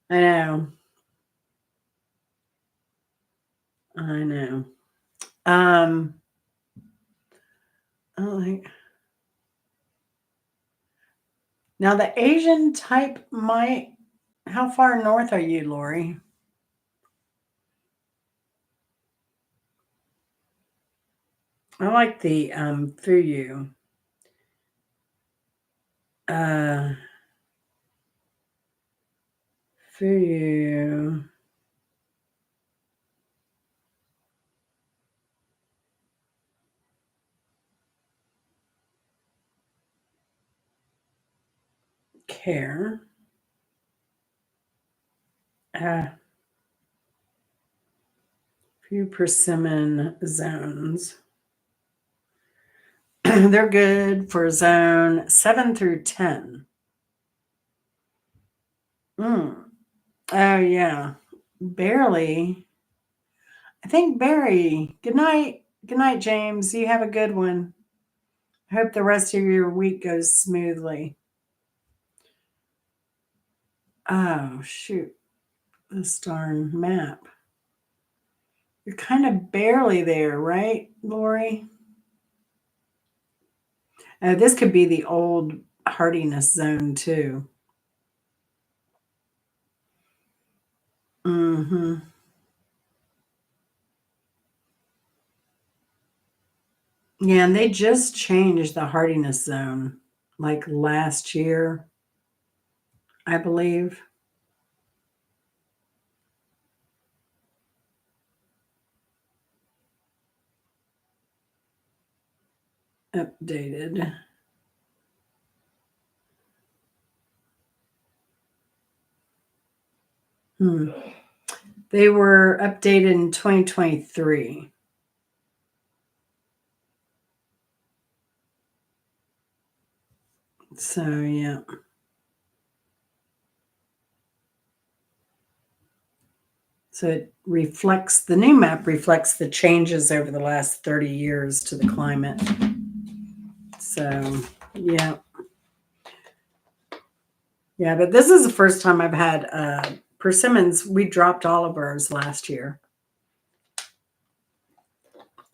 I know. I know. Um, oh, now the Asian type might. How far north are you, Lori? I like the Fuyu. Uh, Fuyu care. Few persimmon zones. They're good for zone 7 through 10. Mm. Oh, yeah. Barely. I think Barry. Good night. Good night, James. You have a good one. I hope the rest of your week goes smoothly. Oh, shoot. This darn map. You're kind of barely there, right, Lori? This could be the old hardiness zone, too. Mm-hmm. Yeah, and they just changed the hardiness zone like last year, I believe. Updated. Hmm. They were updated in 2023. So, yeah. So it reflects, the new map reflects the changes over the last 30 years to the climate. So, yeah. Yeah, but this is the first time I've had persimmons. We dropped all of ours last year.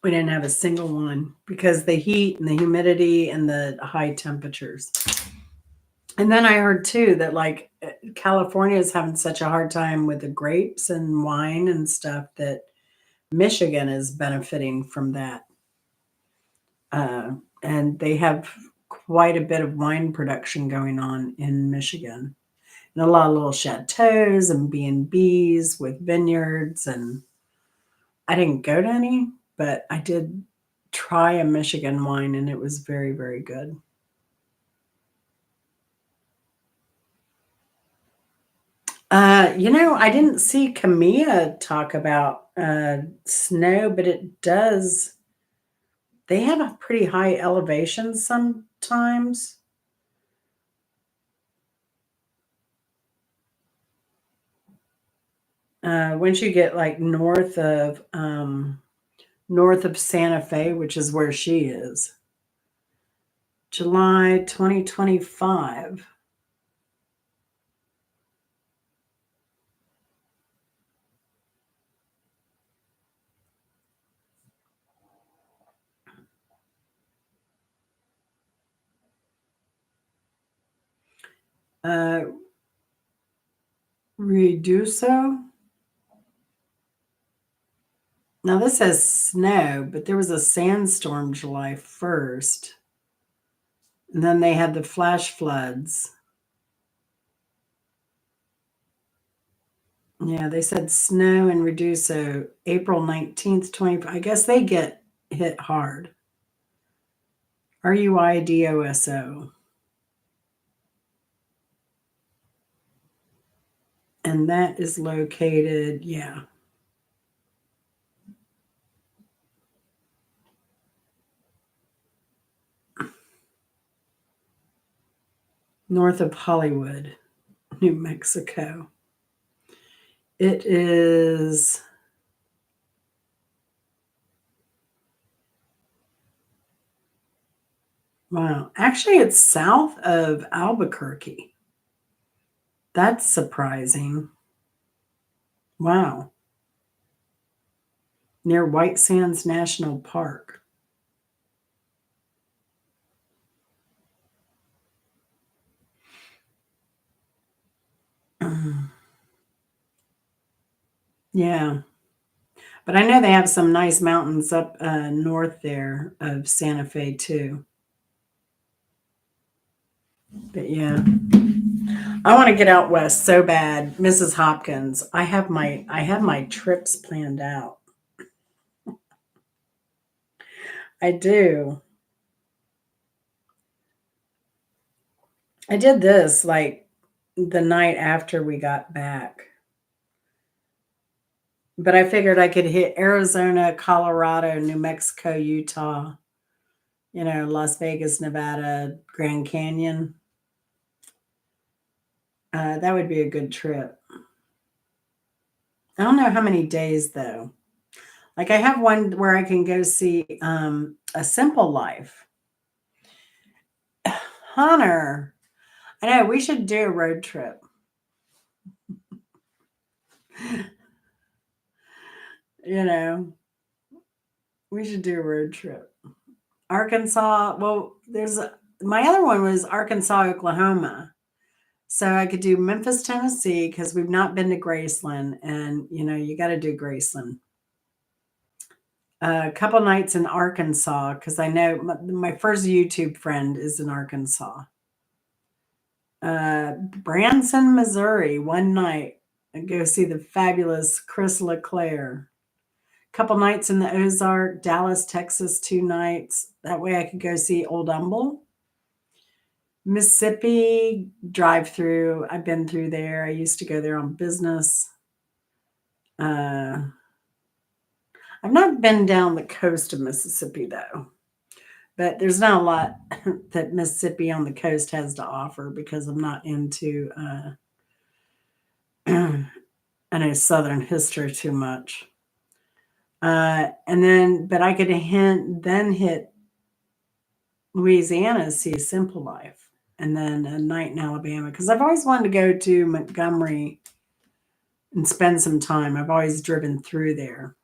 We didn't have a single one because the heat and the humidity and the high temperatures. And then I heard too that like California is having such a hard time with the grapes and wine and stuff that Michigan is benefiting from that. And they have quite a bit of wine production going on in Michigan. And a lot of little chateaus and B&Bs with vineyards. And I didn't go to any, but I did try a Michigan wine and it was very, very good. I didn't see Camilla talk about snow, but it does. They have a pretty high elevation sometimes. Once you get like north of Santa Fe, which is where she is, July 2025. Uh, Reduso. Now this says snow, but there was a sandstorm July 1st. And then they had the flash floods. Yeah, they said snow and Reduso April 19th, 20. I guess they get hit hard. RUIDOSO. And that is located, yeah. North of Hollywood, New Mexico. It is Wow. Actually, it's south of Albuquerque. That's surprising. Wow. Near White Sands National Park. Yeah. But I know they have some nice mountains up north there of Santa Fe too. But yeah, I want to get out west so bad, Mrs. Hopkins. I have my trips planned out. I do. I did this like the night after we got back. But I figured I could hit Arizona, Colorado, New Mexico, Utah, Las Vegas, Nevada, Grand Canyon. That would be a good trip. I don't know how many days though. Like I have one where I can go see a simple life. Hunter, I know we should do a road trip. You know, we should do a road trip. Arkansas, well, my other one was Arkansas, Oklahoma. So I could do Memphis, Tennessee, because we've not been to Graceland, and you got to do Graceland. A couple nights in Arkansas, because I know my first YouTube friend is in Arkansas. Branson, Missouri, one night, and go see the fabulous Chris LeClaire. Couple nights in the Ozark, Dallas, Texas, 2 nights. That way I could go see Old Humble. Mississippi, drive through. I've been through there. I used to go there on business. Uh, I've not been down the coast of Mississippi though, but there's not a lot that Mississippi on the coast has to offer because I'm not into I know Southern history too much. But I could then hit Louisiana, see Simple Life, and then a night in Alabama because I've always wanted to go to Montgomery and spend some time. I've always driven through there,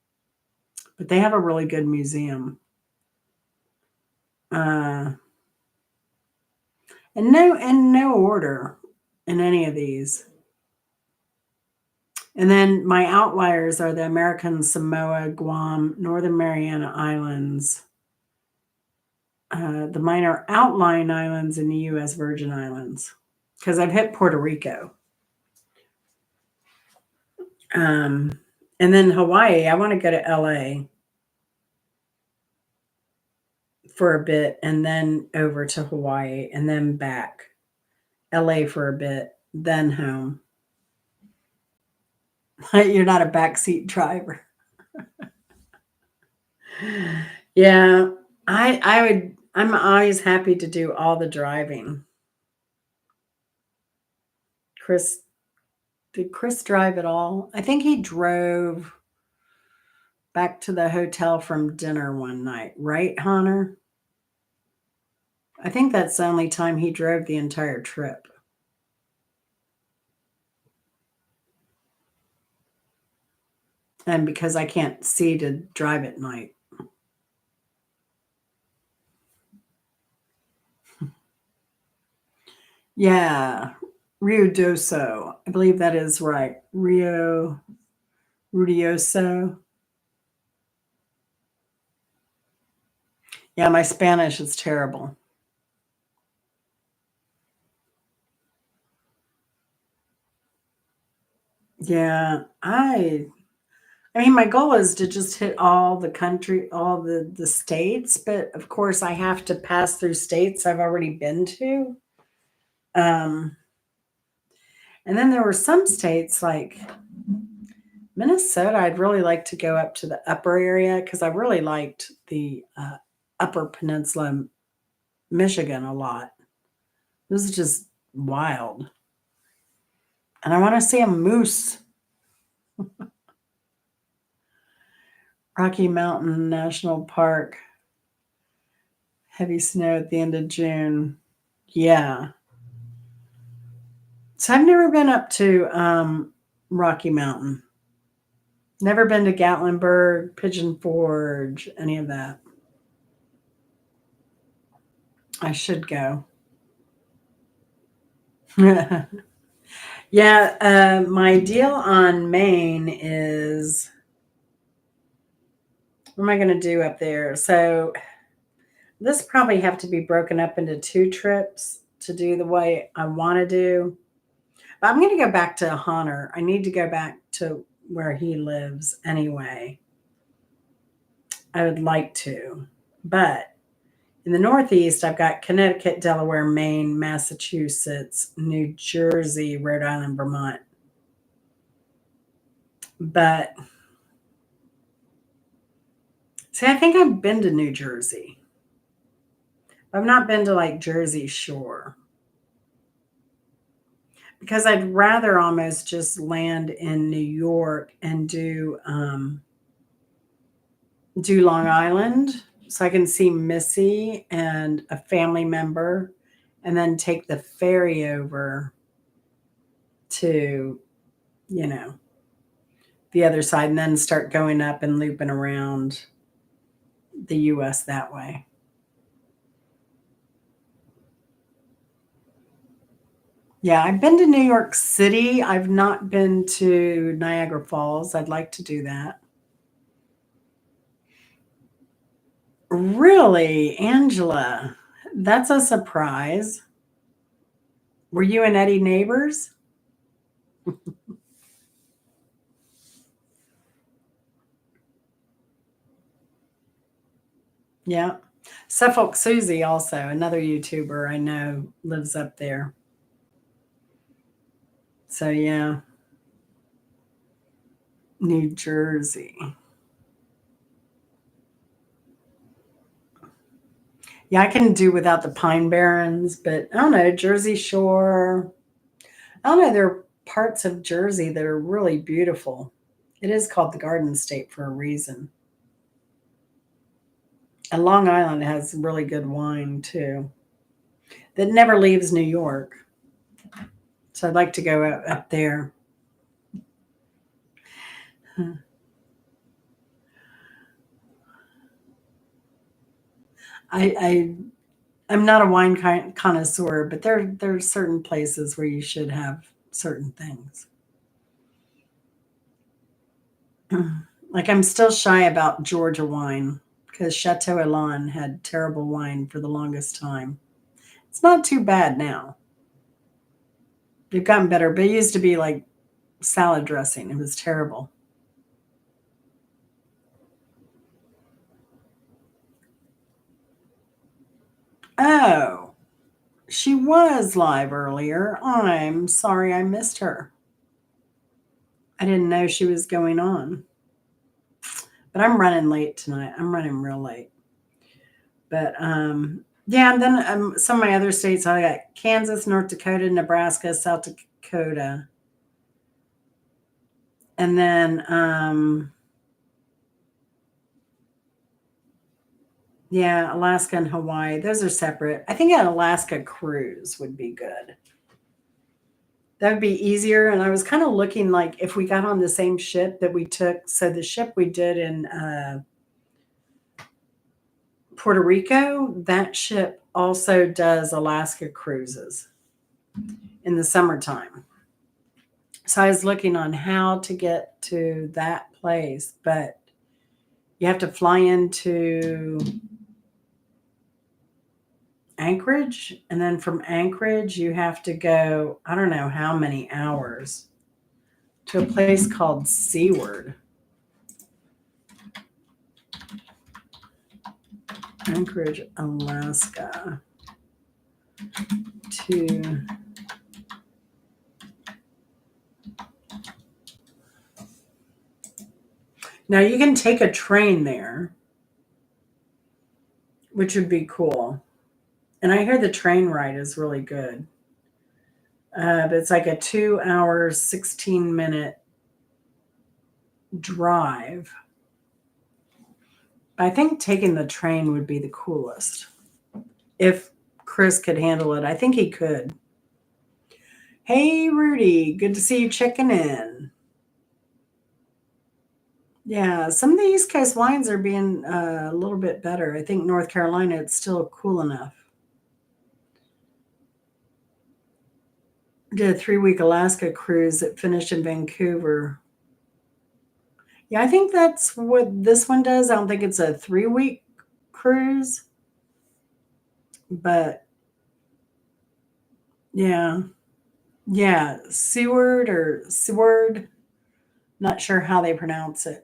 but they have a really good museum. Uh, and no order in any of these. And then my outliers are the American Samoa, Guam, Northern Mariana Islands, the minor outlying islands in the U.S. Virgin Islands, because I've hit Puerto Rico. And then Hawaii, I want to go to LA for a bit and then over to Hawaii and then back. LA for a bit, then home. You're not a backseat driver. Yeah, I'm always happy to do all the driving. Chris, did Chris drive at all? I think he drove back to the hotel from dinner one night, right, Hunter? I think that's the only time he drove the entire trip. And because I can't see to drive at night. Yeah, Rio Doso. I believe that is right. Rio Rudioso. Yeah, my Spanish is terrible. Yeah, I mean my goal is to just hit all the states, but of course I have to pass through states I've already been to. Um and then there were some states like Minnesota, I'd really like to go up to the upper area because I really liked the upper peninsula, Michigan a lot. It was just wild. And I want to see a moose. Rocky Mountain National Park. Heavy snow at the end of June. Yeah. So I've never been up to Rocky Mountain. Never been to Gatlinburg, Pigeon Forge, any of that. I should go. Yeah, my deal on Maine is what am I going to do up there? So this probably have to be broken up into 2 trips to do the way I want to do. But I'm going to go back to Hunter. I need to go back to where he lives anyway. I would like to. But in the Northeast, I've got Connecticut, Delaware, Maine, Massachusetts, New Jersey, Rhode Island, Vermont. But see, I think I've been to New Jersey. I've not been to like Jersey Shore because I'd rather almost just land in New York and do Long Island so I can see Missy and a family member and then take the ferry over to, you know, the other side and then start going up and looping around the US that way. Yeah, I've been to New York City. I've not been to Niagara Falls. I'd like to do that. Really, Angela? That's a surprise. Were you and Eddie neighbors? Yeah. Suffolk Susie, also another YouTuber I know, lives up there. So, yeah, New Jersey. Yeah, I can do without the Pine Barrens, but I don't know, Jersey Shore. I don't know, there are parts of Jersey that are really beautiful. It is called the Garden State for a reason. And Long Island has really good wine too, that never leaves New York. So I'd like to go up there. I I'm not a wine connoisseur, but there's certain places where you should have certain things. Like I'm still shy about Georgia wine because Chateau Elan had terrible wine for the longest time. It's not too bad now. They've gotten better, but it used to be like salad dressing. It was terrible. Oh, she was live earlier. I'm sorry I missed her. I didn't know she was going on. But I'm running late tonight. I'm running real late. But yeah, and then some of my other states, I got Kansas, North Dakota, Nebraska, South Dakota. And then yeah, Alaska and Hawaii. Those are separate. I think an Alaska cruise would be good. That would be easier. And I was kind of looking like if we got on the same ship that we took. So the ship we did in Puerto Rico, that ship also does Alaska cruises in the summertime. So I was looking on how to get to that place, but you have to fly into Anchorage, and then from Anchorage, you have to go, I don't know how many hours, to a place called Seward. Anchorage, Alaska. To now you can take a train there, which would be cool. And I hear the train ride is really good. But it's like a 2 hour, 16-minute drive. I think taking the train would be the coolest. if Chris could handle it. I think he could. Hey, Rudy, good to see you checking in. Yeah, some of the East Coast wines are being a little bit better. I think North Carolina, it's still cool enough. Did a 3-week Alaska cruise that finished in Vancouver. Yeah, I think that's what this one does. I don't think it's a 3-week cruise, but yeah. Yeah, Seward or Seward. Not sure how they pronounce it.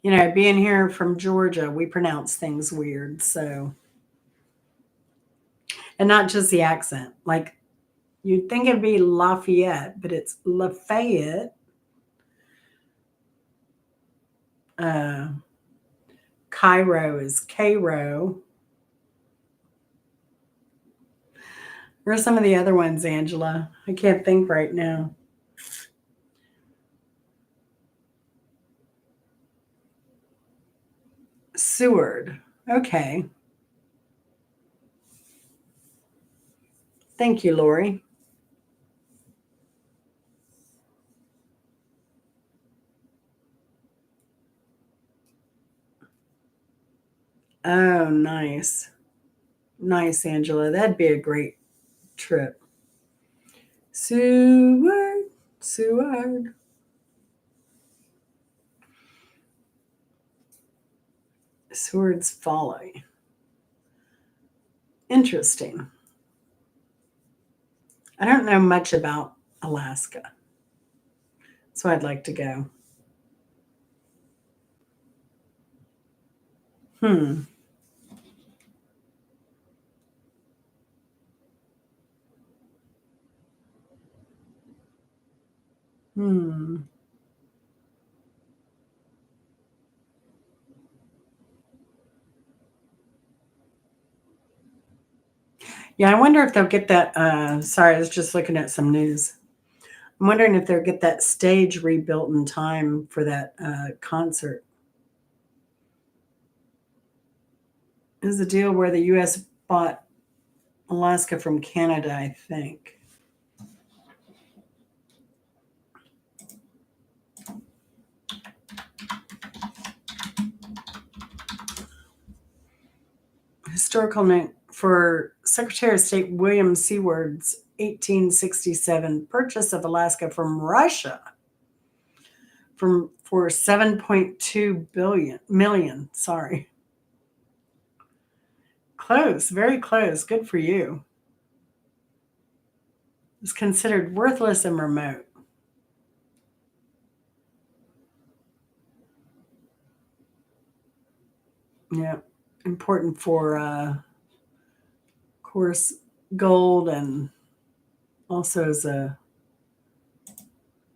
Being here from Georgia, we pronounce things weird. So, and not just the accent. Like you'd think it'd be Lafayette, but it's Lafayette. Uh, Cairo is Cairo. Where are some of the other ones, Angela? I can't think right now. Seward. Okay. Thank you, Lori. Oh, nice. Nice, Angela. That'd be a great trip. Seward. Seward. Seward's Folly. Interesting. I don't know much about Alaska, so I'd like to go. Hmm. Hmm. Yeah, I wonder if they'll get that. Sorry, I was just looking at some news. I'm wondering if they'll get that stage rebuilt in time for that concert. Is a deal where the U.S. bought Alaska from Canada, I think. Historical note for Secretary of State William Seward's 1867 purchase of Alaska from Russia for 7.2 billion million. Sorry. Close, very close. Good for you. It's considered worthless and remote. Yeah. Important for of course gold and also as a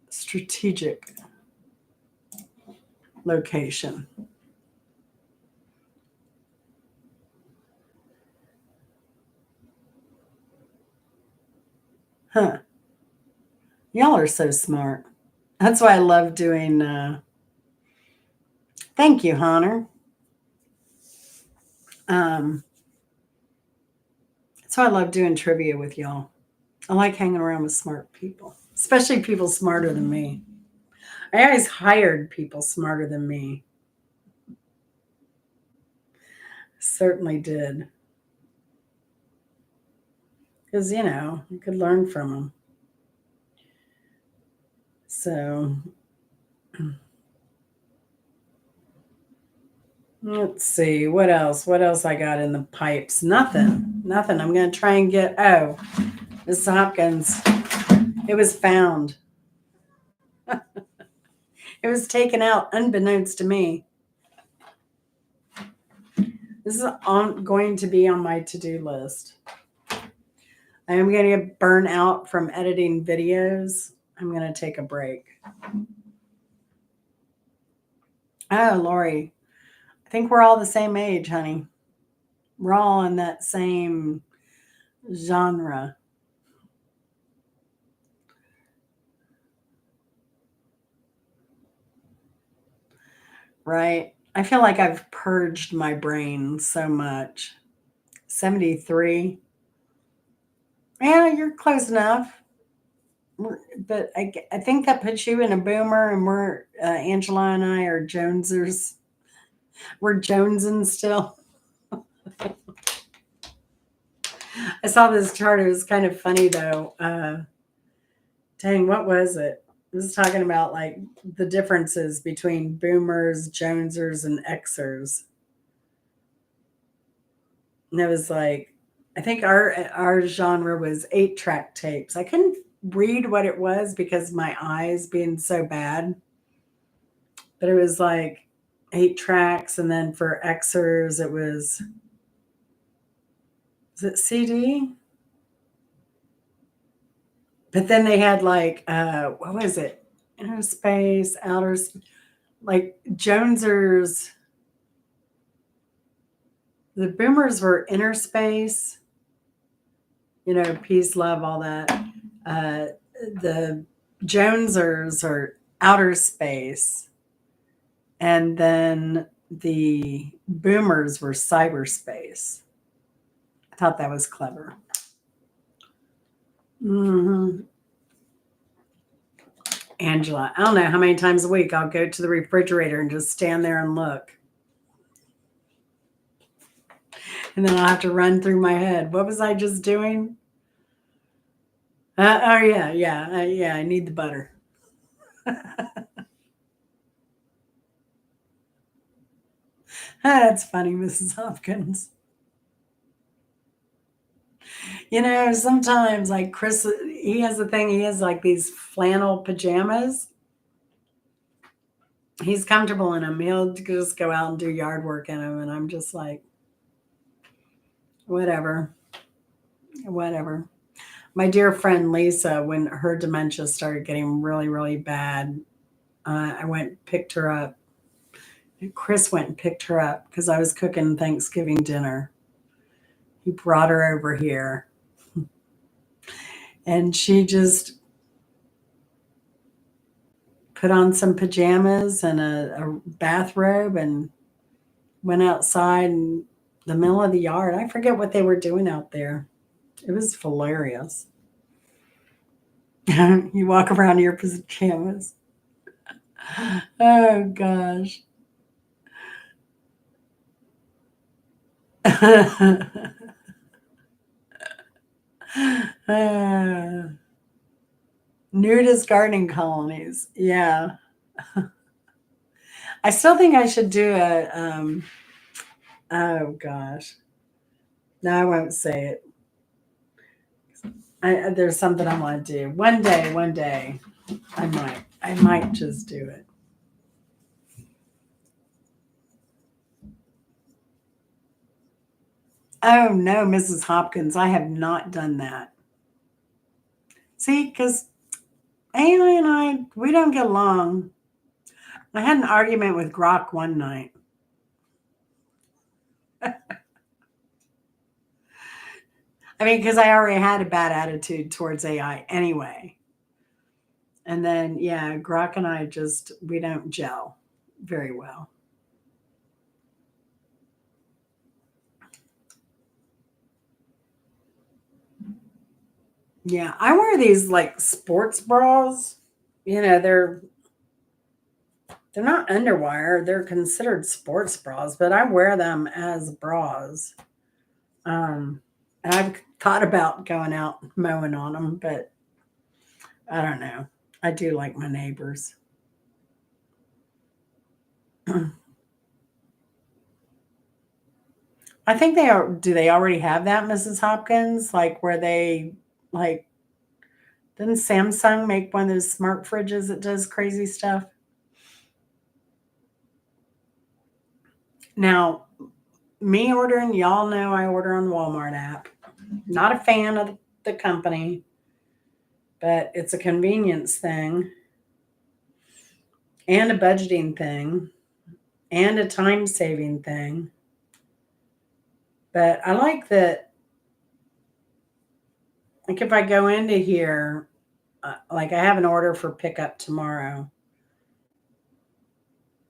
strategic location. Huh. Y'all are so smart. That's why I love doing thank you, Hunter. Um so I love doing trivia with y'all. I like hanging around with smart people, especially people smarter than me. I always hired people smarter than me. Certainly did. Because, you could learn from them. So let's see. What else? What else I got in the pipes? Nothing. Nothing. I'm going to try and get, Mrs. Hopkins. It was found. It was taken out unbeknownst to me. This is going to be on my to-do list. I am going to get burnt out from editing videos. I'm going to take a break. Oh, Lori, I think we're all the same age, honey. We're all in that same genre. Right? I feel like I've purged my brain so much. 73. Yeah, you're close enough. But I think that puts you in a boomer, and Angela and I are Jonesers. We're Jonesing still. I saw this chart. It was kind of funny though. Dang, what was it? It was talking about like the differences between boomers, Jonesers, and Xers. And it was like, I think our genre was 8-track tapes. I couldn't read what it was because my eyes being so bad, but it was like 8 tracks, and then for Xers it was it CD? But then they had like what was it? Inner space, like Jonesers. The boomers were inner space, peace, love, all that. Uh, the Jonesers are outer space, and then the boomers were cyberspace. I thought that was clever. Hmm. Angela, I don't know how many times a week I'll go to the refrigerator and just stand there and look. And then I'll have to run through my head. What was I just doing? Oh, yeah, yeah, yeah, I need the butter. That's funny, Mrs. Hopkins. Sometimes like Chris, he has the thing, he has like these flannel pajamas. He's comfortable in them. He'll just go out and do yard work in them. And I'm just like, whatever, whatever. My dear friend Lisa, when her dementia started getting really, really bad, I went and picked her up. Chris went and picked her up because I was cooking Thanksgiving dinner. He brought her over here, and she just put on some pajamas and a bathrobe and went outside in the middle of the yard. I forget what they were doing out there. It was hilarious. You walk around in your pajamas. Oh gosh. uh, Nudist gardening colonies. Yeah. I still think I should do oh gosh. No, I won't say it. There's something I want to do. One day, I might just do it. Oh no, Mrs. Hopkins, I have not done that. See, because Amy and we don't get along. I had an argument with Grok one night. I mean, because I already had a bad attitude towards AI anyway. And then, yeah, Grok and I we don't gel very well. Yeah, I wear these like sports bras. They're not underwire. They're considered sports bras, but I wear them as bras. And I've thought about going out mowing on them, but I don't know. I do like my neighbors. I think they are. Do they already have that, Mrs. Hopkins? Like where they like? Didn't Samsung make one of those smart fridges that does crazy stuff? Now, me ordering, y'all know I order on the Walmart app. Not a fan of the company, but it's a convenience thing and a budgeting thing and a time saving thing. But I like that, like if I go into here, like I have an order for pickup tomorrow,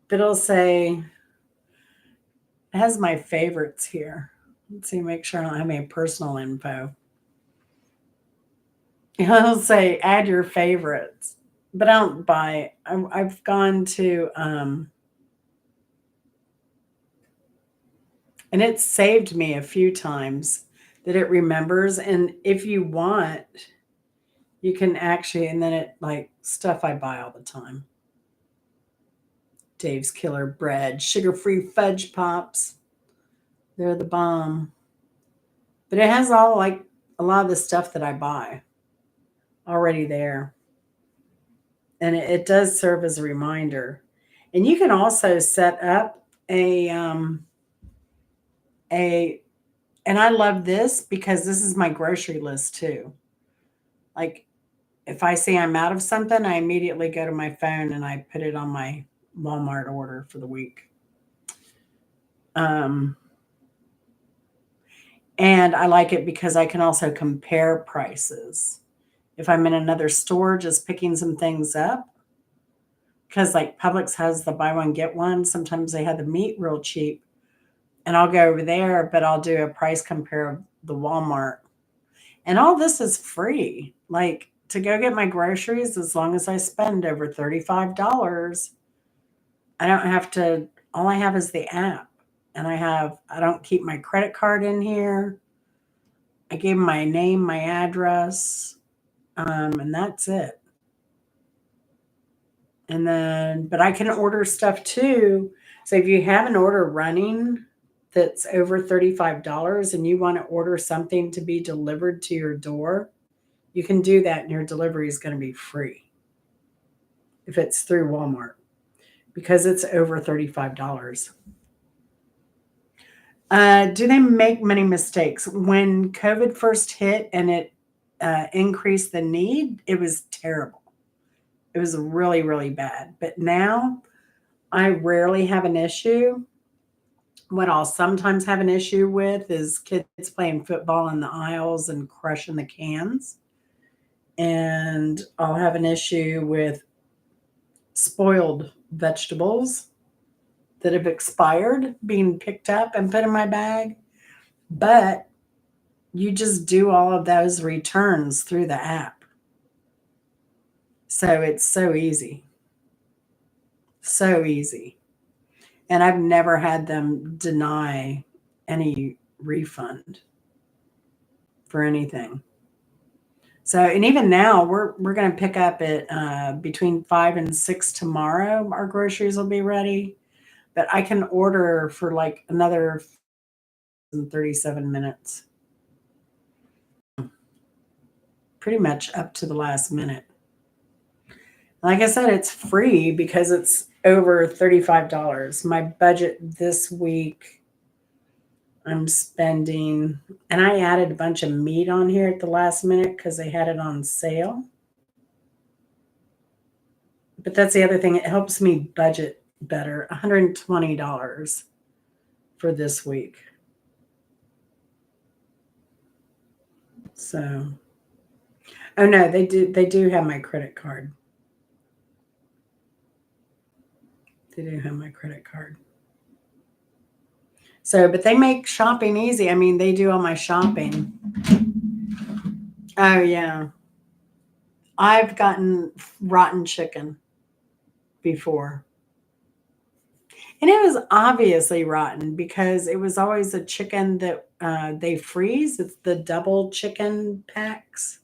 but it'll say It has my favorites here. Let's see, make sure I don't have any personal info. It'll say add your favorites, but I don't buy. I've gone to, and it's saved me a few times that it remembers. And if you want, you can actually, and then it like stuff I buy all the time. Dave's Killer Bread, sugar-free fudge pops. They're the bomb. But it has all like a lot of the stuff that I buy already there. And it does serve as a reminder. And you can also set up a and I love this because this is my grocery list too. Like if I see I'm out of something, I immediately go to my phone and I put it on my Walmart order for the week. Um, and I like it because I can also compare prices. If I'm in another store just picking some things up, because like Publix has the buy one get one, sometimes they have the meat real cheap, and I'll go over there, but I'll do a price compare of the Walmart. And all this is free. Like to go get my groceries, as long as I spend over $35, I don't have to, all I have is the app. And I don't keep my credit card in here. I gave my name, my address, and that's it. And then, but I can order stuff too. So if you have an order running that's over $35 and you want to order something to be delivered to your door, you can do that and your delivery is going to be free if it's through Walmart because it's over $35. Do they make many mistakes? When COVID first hit and it increased the need, it was terrible. It was really, really bad. But now I rarely have an issue. What I'll sometimes have an issue with is kids playing football in the aisles and crushing the cans. And I'll have an issue with spoiled vegetables that have expired being picked up and put in my bag. But you just do all of those returns through the app. So it's so easy. So easy. And I've never had them deny any refund for anything. So, and even now, we're going to pick up at between 5 and 6 tomorrow. Our groceries will be ready, but I can order for like another 37 minutes, pretty much up to the last minute. Like I said, it's free because it's over $35. My budget this week, I'm spending, and I added a bunch of meat on here at the last minute because they had it on sale. But that's the other thing, it helps me budget better. $120 for this week. So, oh no, they do have my credit card. They do have my credit card. So, but they make shopping easy. I mean, they do all my shopping. Oh yeah. I've gotten rotten chicken before. And it was obviously rotten because it was always a chicken that they freeze. It's the double chicken packs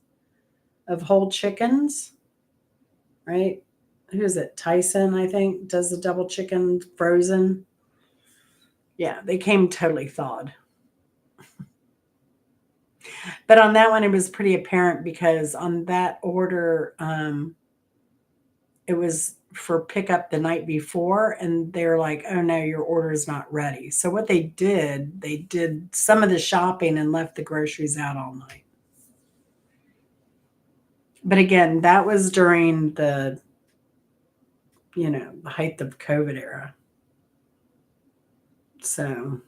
of whole chickens, right? Who is it? Tyson, I think, does the double chicken frozen. Yeah, they came totally thawed. But on that one, it was pretty apparent because on that order, it was for pickup the night before, and they're like, "Oh no, your order is not ready." So what they did some of the shopping and left the groceries out all night. But again, that was during the height of COVID era. So,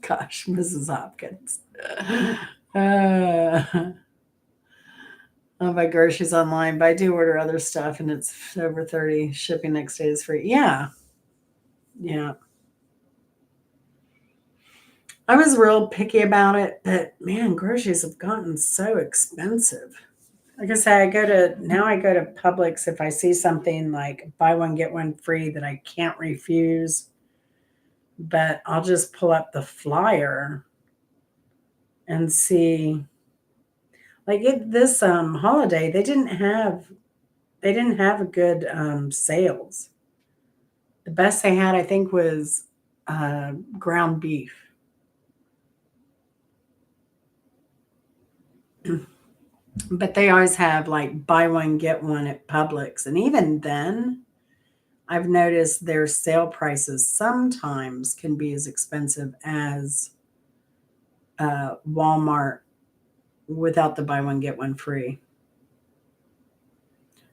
gosh, Mrs. Hopkins. Uh, I don't buy groceries online, but I do order other stuff and it's over 30. Shipping next day is free. Yeah. Yeah. I was real picky about it, but man, groceries have gotten so expensive. Like I say, I go to Publix if I see something like buy one get one free that I can't refuse, but I'll just pull up the flyer and see. Like this holiday, they didn't have a good sales. The best they had, I think, was ground beef. But they always have like buy one get one at Publix, and even then, I've noticed their sale prices sometimes can be as expensive as Walmart without the buy one get one free.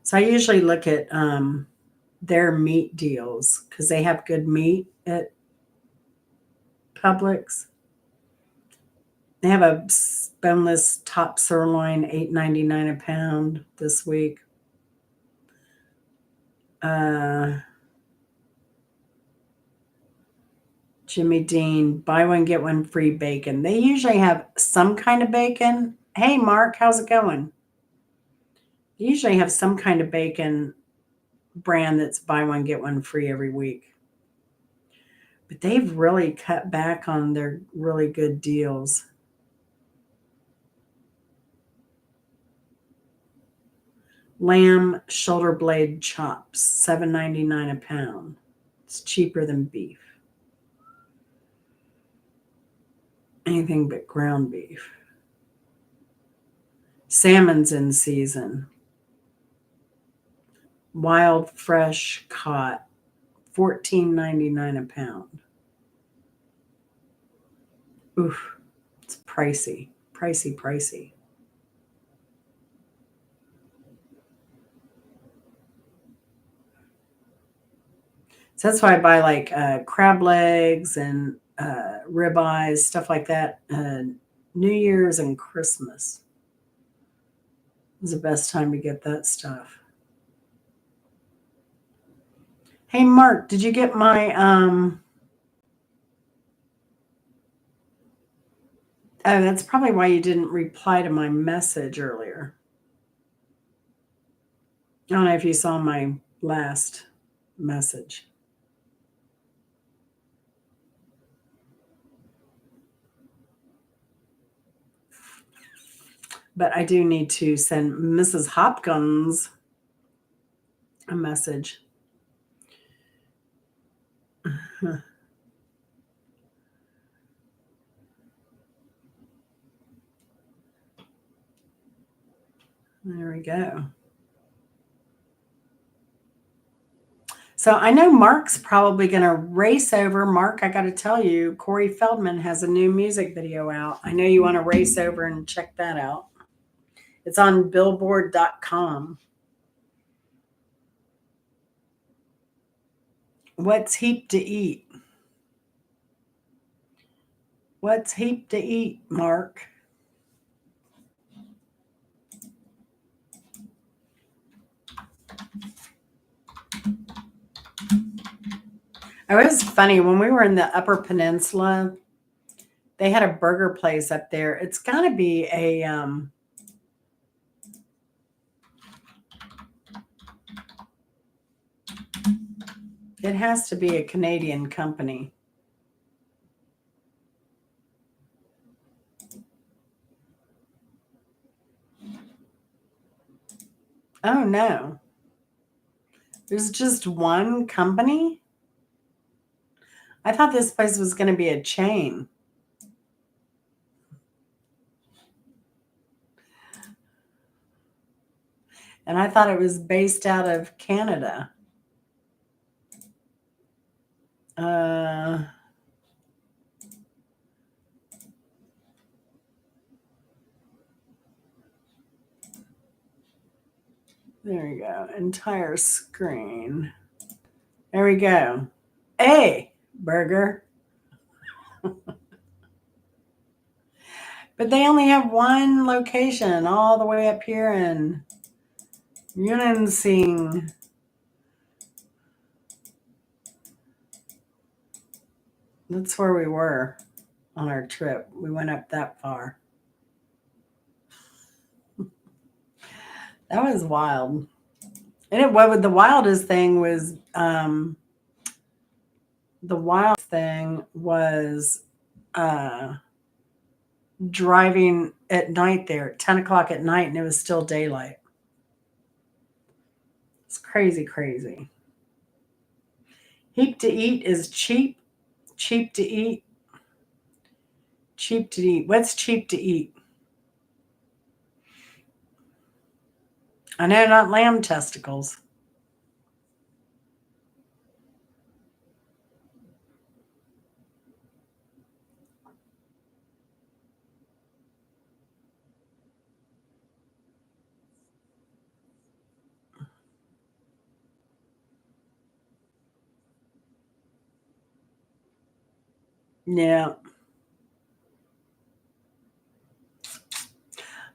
So I usually look at their meat deals because they have good meat at Publix. They have a boneless top sirloin, $8.99 a pound this week. Uh, Jimmy Dean, buy one get one free bacon. They usually have some kind of bacon. Hey, Mark, how's it going? They usually have some kind of bacon brand that's buy one get one free every week. But they've really cut back on their really good deals. Lamb shoulder blade chops, $7.99 a pound. It's cheaper than beef. Anything but ground beef. Salmon's in season. Wild fresh caught, $14.99 a pound. Oof, it's pricey, pricey, pricey. So that's why I buy like crab legs and ribeyes, stuff like that. New Year's and Christmas is the best time to get that stuff. Hey, Mark, did you get my oh, that's probably why you didn't reply to my message earlier. I don't know if you saw my last message. But I do need to send Mrs. Hopkins a message. There we go. So I know Mark's probably going to race over. Mark, I got to tell you, Corey Feldman has a new music video out. I know you want to race over and check that out. It's on billboard.com. What's heap to eat? What's heap to eat, Mark? It was funny when we were in the Upper Peninsula. They had a burger place up there. It's got to be it has to be a Canadian company. Oh no. There's just one company? I thought this place was going to be a chain. And I thought it was based out of Canada. There we go. Entire screen. There we go. Hey, burger. But But they only have one location all the way up here in Munising. That's where we were on our trip. We went up that far. That was wild. And what the wildest thing was uh, driving at night there, 10 o'clock at night, and it was still daylight. It's crazy, crazy. Heap to eat is cheap. Cheap to eat. Cheap to eat. What's cheap to eat? I know, not lamb testicles. Yeah.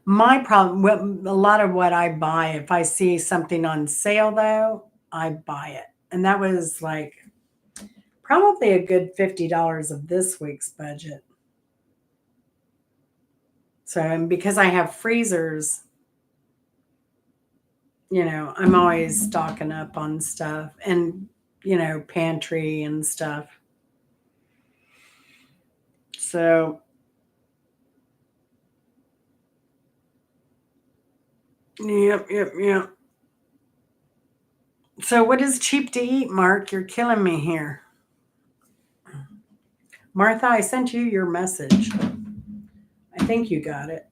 My problem, a lot of what I buy, if I see something on sale though, I buy it. And that was like probably a good $50 of this week's budget. So, and because I have freezers, I'm always stocking up on stuff and, pantry and stuff. So, yep. So, what is cheap to eat, Mark? You're killing me here. Martha, I sent you your message. I think you got it.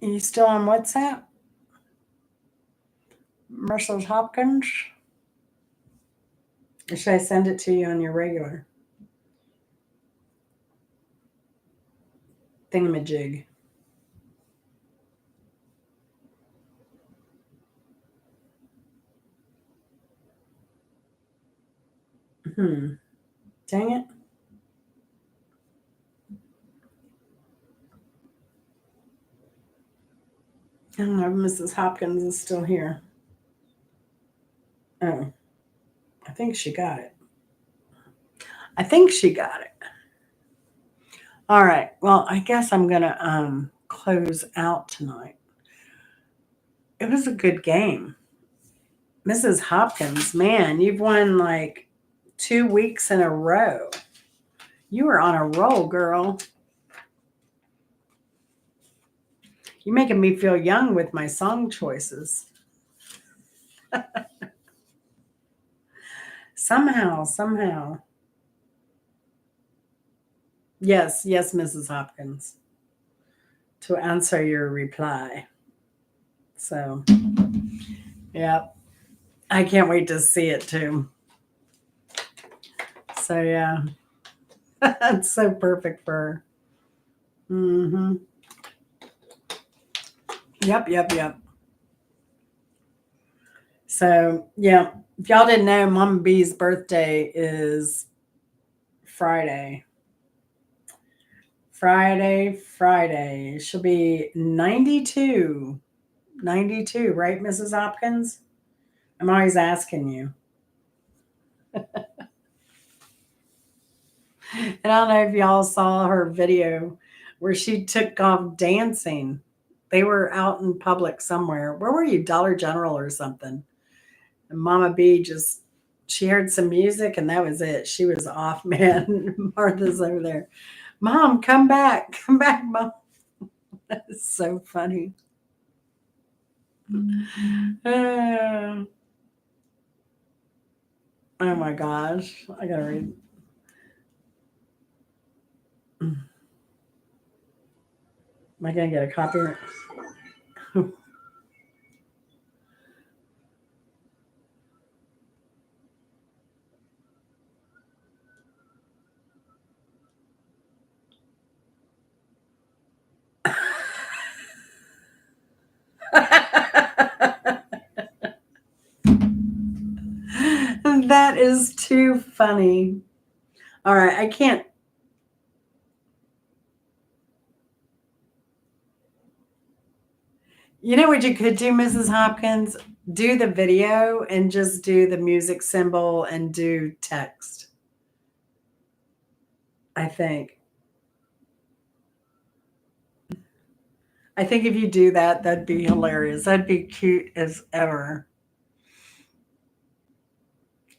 Are you still on WhatsApp? Marshall Hopkins? Or should I send it to you on your regular thingamajig? Dang it. I don't know if Mrs. Hopkins is still here. Oh, I think she got it. All right. Well, I guess I'm going to close out tonight. It was a good game. Mrs. Hopkins, man, you've won like 2 weeks in a row. You were on a roll, girl. You're making me feel young with my song choices. Somehow. Yes, Mrs. Hopkins. To answer your reply. So, yeah. I can't wait to see it too. So, yeah. That's so perfect for her. Mm-hmm. Yep. So, yeah. If y'all didn't know, Mama B's birthday is Friday. Friday. She'll be 92. 92, right, Mrs. Hopkins? I'm always asking you. And I don't know if y'all saw her video where she took off dancing. They were out in public somewhere. Where were you? Dollar General or something. And Mama B she heard some music and that was it. She was off, man. Martha's over there. Mom, come back. Come back, Mom. That's so funny. Oh my gosh. I gotta read. Am I gonna get a copyright? That is too funny. All right, I can't. You know what you could do, Mrs. Hopkins? Do the video and just do the music symbol and do text. I think. I think if you do that, that'd be hilarious. That'd be cute as ever.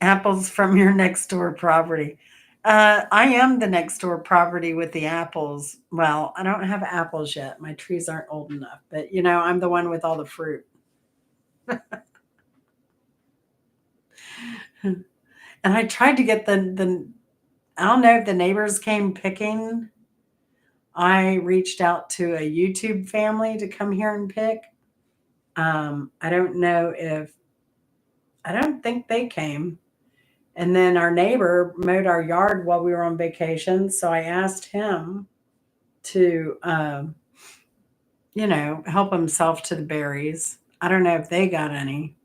Apples from your next door property. I am the next door property with the apples. Well, I don't have apples yet. My trees aren't old enough, but I'm the one with all the fruit. And I tried to get the I don't know if the neighbors came picking. I reached out to a YouTube family to come here and pick. I don't know if I don't think they came. And then our neighbor mowed our yard while we were on vacation, so I asked him to help himself to the berries. I don't know if they got any,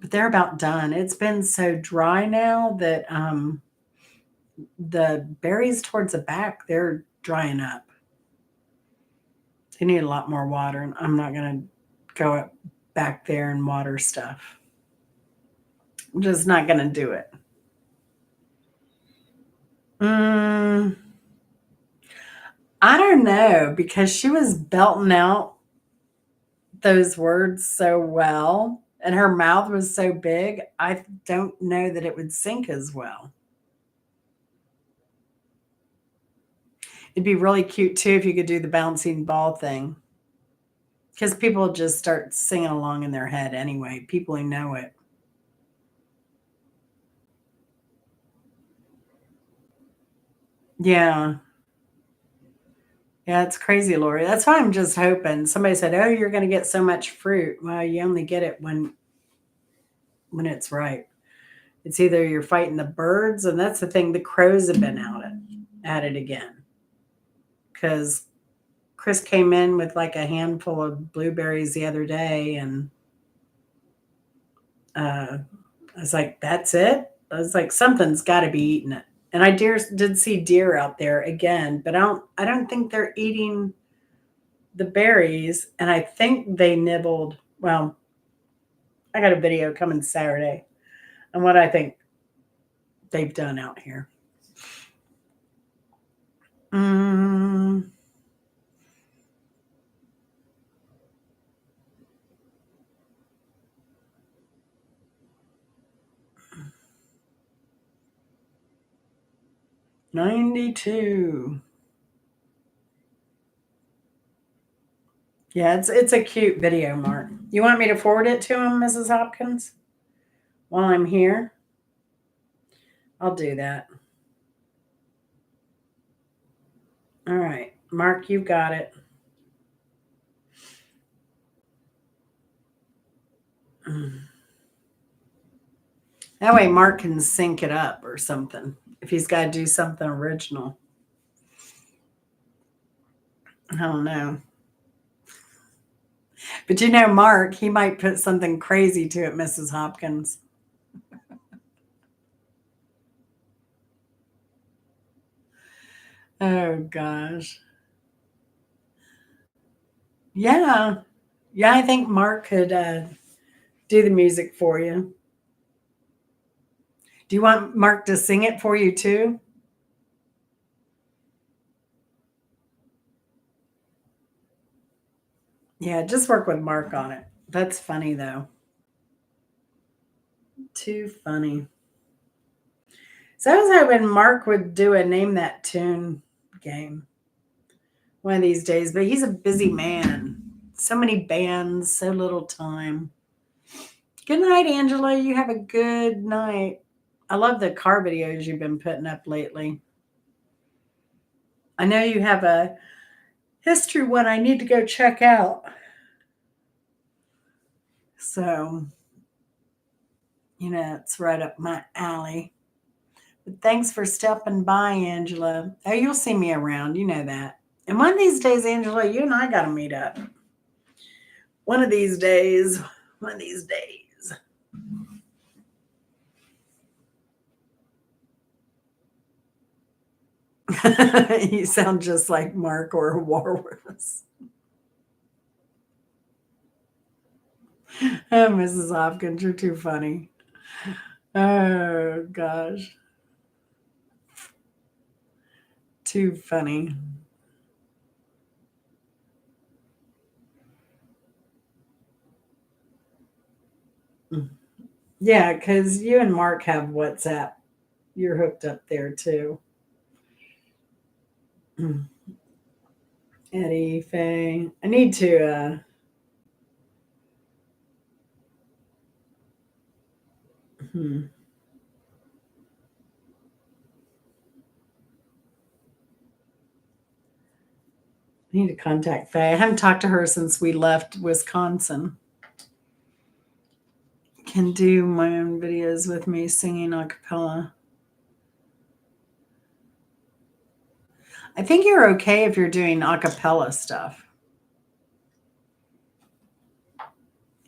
but they're about done. It's been so dry now that the berries towards the back, they're drying up. They need a lot more water, and I'm not going to go up back there and water stuff. I'm just not going to do it. I don't know, because she was belting out those words so well and her mouth was so big. I don't know that it would sync as well. It'd be really cute too if you could do the bouncing ball thing, because people just start singing along in their head anyway, people who know it. Yeah. Yeah, it's crazy, Lori. That's why I'm just hoping. Somebody said, "Oh, you're going to get so much fruit." Well, you only get it when it's ripe. It's either you're fighting the birds, and that's the thing. The crows have been at it again, because Chris came in with like a handful of blueberries the other day, and I was like, "That's it." I was like, "Something's got to be eating it." And I did see deer out there again, but I don't think they're eating the berries. And I think they nibbled. Well, I got a video coming Saturday on what I think they've done out here. Mm, 92. Yeah, it's a cute video, Mark. You want me to forward it to him, Mrs. Hopkins, while I'm here? I'll do that. All right. Mark, you got it. That way Mark can sync it up or something if he's got to do something original. I don't know. But Mark, he might put something crazy to it, Mrs. Hopkins. Oh, gosh. Yeah. Yeah, I think Mark could do the music for you. Do you want Mark to sing it for you too? Yeah, just work with Mark on it. That's funny, though. Too funny. So I was hoping Mark would do a name that tune game one of these days, but he's a busy man. So many bands, so little time. Good night, Angela. You have a good night. I love the car videos you've been putting up lately. I know you have a history one I need to go check out. So, it's right up my alley. But thanks for stopping by, Angela. Oh, you'll see me around. You know that. And one of these days, Angela, you and I got to meet up. One of these days. One of these days. You sound just like Mark or Walrus. Oh, Mrs. Hopkins, you're too funny. Oh gosh, too funny. Yeah, because you and Mark have WhatsApp. You're hooked up there too. Eddie, Faye. I need to hmm, I need to contact Faye. I haven't talked to her since we left Wisconsin. Can do my own videos with me singing a cappella. I think you're okay if you're doing a cappella stuff.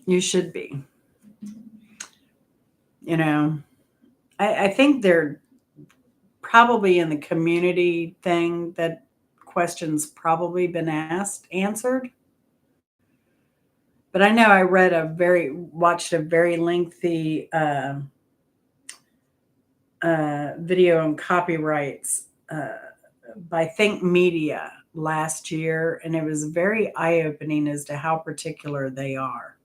You should be. You know, I think they're probably in the community thing that questions probably been asked, answered. But I know I watched a very lengthy video on copyrights by Think Media last year, and it was very eye opening as to how particular they are.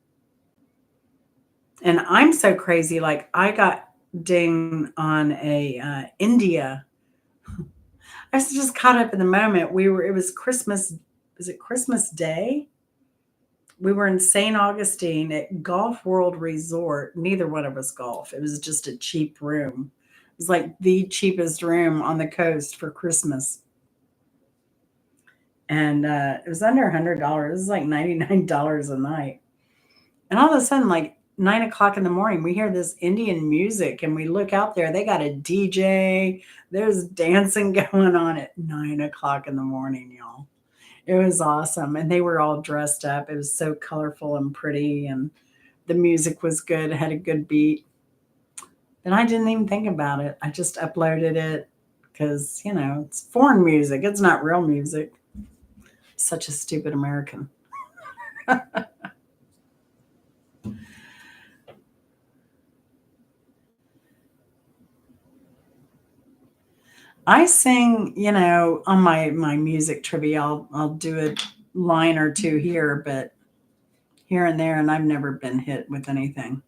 And I'm so crazy, like I got dinged on a India. I was just caught up in the moment. It was Christmas. Was it Christmas Day? We were in St. Augustine at Golf World Resort. Neither one of us golf. It was just a cheap room. It was like the cheapest room on the coast for Christmas. And it was under $100. It was like $99 a night. And all of a sudden, like 9 o'clock in the morning, we hear this Indian music and we look out there. They got a DJ. There's dancing going on at 9 o'clock in the morning, y'all. It was awesome. And they were all dressed up. It was so colorful and pretty. And the music was good, had a good beat. And I didn't even think about it. I just uploaded it because, it's foreign music. It's not real music. Such a stupid American. I sing, on my music trivia, I'll do a line or two here, but here and there, and I've never been hit with anything.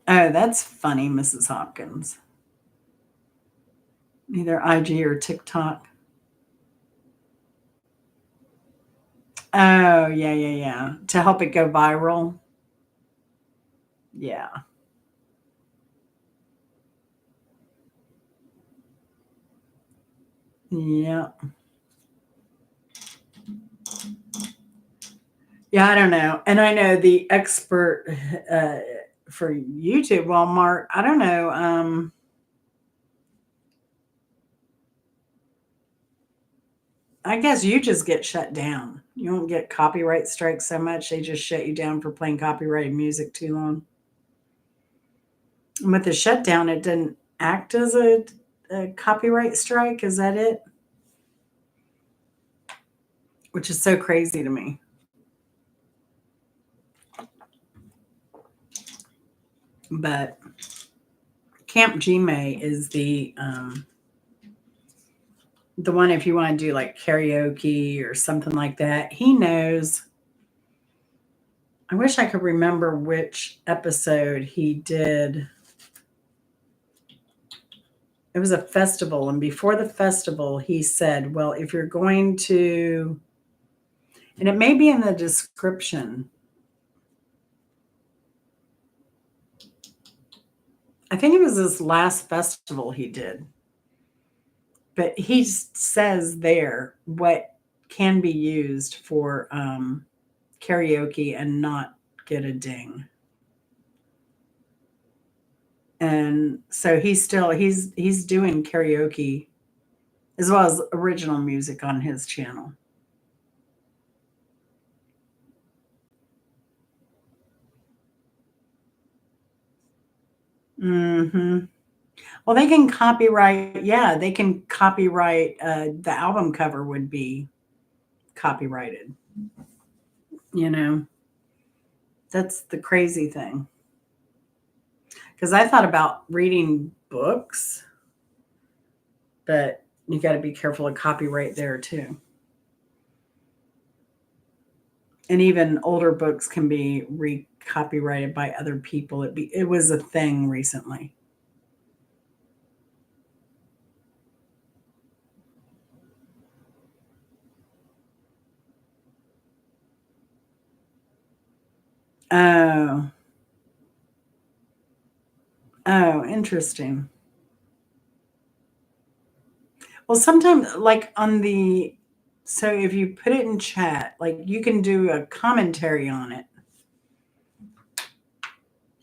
Oh, that's funny, Mrs. Hopkins. Either IG or TikTok. Oh, yeah, yeah, yeah. To help it go viral. Yeah. Yeah. Yeah, I don't know. And I know the expert uh, for YouTube, Walmart, I don't know. I guess you just get shut down. You don't get copyright strikes so much. They just shut you down for playing copyrighted music too long. And with the shutdown, it didn't act as a copyright strike. Is that it? Which is so crazy to me. But Camp Gmail is the one if you want to do like karaoke or something like that. He knows. I wish I could remember which episode he did. It was a festival, and before the festival, he said, "Well, if you're going to," and it may be in the description. I think it was this last festival he did, but he says there what can be used for karaoke and not get a ding. And so he's doing karaoke as well as original music on his channel. Hmm. Well, they can copyright, yeah, they can copyright, the album cover would be copyrighted, you know? That's the crazy thing. Because I thought about reading books, but you got to be careful of copyright there too. And even older books can be copyrighted by other people. It was a thing recently. Oh, oh, interesting. Well, sometimes, like on the, so if you put it in chat, like you can do a commentary on it,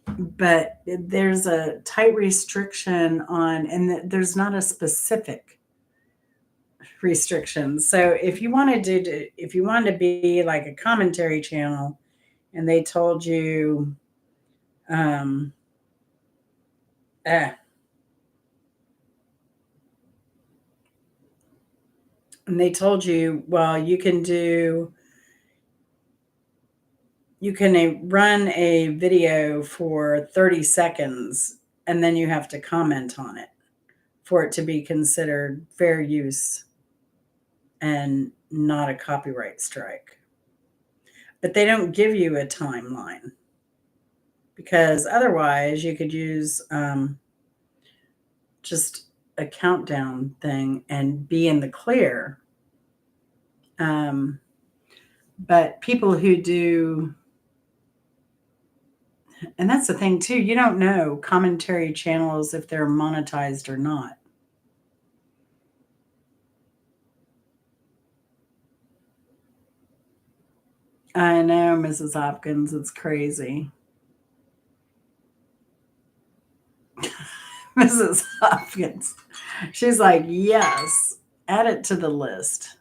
but there's a tight restriction on, and there's not a specific restriction. So if you wanted to be like a commentary channel, and they told you, um, eh, and they told you, well, you can run a video for 30 seconds and then you have to comment on it for it to be considered fair use and not a copyright strike. But they don't give you a timeline because otherwise you could use just a countdown thing and be in the clear. Um, but people who do, and that's the thing too, you don't know commentary channels if they're monetized or not. I know, Mrs. Hopkins, it's crazy. Mrs. Hopkins. She's like, yes, add it to the list.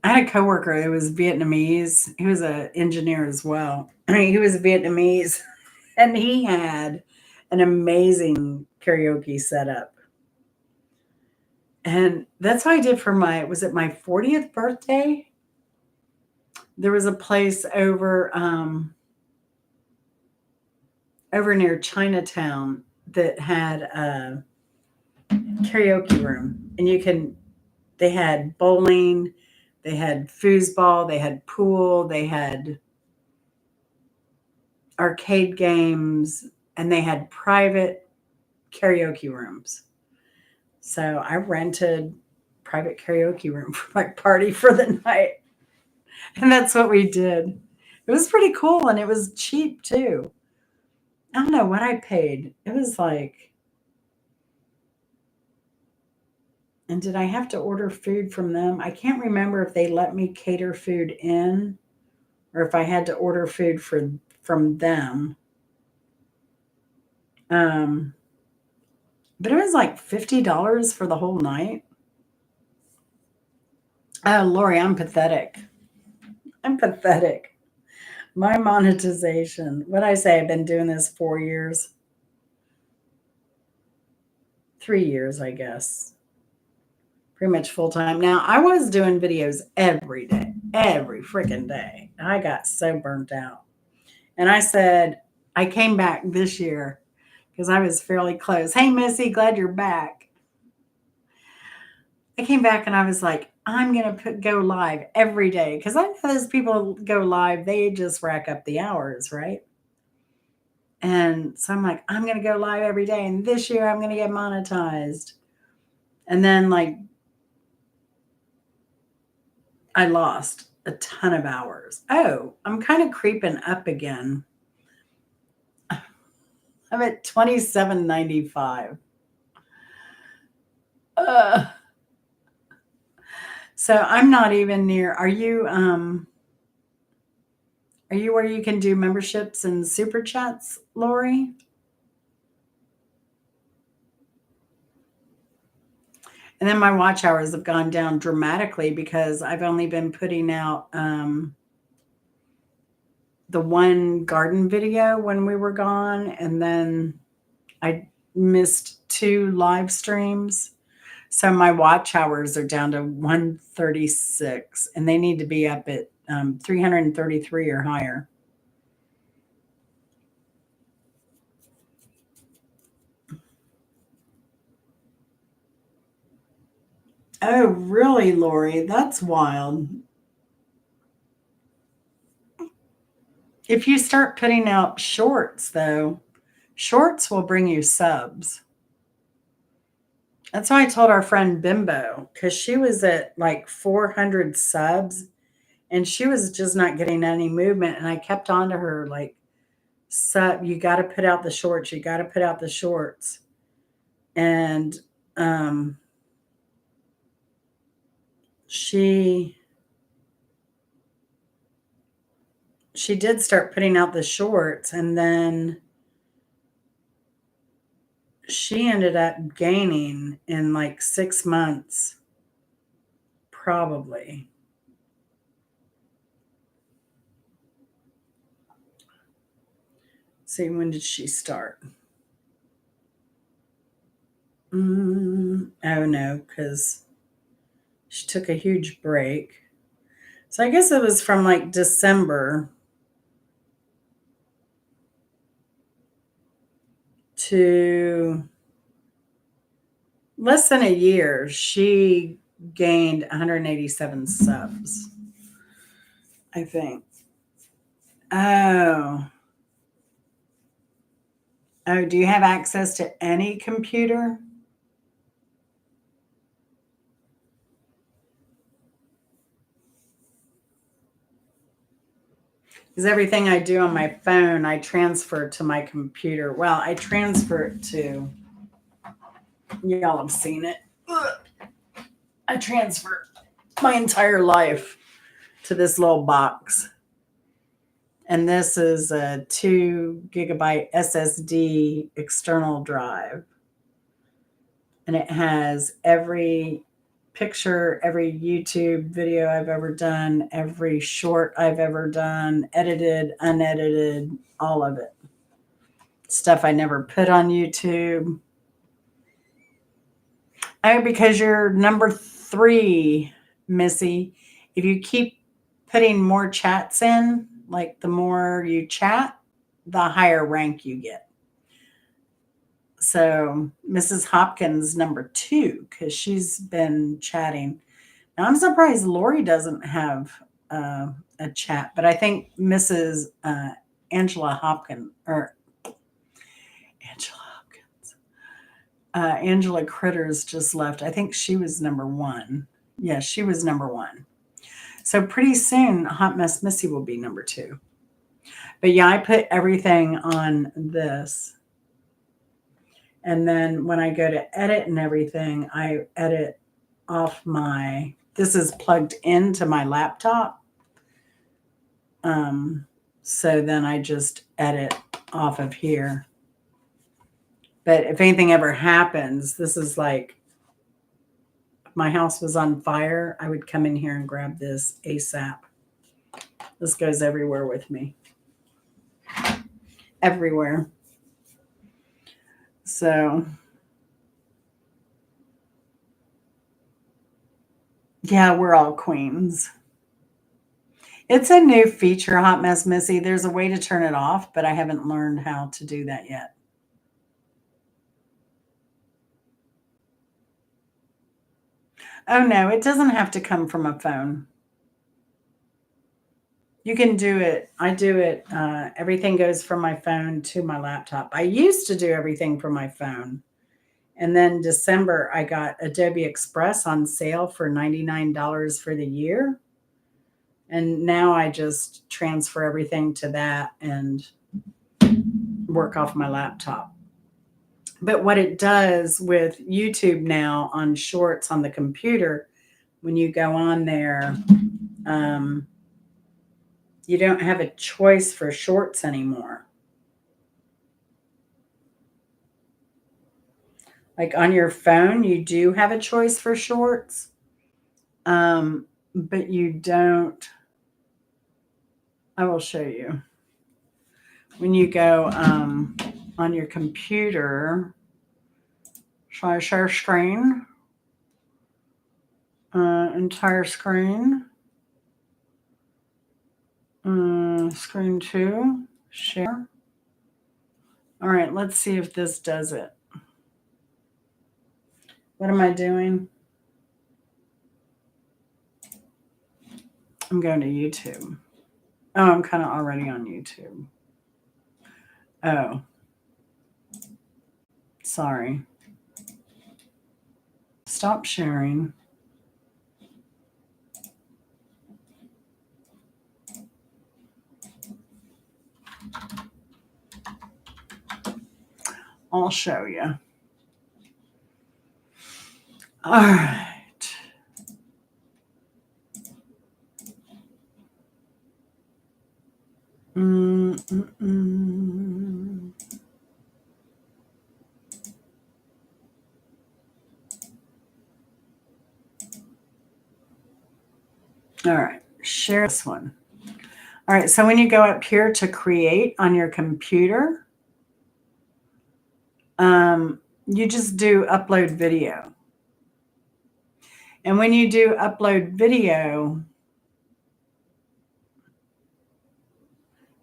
I had a coworker who was Vietnamese. He was an engineer as well. I mean, he was Vietnamese, and he had an amazing karaoke setup. And that's what I did for was it my 40th birthday? There was a place over near Chinatown that had a karaoke room, and they had bowling, they had foosball, they had pool, they had arcade games, and they had private karaoke rooms. So I rented private karaoke room for my party for the night. And that's what we did. It was pretty cool and it was cheap too. I don't know what I paid. It was like, and did I have to order food from them? I can't remember if they let me cater food in or if I had to order food from them. Um, but it was like $50 for the whole night. Oh, Lori, I'm pathetic. I'm pathetic. My monetization. What I say, I've been doing this 4 years, 3 years, I guess. Pretty much full time. Now, I was doing videos every day, every freaking day. I got so burnt out. And I said, I came back this year because I was fairly close. Hey, Missy, glad you're back. I came back and I was like, I'm going to go live every day because I know those people go live, they just rack up the hours, right? And so I'm like, I'm going to go live every day. And this year I'm going to get monetized. And then, like, I lost a ton of hours. Oh, I'm kind of creeping up again. I'm at 27.95. Uh, so I'm not even near. Are you where you can do memberships and super chats, Lori? And then my watch hours have gone down dramatically because I've only been putting out the one garden video when we were gone, and then I missed 2 live streams. So my watch hours are down to 136 and they need to be up at 333 or higher. Oh, really, Lori? That's wild. If you start putting out shorts, though, shorts will bring you subs. That's why I told our friend Bimbo, because she was at like 400 subs and she was just not getting any movement. And I kept on to her, like, sub, you got to put out the shorts. You got to put out the shorts. And um, she did start putting out the shorts, and then she ended up gaining in like 6 months, probably. See, when did she start? Oh no, because she took a huge break. So I guess it was from like December to less than a year. She gained 187 subs, I think. Oh. Oh, do you have access to any computer? Because everything I do on my phone, I transfer to my computer. Well, I transfer it to, y'all have seen it. Ugh. I transfer my entire life to this little box. And this is a 2 GB SSD external drive. And it has every picture, every YouTube video I've ever done, every short I've ever done, edited, unedited, all of it. Stuff I never put on YouTube. Oh, because you're number 3, Missy. If you keep putting more chats in, like the more you chat, the higher rank you get. So Mrs. Hopkins number 2, because she's been chatting. Now I'm surprised Lori doesn't have a chat, but I think Mrs. Angela Hopkins or Angela Hopkins, Angela Critters just left. I think she was number 1. Yeah, she was number 1. So pretty soon, Hot Mess Missy will be number 2. But yeah, I put everything on this. And then when I go to edit and everything, I edit off my, this is plugged into my laptop. So then I just edit off of here. But if anything ever happens, this is like, if my house was on fire, I would come in here and grab this ASAP. This goes everywhere with me. Everywhere. So, yeah, we're all queens. It's a new feature, Hot Mess Missy. There's a way to turn it off, but I haven't learned how to do that yet. Oh, no, it doesn't have to come from a phone. You can do it. I do it. Everything goes from my phone to my laptop. I used to do everything from my phone. And then December, I got Adobe Express on sale for $99 for the year. And now I just transfer everything to that and work off my laptop. But what it does with YouTube now on shorts on the computer, when you go on there, you don't have a choice for shorts anymore. Like on your phone, you do have a choice for shorts, but you don't. I will show you. When you go, on your computer. Shall I share screen? Entire screen. Screen 2. Share. All right, let's see if this does it. What am I doing? I'm going to YouTube. Oh, I'm kind of already on YouTube. Oh. Sorry. Stop sharing. I'll show you. All right. All right, share this one. All right, so when you go up here to create on your computer, you just do upload video. And when you do upload video,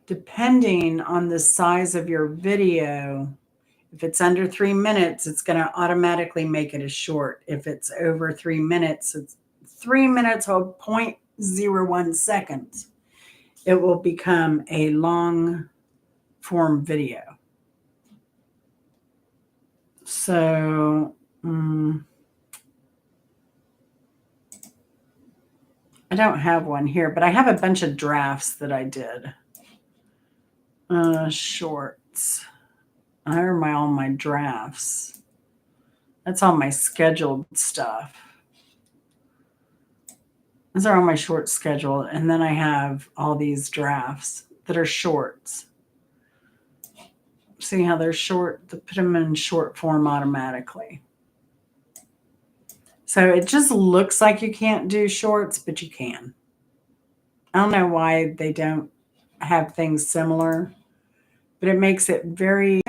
depending on the size of your video, if it's under 3 minutes, it's going to automatically make it a short. If it's over 3 minutes, it's 3 minutes or 0.01 seconds. It will become a long form video. So, I don't have one here, but I have a bunch of drafts that I did. Shorts. I are all my drafts. That's all my scheduled stuff. Those are all my short schedule. And then I have all these drafts that are shorts. See how they're short? They put them in short form automatically. So it just looks like you can't do shorts, but you can. I don't know why they don't have things similar, but it makes it very...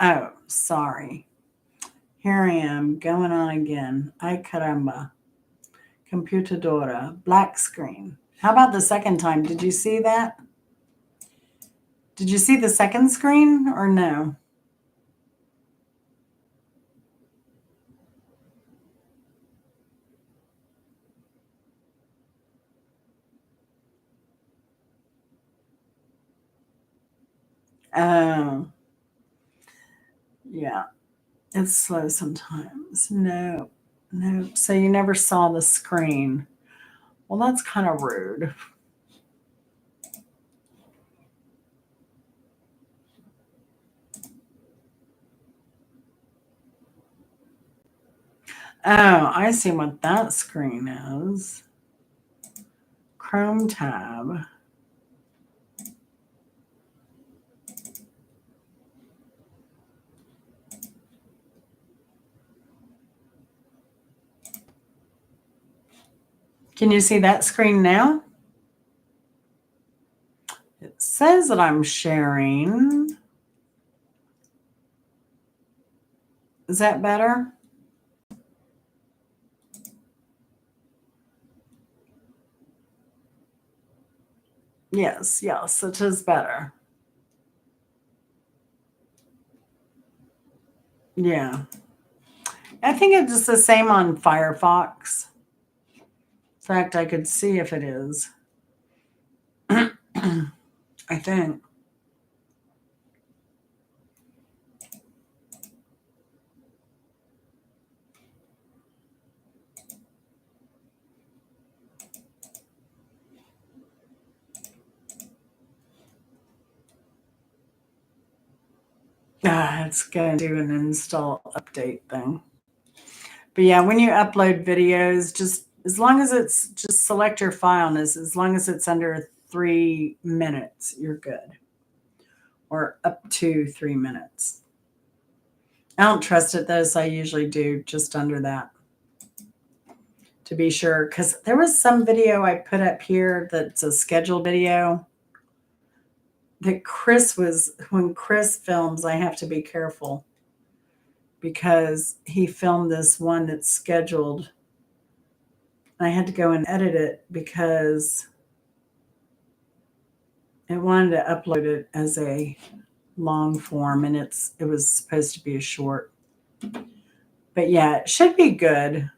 Oh, sorry. Here I am going on again. Ay caramba. Computadora. Black screen. How about the second time? Did you see that? Did you see the second screen or no? Oh. Yeah. It's slow sometimes. No. So you never saw the screen. Well, that's kind of rude. Oh, I see what that screen is. Chrome tab. Can you see that screen now? It says that I'm sharing. Is that better? Yes, it is better. Yeah. I think it's the same on Firefox. In fact, I could see if it is. I think. It's going to do an install update thing. But yeah, when you upload videos, just as long as it's, just select your file, and as long as it's under 3 minutes, you're good. Or up to 3 minutes. I don't trust it though, so I usually do just under that, to be sure. Because there was some video I put up here that's a scheduled video, that when Chris films, I have to be careful because he filmed this one that's scheduled. I had to go and edit it because it wanted to upload it as a long form, and it was supposed to be a short. But yeah, it should be good.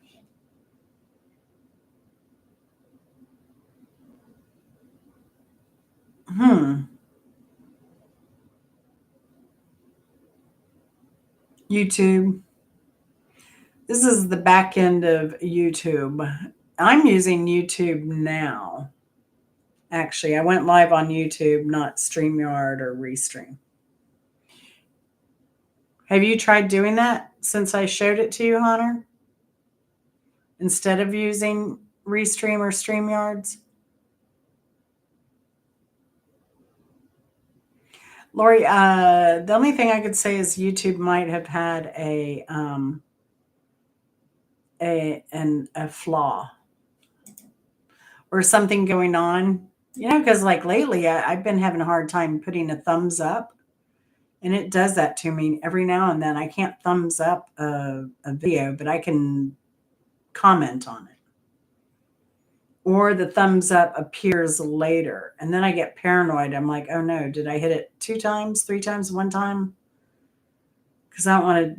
YouTube. This is the back end of YouTube. I'm using YouTube now. Actually, I went live on YouTube, not StreamYard or Restream. Have you tried doing that since I showed it to you, Hunter? Instead of using Restream or StreamYards? Lori, the only thing I could say is YouTube might have had a flaw or something going on. Because like lately I've been having a hard time putting a thumbs up, and it does that to me every now and then. I can't thumbs up a video, but I can comment on it. Or the thumbs up appears later, and then I get paranoid. I'm like, oh no, did I hit it 2 times, 3 times, 1 time? Because I want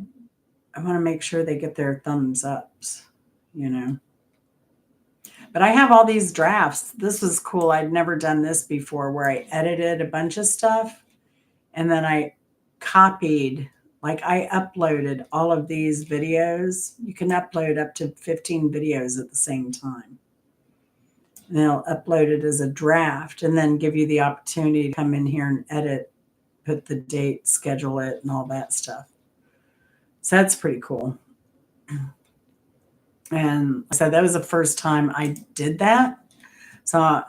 to make sure they get their thumbs ups, you know. But I have all these drafts. This was cool. I'd never done this before, where I edited a bunch of stuff and then I copied, like I uploaded all of these videos. You can upload up to 15 videos at the same time. And they'll upload it as a draft and then give you the opportunity to come in here and edit, put the date, schedule it, and all that stuff. So that's pretty cool. And so that was the first time I did that. So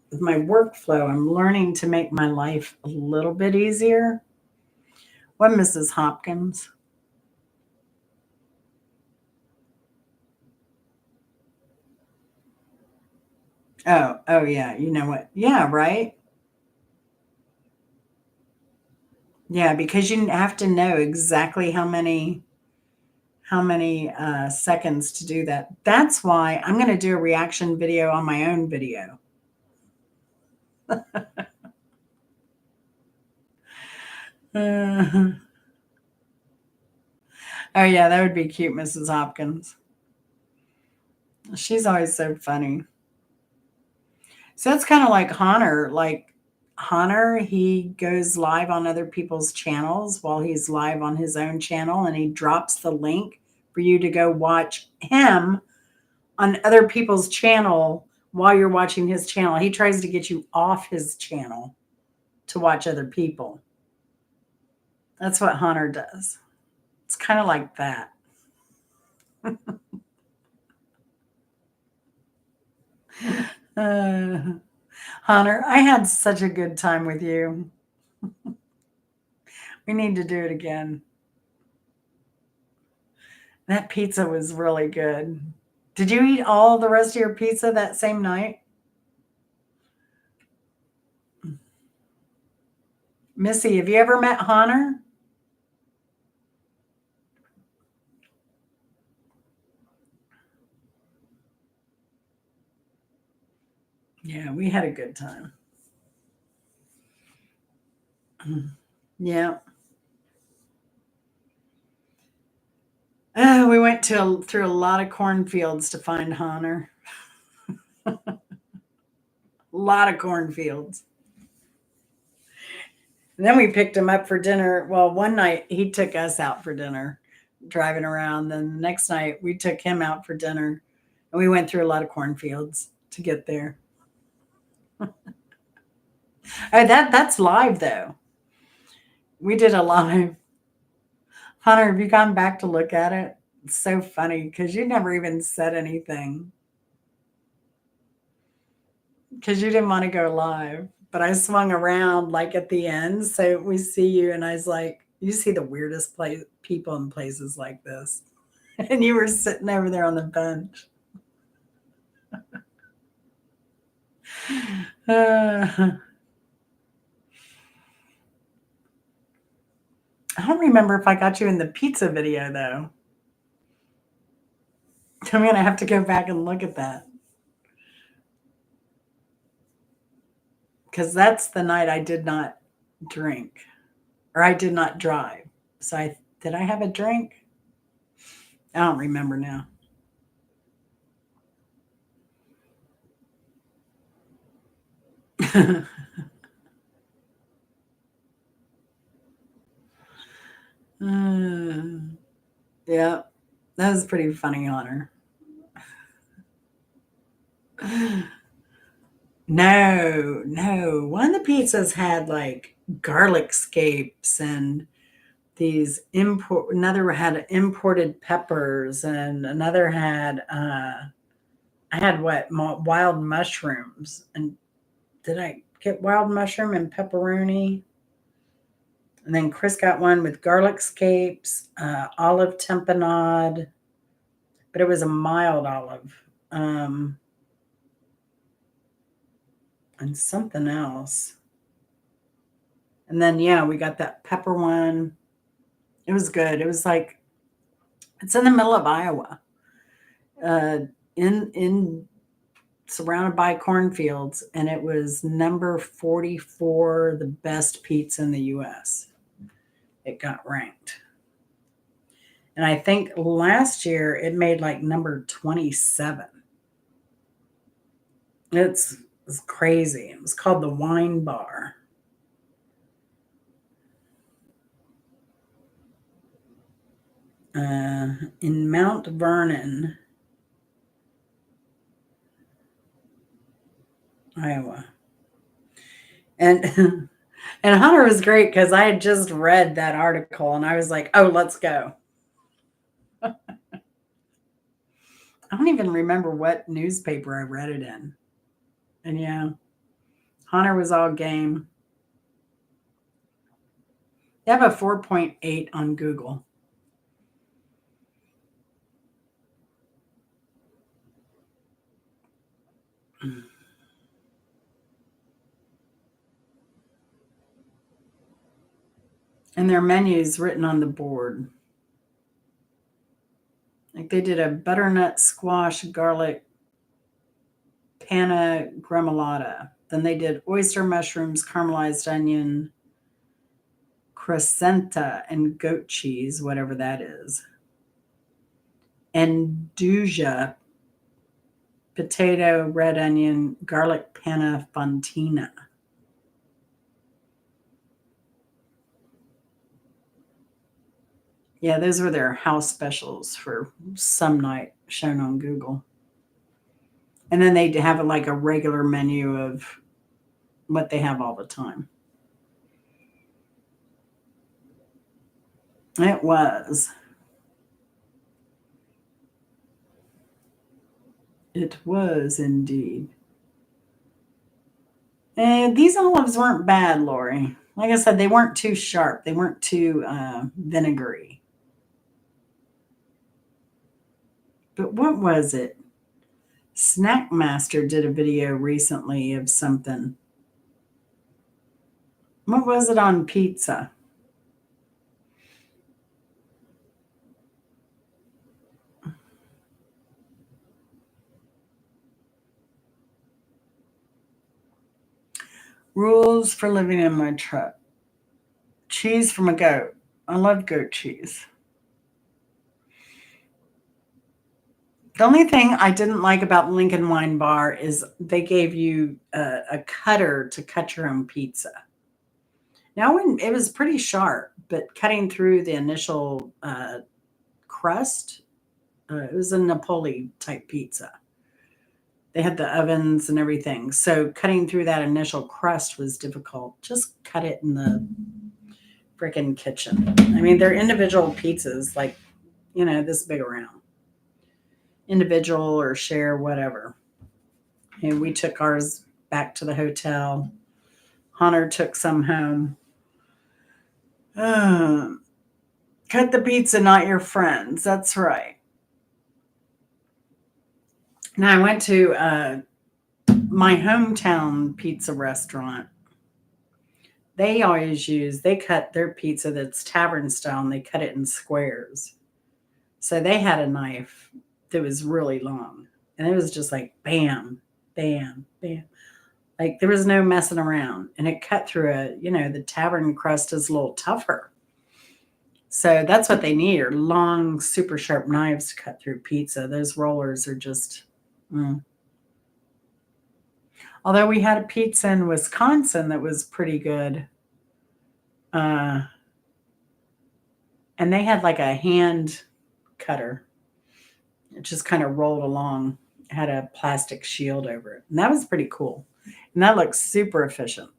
with my workflow, I'm learning to make my life a little bit easier. What, Mrs. Hopkins? Oh yeah. You know what? Yeah, right. Yeah, because you have to know exactly how many seconds to do that. That's why I'm going to do a reaction video on my own video. Uh, oh yeah, that would be cute, Mrs. Hopkins. She's always so funny. So it's kind of like Hunter. Like Hunter, he goes live on other people's channels while he's live on his own channel, and he drops the link for you to go watch him on other people's channel while you're watching his channel. He tries to get you off his channel to watch other people. That's what Hunter does. It's kind of like that. Uh, Hunter, I had such a good time with you. We need to do it again. That pizza was really good. Did you eat all the rest of your pizza that same night? Missy, have you ever met Hunter? Yeah, we had a good time. Yeah. We went through a lot of cornfields to find Hunter. A lot of cornfields. And then we picked him up for dinner. Well, one night he took us out for dinner, driving around. Then the next night we took him out for dinner, and we went through a lot of cornfields to get there. Oh, that's live though. We did a live. Hunter, have you gone back to look at it? It's so funny because you never even said anything because you didn't want to go live. But I swung around like at the end, so we see you, and I was like, "You see the weirdest people in places like this," and you were sitting over there on the bench. Uh, I don't remember if I got you in the pizza video, though. I'm going to have to go back and look at that. Because that's the night I did not drink, or I did not drive. So did I have a drink? I don't remember now. Yeah, that was pretty funny on her. No, no. One of the pizzas had like garlic scapes and another had imported peppers, and another had I had wild mushrooms. And did I get wild mushroom and pepperoni? And then Chris got one with garlic scapes, olive tamponade, but it was a mild olive, and something else. And then yeah, we got that pepper one. It was good. It was like it's in the middle of Iowa, uh, in surrounded by cornfields, and it was number 44, the best pizza in the U.S. It got ranked. And I think last year it made like number 27. It's crazy. It was called the Wine Bar. In Mount Vernon, Iowa. And and Hunter was great because I had just read that article and I was like, oh, let's go. I don't even remember what newspaper I read it in. And yeah, Hunter was all game. They have a 4.8 on Google. And their menus written on the board. Like they did a butternut squash garlic panna gremolata. Then they did oyster mushrooms, caramelized onion, crescenta, and goat cheese, whatever that is. Andouja, potato, red onion, garlic panna fontina. Yeah, those were their house specials for some night shown on Google. And then they'd have like a regular menu of what they have all the time. It was. It was indeed. And these olives weren't bad, Lori. Like I said, they weren't too sharp. They weren't too vinegary. But what was it? Snackmaster did a video recently of something. What was it on pizza? Rules for living in my truck. Cheese from a goat. I love goat cheese. The only thing I didn't like about Lincoln Wine Bar is they gave you a cutter to cut your own pizza. Now, it was pretty sharp, but cutting through the initial crust, it was a Napoli type pizza. They had the ovens and everything. So cutting through that initial crust was difficult. Just cut it in the freaking kitchen. I mean, they're individual pizzas, like, this big around. Individual or share, whatever. And we took ours back to the hotel. Hunter took some home. Cut the pizza, not your friends. That's right. Now I went to my hometown pizza restaurant, They cut their pizza that's tavern style and they cut it in squares. So they had a knife that was really long. And it was just like bam, bam, bam. Like there was no messing around. And it cut through the tavern crust is a little tougher. So that's what they need are long, super sharp knives to cut through pizza. Those rollers are just, mm. Although we had a pizza in Wisconsin that was pretty good. Uh, and they had like a hand cutter. It just kind of rolled along, had a plastic shield over it. And that was pretty cool. And that looked super efficient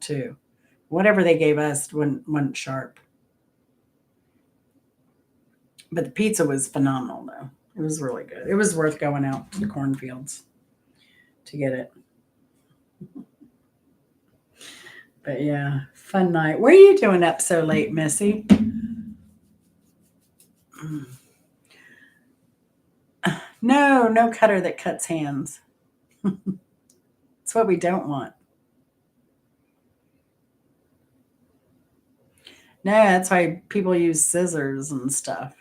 too. Whatever they gave us wasn't sharp. But the pizza was phenomenal, though. It was really good. It was worth going out to the cornfields to get it. But yeah, fun night. What are you doing up so late, Missy? No, no cutter that cuts hands. It's what we don't want. No, that's why people use scissors and stuff.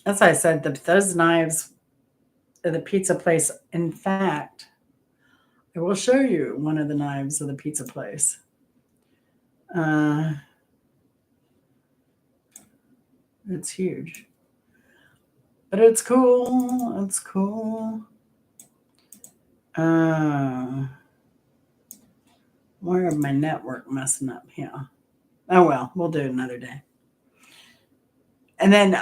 That's why I said those knives at the pizza place. In fact, I will show you one of the knives of the pizza place. It's huge. But it's cool. It's cool. Where is my network messing up here? Oh, well, we'll do it another day. And then,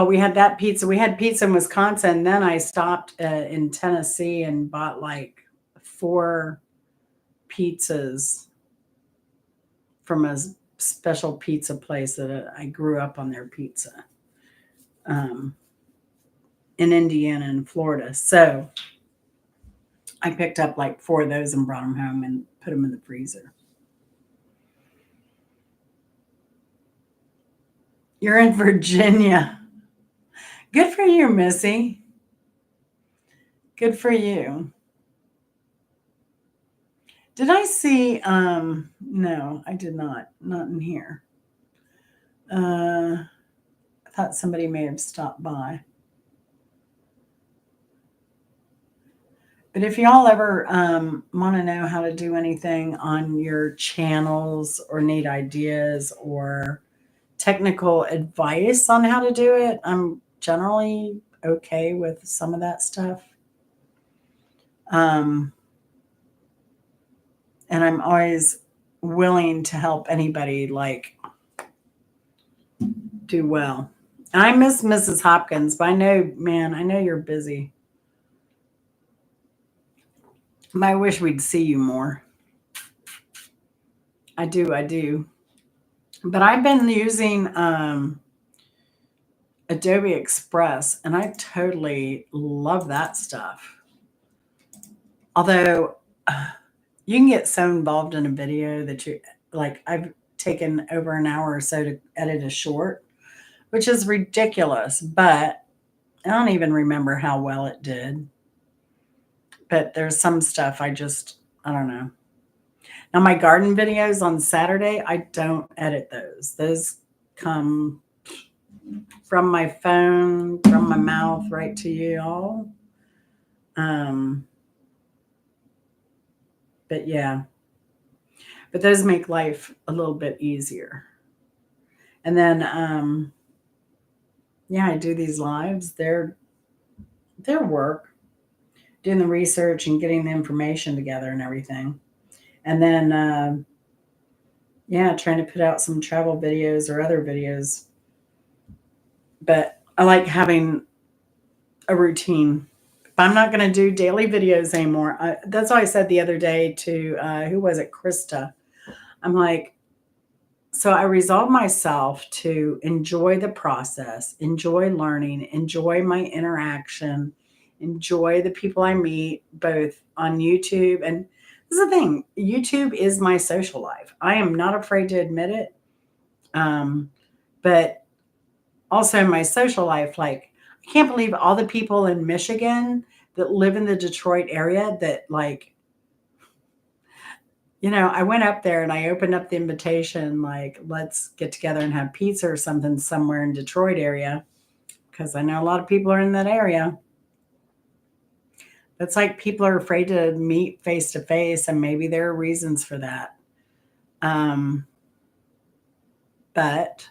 we had that pizza. We had pizza in Wisconsin. Then I stopped in Tennessee and bought like 4 pizzas from a special pizza place that I grew up on their pizza in Indiana and Florida. So I picked up like 4 of those and brought them home and put them in the freezer. You're in Virginia. Good for you, Missy. Good for you. Did I see? No, I did not. Not in here. I thought somebody may have stopped by. But if y'all ever want to know how to do anything on your channels or need ideas or technical advice on how to do it, I'm generally okay with some of that stuff. And I'm always willing to help anybody like do well. I miss Mrs. Hopkins, but I know you're busy. I wish we'd see you more. I do. But I've been using Adobe Express and I totally love that stuff. Although you can get so involved in a video that I've taken over an hour or so to edit a short, which is ridiculous, but I don't even remember how well it did. But there's some stuff I don't know. Now, my garden videos on Saturday, I don't edit those. Those come from my phone, from my mouth, right to you all. But yeah. But those make life a little bit easier. And then, I do these lives. They're work, doing the research and getting the information together and everything. And then, trying to put out some travel videos or other videos. But I like having a routine. But I'm not going to do daily videos anymore. That's why I said the other day to, who was it, Krista? I'm like, so I resolved myself to enjoy the process, enjoy learning, enjoy my interaction, enjoy the people I meet, both on YouTube. And this is the thing, YouTube is my social life. I am not afraid to admit it. But also my social life, like, I can't believe all the people in Michigan that live in the Detroit area that like I went up there and I opened up the invitation, like, let's get together and have pizza or something somewhere in Detroit area, because I know a lot of people are in that area. It's like people are afraid to meet face to face, and maybe there are reasons for that. Um, but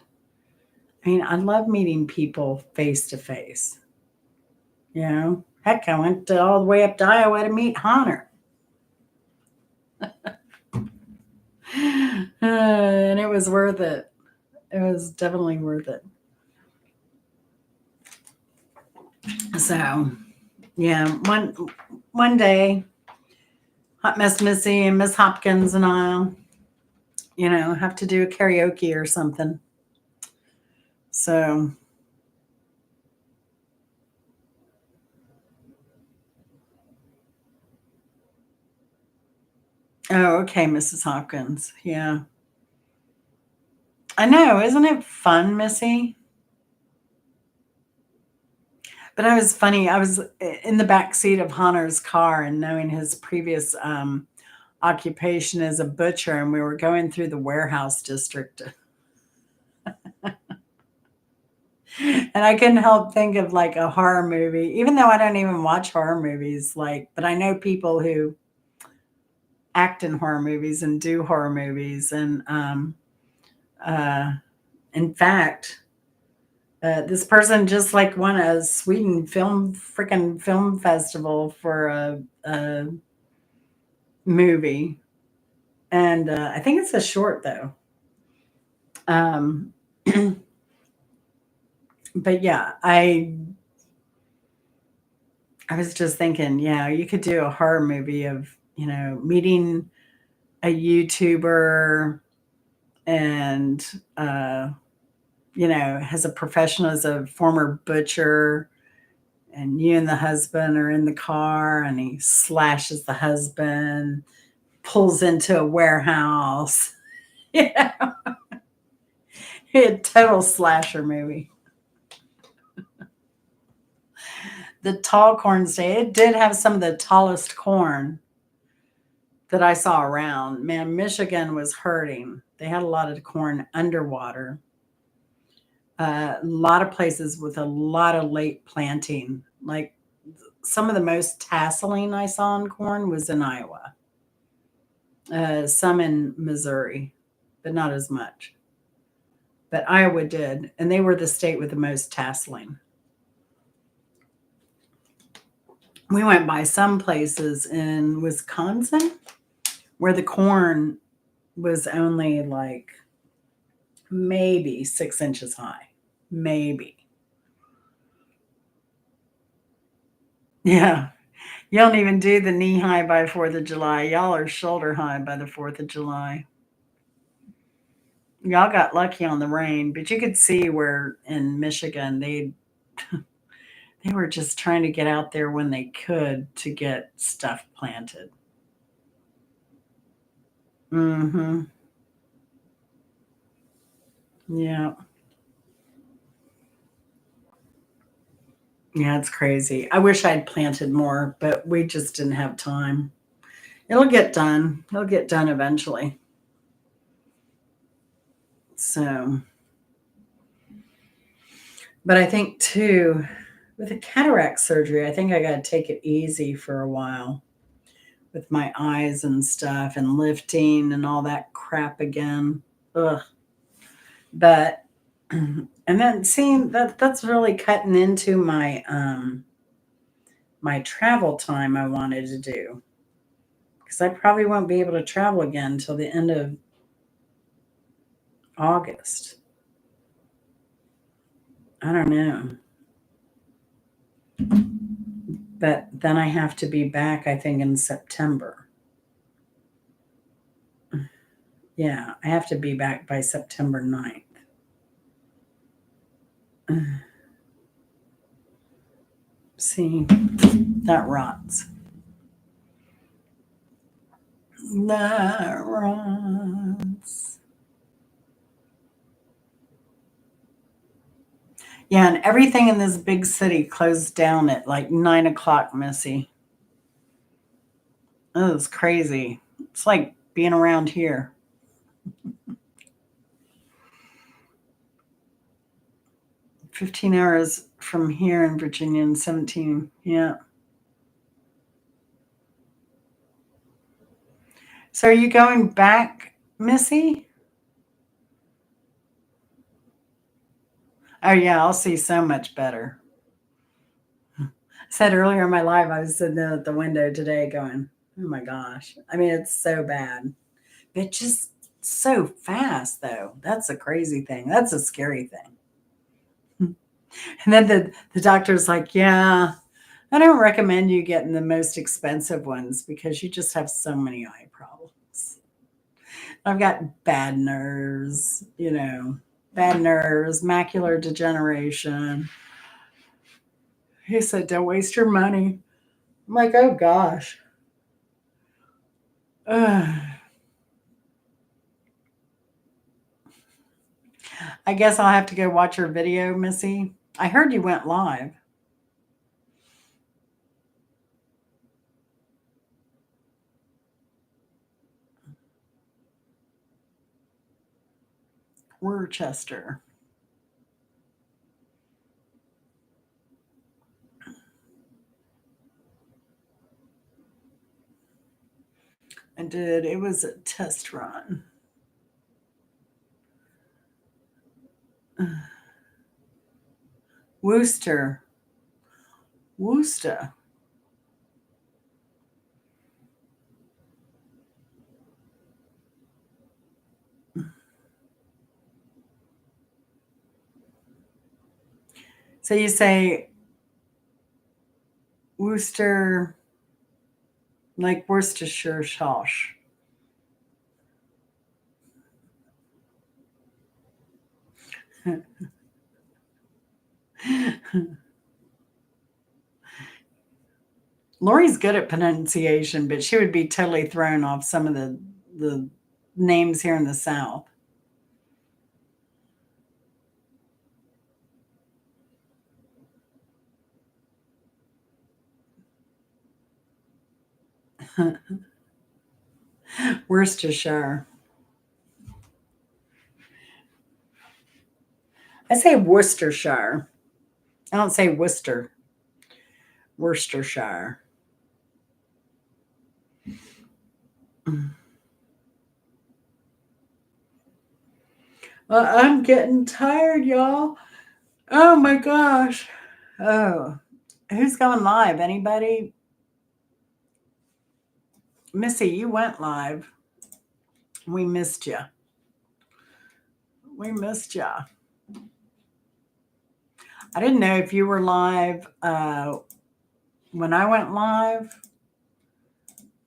I mean, I love meeting people face to face. Heck, I went all the way up to Iowa to meet Hunter. And it was worth it. It was definitely worth it. So, yeah, one day, Hot Mess Missy and Miss Hopkins and I, have to do a karaoke or something. So, oh, okay, Mrs. Hopkins. Yeah. I know. Isn't it fun, Missy? But I was funny. I was in the back seat of Hunter's car, and knowing his previous occupation as a butcher, and we were going through the warehouse district. And I couldn't help think of like a horror movie, even though I don't even watch horror movies. But I know people who act in horror movies and do horror movies. And uh, in fact, this person just like won a Sweden film festival for a movie, and I think it's a short though. Um, but yeah, I was just thinking, yeah, you could do a horror movie of meeting a YouTuber and has a profession as a former butcher, and you and the husband are in the car, and he slashes the husband, pulls into a warehouse. Yeah, a total slasher movie. The tall corn state, it did have some of the tallest corn that I saw around. Man, Michigan was hurting. They had a lot of corn underwater. A lot of places with a lot of late planting. Like some of the most tasseling I saw in corn was in Iowa, some in Missouri, but not as much. But Iowa did, and they were the state with the most tasseling. We went by some places in Wisconsin where the corn was only like maybe 6 inches high. Maybe. Yeah. You don't even do the knee high by 4th of July. Y'all are shoulder high by the 4th of July. Y'all got lucky on the rain, but you could see where in Michigan they were just trying to get out there when they could to get stuff planted. Mhm. Yeah. Yeah, it's crazy. I wish I'd planted more, but we just didn't have time. It'll get done. It'll get done eventually. So, but I think too, with the cataract surgery, I think I got to take it easy for a while with my eyes and stuff and lifting and all that crap again. Ugh. But and then seeing that's really cutting into my travel time I wanted to do, because I probably won't be able to travel again until the end of August. I don't know. But then I have to be back, I think, in September. Yeah, I have to be back by September 9th. See, that rots. That rots. Yeah, and everything in this big city closed down at like 9 o'clock, Missy. It was crazy. It's like being around here. 15 hours from here in Virginia and 17. Yeah. So are you going back, Missy? Oh, yeah, I'll see so much better. I said earlier in my live, I was sitting there at the window today going, oh my gosh. I mean, it's so bad. But just so fast, though. That's a crazy thing. That's a scary thing. And then the doctor's like, yeah, I don't recommend you getting the most expensive ones because you just have so many eye problems. I've got bad nerves, bad nerves, macular degeneration. He said, don't waste your money. I'm like, oh gosh. Ugh. I guess I'll have to go watch your video, Missy. I heard you went live. Worcester. I did. It was a test run. Worcester. Worcester. So you say Worcester, like Worcestershire sauce. Lori's good at pronunciation, but she would be totally thrown off some of the names here in the South. Worcestershire. I say Worcestershire. I don't say Worcester. Worcestershire. Well, I'm getting tired, y'all. Oh my gosh. Oh, who's going live? Anybody? Missy, you went live. We missed you. We missed you. I didn't know if you were live when I went live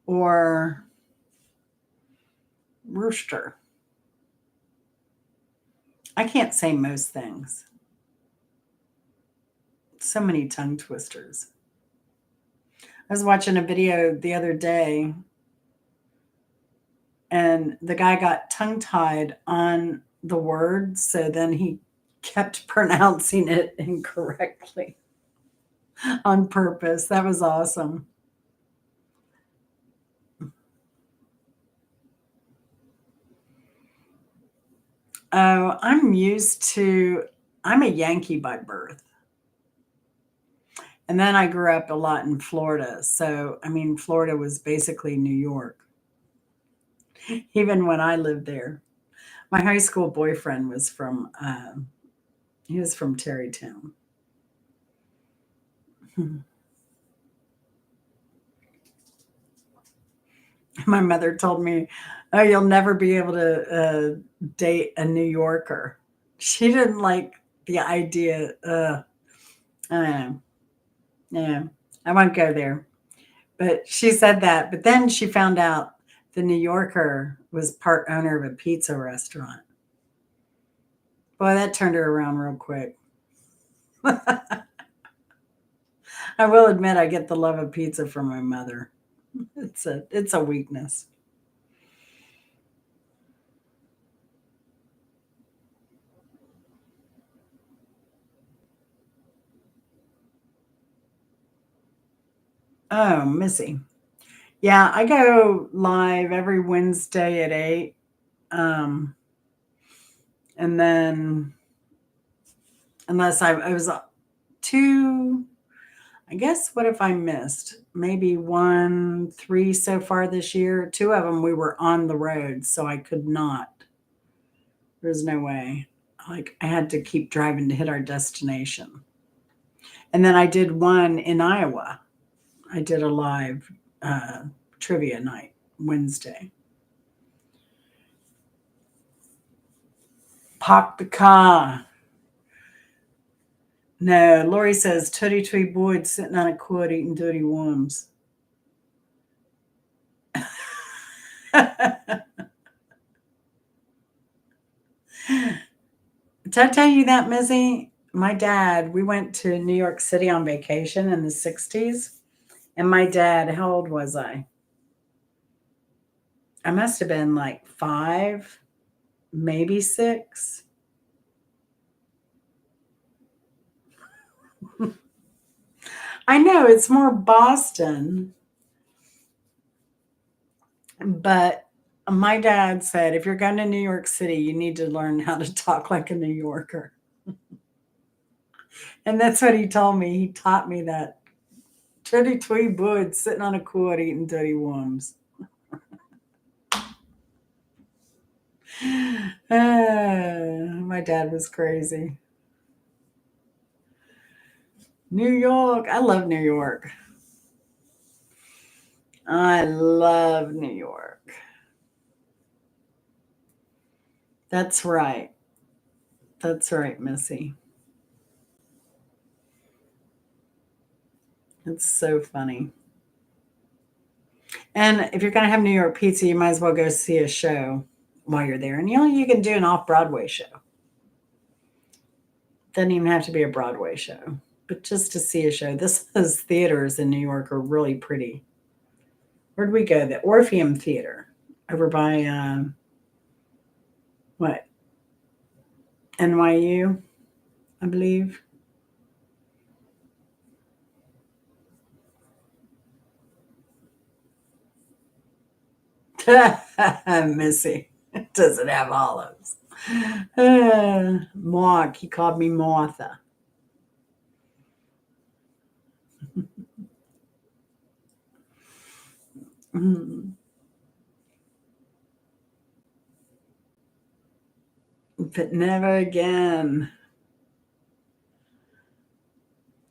or Rooster. I can't say most things. So many tongue twisters. I was watching a video the other day and the guy got tongue tied on the word. So then he kept pronouncing it incorrectly on purpose. That was awesome. Oh, I'm a Yankee by birth. And then I grew up a lot in Florida. So, I mean, Florida was basically New York, even when I lived there. My high school boyfriend was he was from Terrytown. My mother told me, oh, you'll never be able to date a New Yorker. She didn't like the idea. I don't know. Yeah, I won't go there. But she said that. But then she found out the New Yorker was part owner of a pizza restaurant. Boy, that turned her around real quick. I will admit I get the love of pizza from my mother. It's a weakness. Oh, Missy. Yeah, I go live every Wednesday at 8. Um, and then, unless I was two, I guess, what if I missed? Maybe one, three so far this year. Two of them we were on the road, so I could not. There's no way. Like, I had to keep driving to hit our destination. And then I did one in Iowa. I did a live trivia night Wednesday. Park the car. No, Lori says Tootie Twee Boyd sitting on a quad eating dirty worms. Did I tell you that, Missy? My dad, we went to New York City on vacation in the 60s. And my dad, how old was I? I must have been like 5, maybe 6. I know it's more Boston, but my dad said if you're going to New York City, you need to learn how to talk like a New Yorker. And that's what he told me. He taught me that. Dirty twee boyd sitting on a quad eating dirty worms. My dad was crazy. New York. I love New York. I love New York. That's right. That's right, Missy. It's so funny. And if you're going to have New York pizza, you might as well go see a show while you're there. And you can do an off-Broadway show. Doesn't even have to be a Broadway show, but just to see a show. Those theaters in New York are really pretty. Where'd we go? The Orpheum Theater over by what? NYU, I believe. Missy doesn't have olives. Mark, he called me Martha. But never again.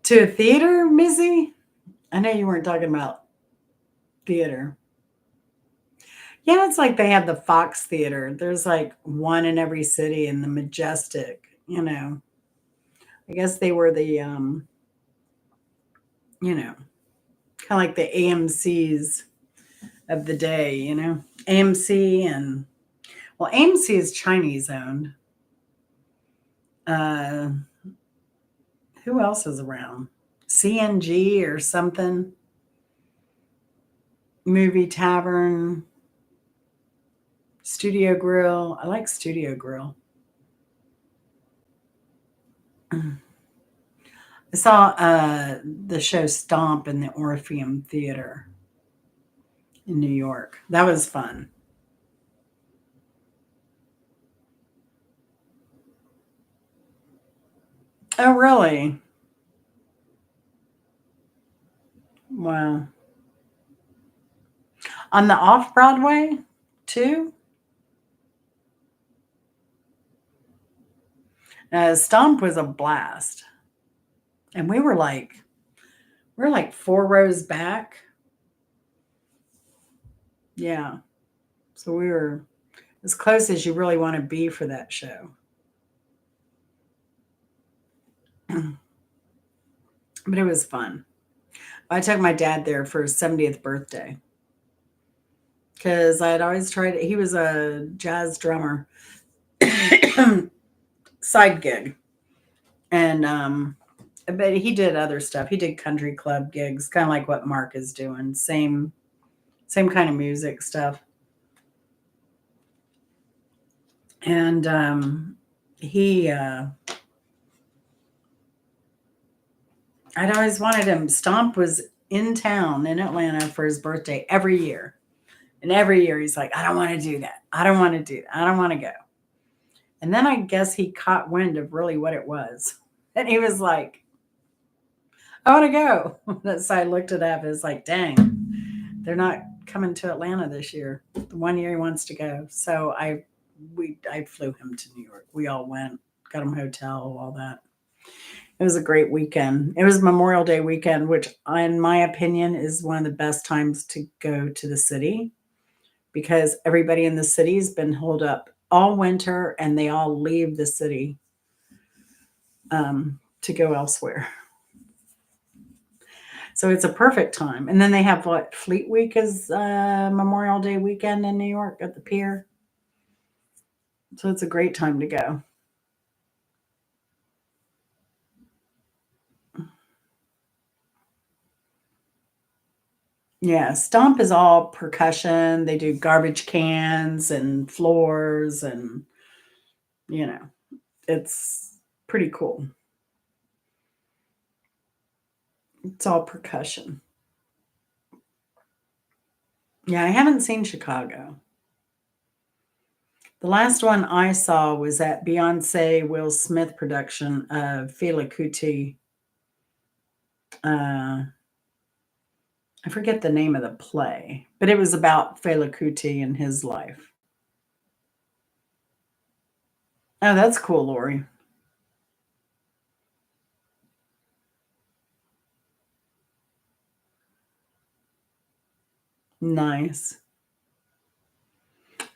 To a theater, Missy? I know you weren't talking about theater. Yeah, it's like they have the Fox Theater. There's like one in every city in the Majestic. I guess they were the kind of like the AMCs of the day. AMC and well, AMC is Chinese owned. Uh who else is around? CNG or something? Movie Tavern, Studio Grill. I like Studio Grill. I saw the show Stomp in the Orpheum Theater in New York. That was fun. Oh, really? Wow. On the off Broadway, too? Stomp was a blast. And we were like 4 rows back. Yeah. So we were as close as you really want to be for that show. But it was fun. I took my dad there for his 70th birthday because I had always tried it. He was a jazz drummer, side gig. And, but he did other stuff. He did country club gigs, kind of like what Mark is doing. Same kind of music stuff. And I'd always wanted him. Stomp was in town in Atlanta for his birthday every year. And every year he's like, I don't want to do that. I don't want to do that. I don't want to go. And then I guess he caught wind of really what it was. And he was like, I want to go. So I looked it up. It's like, dang, they're not coming to Atlanta this year. The one year he wants to go. So I flew him to New York. We all went, got him hotel, all that. It was a great weekend. It was Memorial Day weekend, which in my opinion is one of the best times to go to the city because everybody in the city's been holed up all winter and they all leave the city to go elsewhere. So it's a perfect time. And then they have what Fleet Week is Memorial Day weekend in New York at the pier. So it's a great time to go. Yeah, Stomp is all percussion. They do garbage cans and floors and you know, it's pretty cool. It's all percussion. Yeah, I haven't seen Chicago. The last one I saw was that Beyonce Will Smith production of Fela Kuti. Uh, I forget the name of the play, but it was about Fela Kuti and his life. Oh, that's cool, Lori. Nice.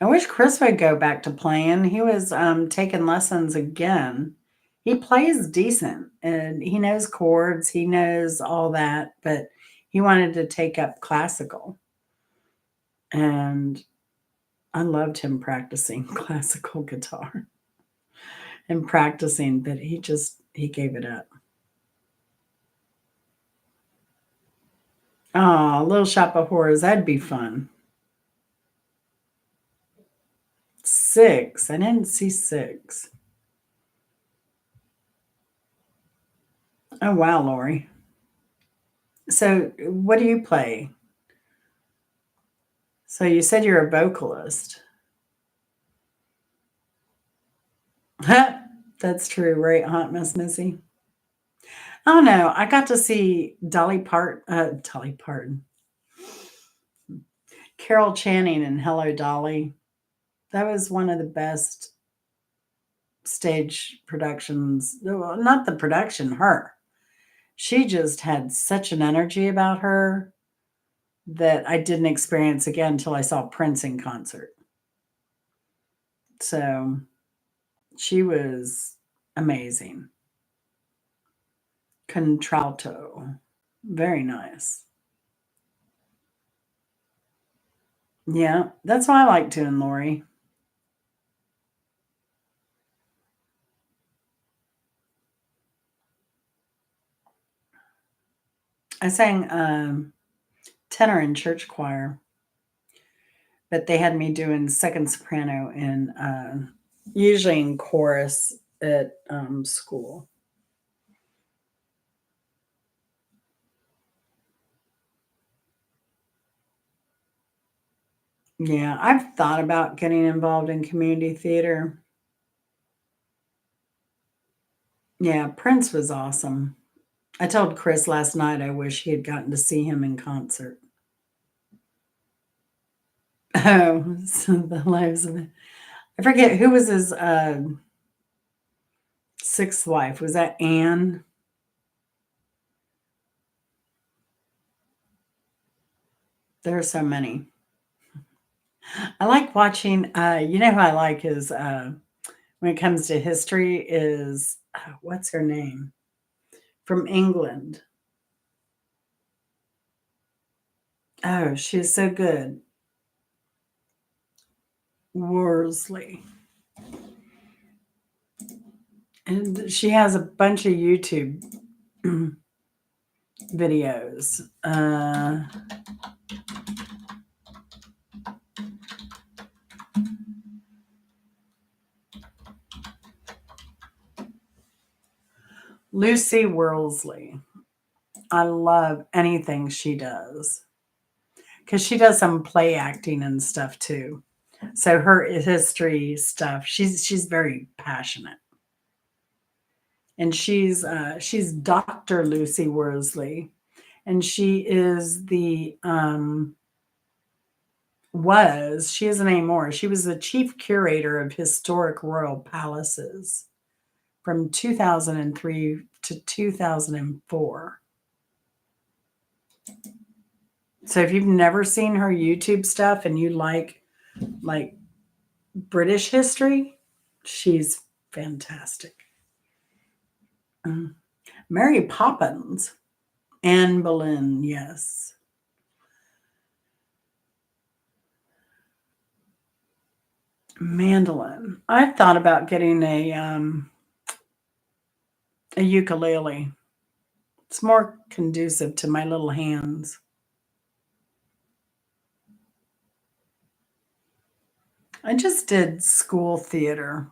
I wish Chris would go back to playing. He was taking lessons again. He plays decent and he knows chords, he knows all that, but he wanted to take up classical. And I loved him practicing classical guitar and practicing, but he gave it up. Oh, Little Shop of Horrors, that'd be fun. Six. I didn't see six. Oh wow, Lori. So what do you play? So you said you're a vocalist. That's true, right? Hot Mess Missy. Oh no, I got to see Dolly Parton, Carol Channing and Hello Dolly. That was one of the best stage productions. Well, not the production, her. She just had such an energy about her that I didn't experience again until I saw Prince in concert. So she was amazing. Contralto. Very nice. Yeah, that's why I like doing Lori. I sang tenor in church choir, but they had me doing second soprano and usually in chorus at school. Yeah, I've thought about getting involved in community theater. Yeah, Prince was awesome. I told Chris last night I wish he had gotten to see him in concert. Oh, so the lives of I forget who was his sixth wife. Was that Anne? There are so many. I like watching. You know who I like is when it comes to history is what's her name from England? Oh, she's so good. Worsley, and she has a bunch of YouTube videos. Lucy Worsley. I love anything she does because she does some play acting and stuff too. So her history stuff, she's very passionate, and she's Dr. Lucy Worsley, and she is the she isn't anymore. She was the chief curator of historic royal palaces from 2003 to 2004. So if you've never seen her YouTube stuff and you like British history, she's fantastic. Mary Poppins, Anne Boleyn, yes. Mandolin. I've thought about getting a ukulele. It's more conducive to my little hands. I just did school theater.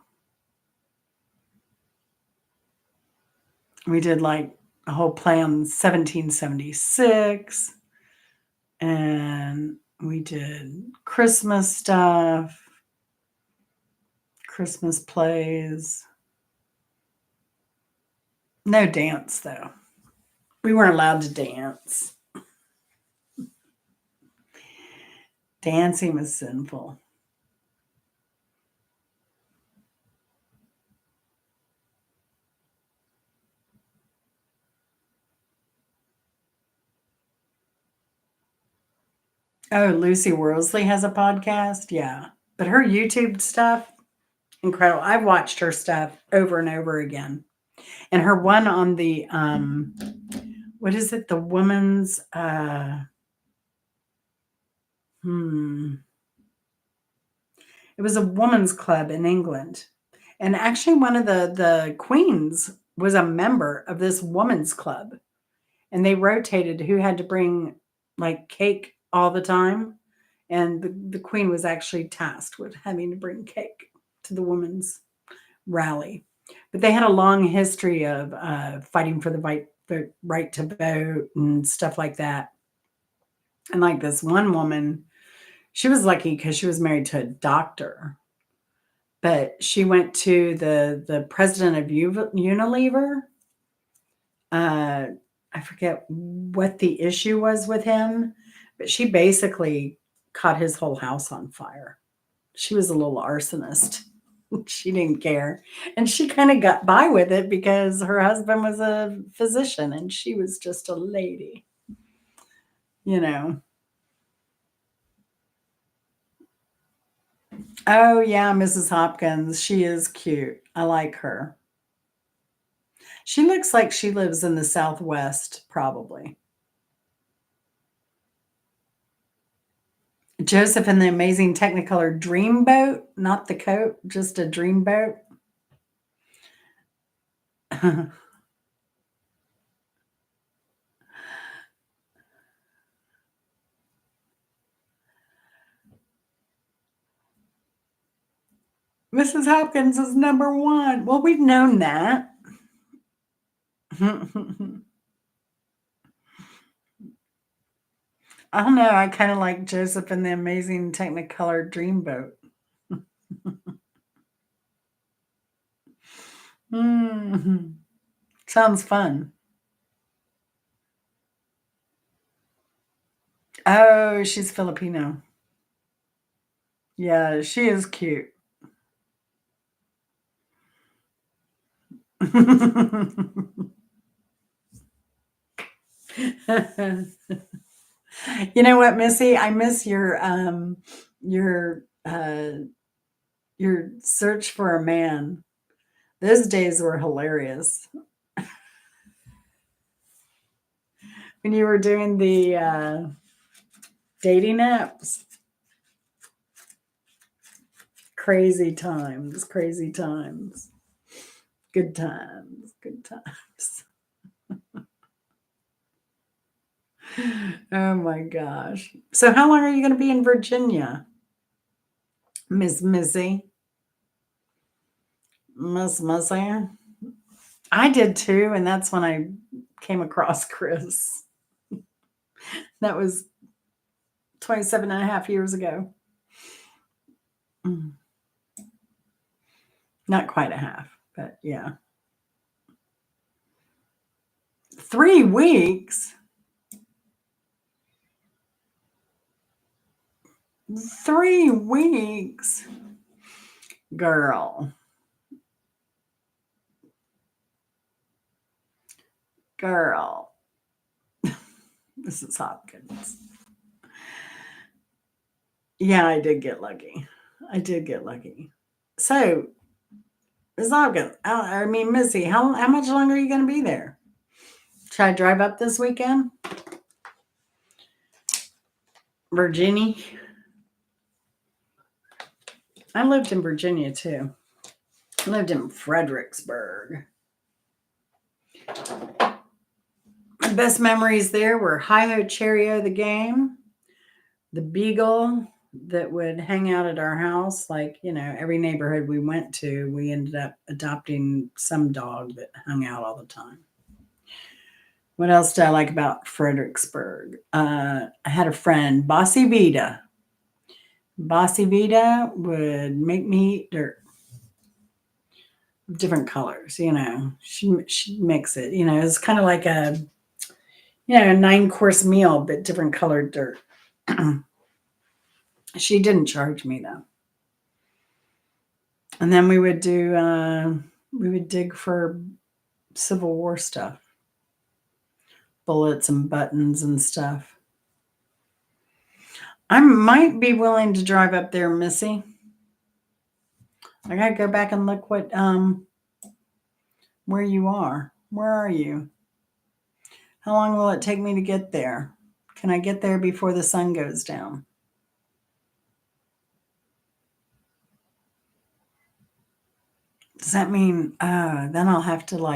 We did like a whole play on 1776, and we did Christmas stuff, Christmas plays. No dance though. We weren't allowed to dance. Dancing was sinful. Oh, Lucy Worsley has a podcast? Yeah. But her YouTube stuff, incredible. I've watched her stuff over and over again. And her one on the what is it? The woman's it was a woman's club in England. And actually one of the queens was a member of this woman's club. And they rotated who had to bring like cake all the time. And the queen was actually tasked with having to bring cake to the women's rally. But they had a long history of fighting for the right to vote and stuff like that. And like this one woman, she was lucky because she was married to a doctor. But she went to the president of Unilever. I forget what the issue was with him, but she basically caught his whole house on fire. She was a little arsonist. She didn't care. And she kind of got by with it because her husband was a physician and she was just a lady, you know. Oh, yeah, Mrs. Hopkins. She is cute. I like her. She looks like she lives in the Southwest, probably. Joseph and the Amazing Technicolor Dreamboat, not the coat, just a dreamboat. Mrs. Hopkins is number one. Well, we've known that. I don't know. I kind of like Joseph and the Amazing Technicolor Dreamboat. Sounds fun. Oh, she's Filipino. Yeah, she is cute. You know what, Missy? I miss your your search for a man. Those days were hilarious. When you were doing the dating apps. Crazy times, crazy times. Good times, good times. Oh my gosh. So how long are you going to be in Virginia, Miss Missy? Miss Missy? I did too, and that's when I came across Chris. That was 27 and a half years ago. Not quite a half, but yeah. 3 weeks? 3 weeks? Girl. Mrs. Hopkins. Yeah, I did get lucky. So, Ms. Hopkins, Missy, how much longer are you going to be there? Should I drive up this weekend? Virginia? I lived in Virginia too. I lived in Fredericksburg. My best memories there were Hi-Ho Cherry-O the game, the beagle that would hang out at our house. Like, every neighborhood we went to, we ended up adopting some dog that hung out all the time. What else did I like about Fredericksburg? I had a friend, Bossy Vita. Bossy Vita would make me eat dirt. Different colors, she'd mix it. It's kind of like a 9-course meal, but different colored dirt. She didn't charge me though. And then we would dig for Civil War stuff, bullets and buttons and stuff. I might be willing to drive up there, Missy. I gotta go back and look what where you are. Where are you? How long will it take me to get there? Can I get there before the sun goes down? Does that mean then I'll have to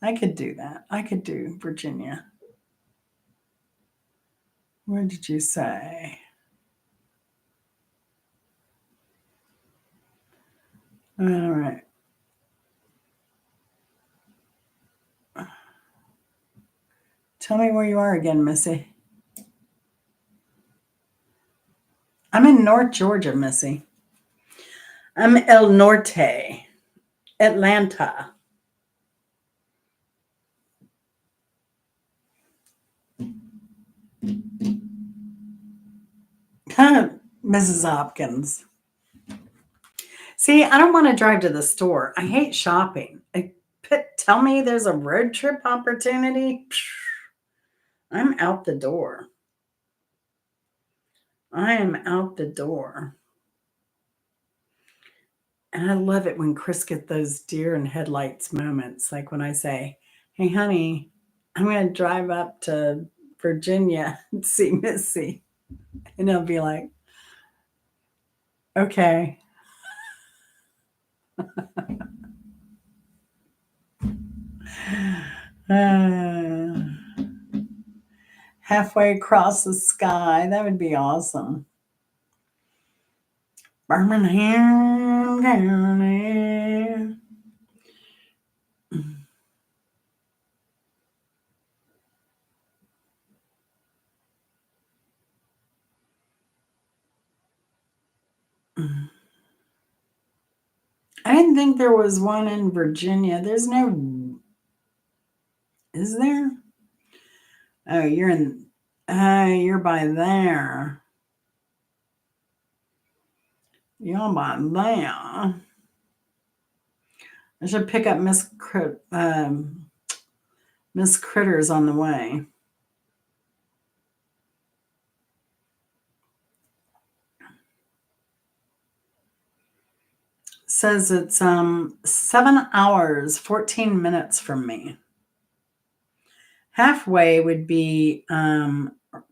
I could do that. I could do Virginia. Where did you say? All right. Tell me where you are again, Missy. I'm in North Georgia, Missy. I'm El Norte, Atlanta. Mrs. Hopkins. See, I don't want to drive to the store. I hate shopping. Tell me there's a road trip opportunity. I'm out the door. I am out the door. And I love it when Chris gets those deer in headlights moments. Like when I say, hey, honey, I'm going to drive up to Virginia and see Missy. And he'll be like, okay. Halfway across the sky. That would be awesome. Birmingham County. I didn't think there was one in Virginia. There's no. Is there? Oh, you're by there. You're by there. I should pick up Miss Critters on the way. Says it's 7 hours, 14 minutes from me. Halfway would be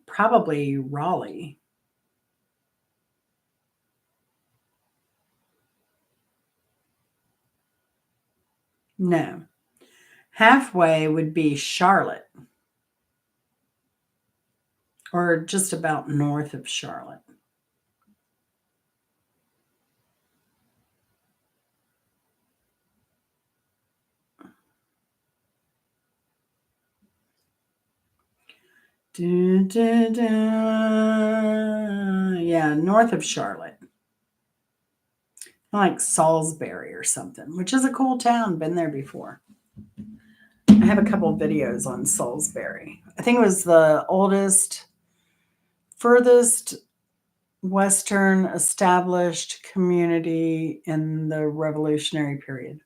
probably Raleigh. No. Halfway would be Charlotte. Or just about north of Charlotte. Yeah, north of Charlotte. Like Salisbury or something, which is a cool town. Been there before. I have a couple of videos on Salisbury. I think it was the furthest Western established community in the Revolutionary period.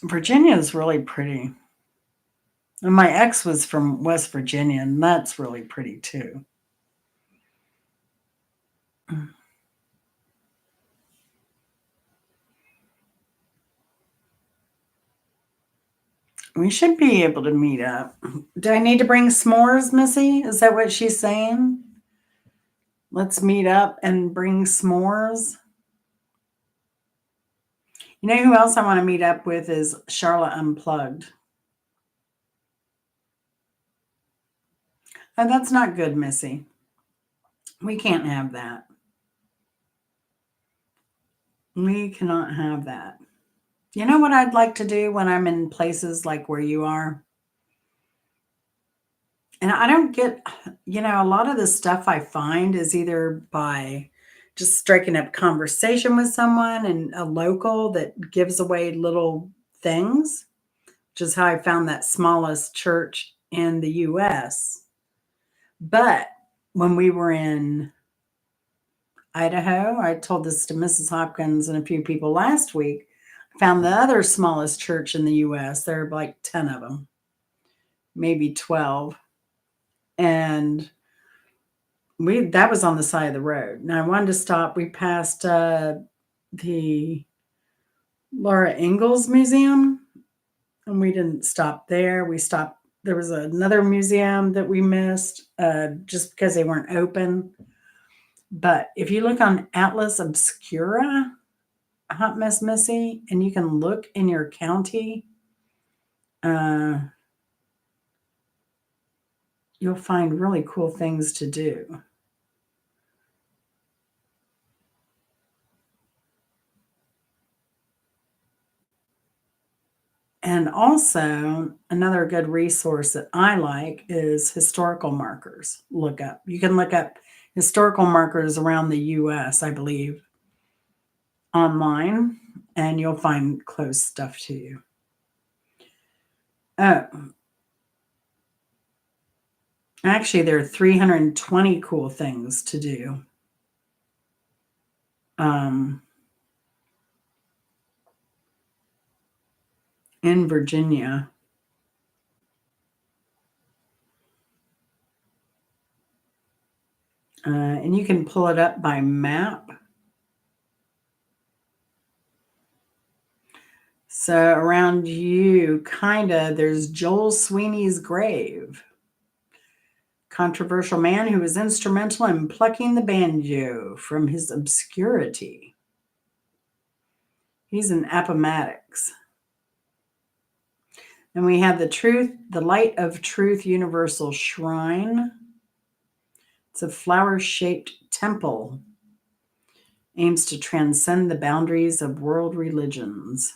Virginia is really pretty. And my ex was from West Virginia, and that's really pretty too. We should be able to meet up. Do I need to bring s'mores, Missy? Is that what she's saying? Let's meet up and bring s'mores. You know who else I want to meet up with is Charlotte Unplugged. Oh, that's not good, Missy. We can't have that. We cannot have that. You know what I'd like to do when I'm in places like where you are? And I don't get, a lot of the stuff I find is either by just striking up conversation with someone and a local that gives away little things, which is how I found that smallest church in the US. But when we were in Idaho, I told this to Mrs. Hopkins and a few people last week, I found the other smallest church in the US. There are like 10 of them, maybe 12. And that was on the side of the road. Now I wanted to stop. We passed the Laura Ingalls Museum, and we didn't stop there. We stopped. There was another museum that we missed just because they weren't open. But if you look on Atlas Obscura, Hot Mess Missy, and you can look in your county, you'll find really cool things to do. And also, another good resource that I like is historical markers. You can look up historical markers around the US, I believe, online, and you'll find close stuff to you. Oh, actually, there are 320 cool things to do. In Virginia. And you can pull it up by map. So around you, there's Joel Sweeney's grave. Controversial man who was instrumental in plucking the banjo from his obscurity. He's in Appomattox. And we have the Light of Truth Universal Shrine. It's a flower-shaped temple. Aims to transcend the boundaries of world religions.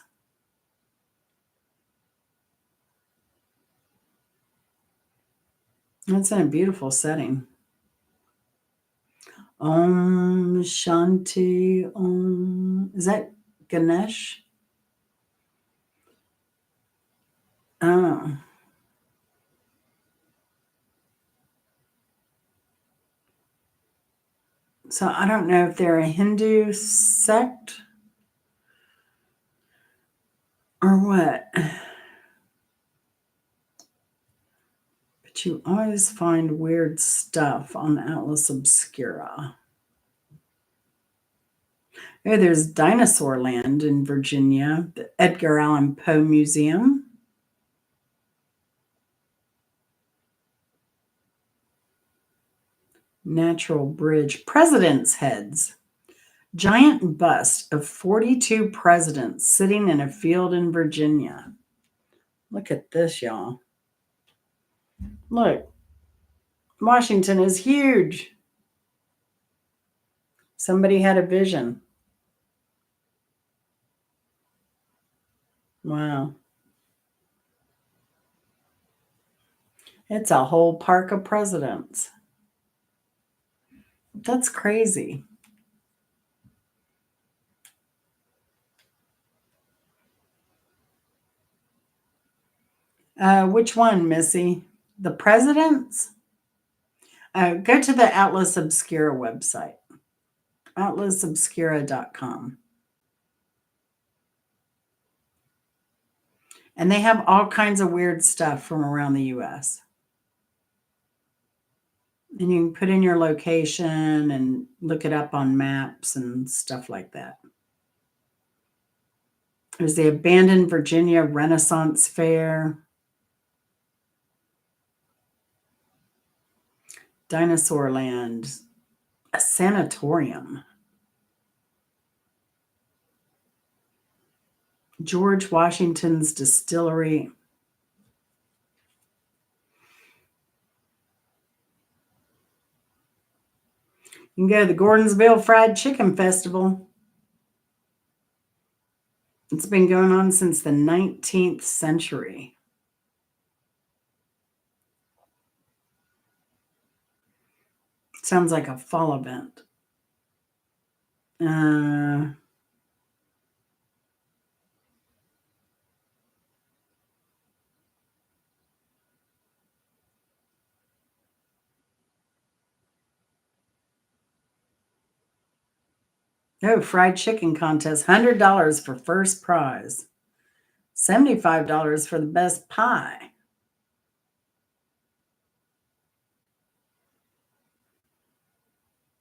It's in a beautiful setting. Om Shanti Om. Is that Ganesh? Oh. So I don't know if they're a Hindu sect or what. But you always find weird stuff on Atlas Obscura. Oh, there's Dinosaur Land in Virginia, the Edgar Allan Poe Museum. Natural Bridge. President's heads. Giant bust of 42 presidents sitting in a field in Virginia. Look at this, y'all. Look. Washington is huge. Somebody had a vision. Wow. It's a whole park of presidents. That's crazy. Which one, Missy? The presidents? Go to the Atlas Obscura website, atlasobscura.com. And they have all kinds of weird stuff from around the US. And you can put in your location and look it up on maps and stuff like that. There's the Abandoned Virginia Renaissance Fair, Dinosaur Land, a sanatorium, George Washington's Distillery. You can go to the Gordonsville Fried Chicken Festival. It's been going on since the 19th century. Sounds like a fall event. Oh, fried chicken contest, $100 for first prize, $75 for the best pie.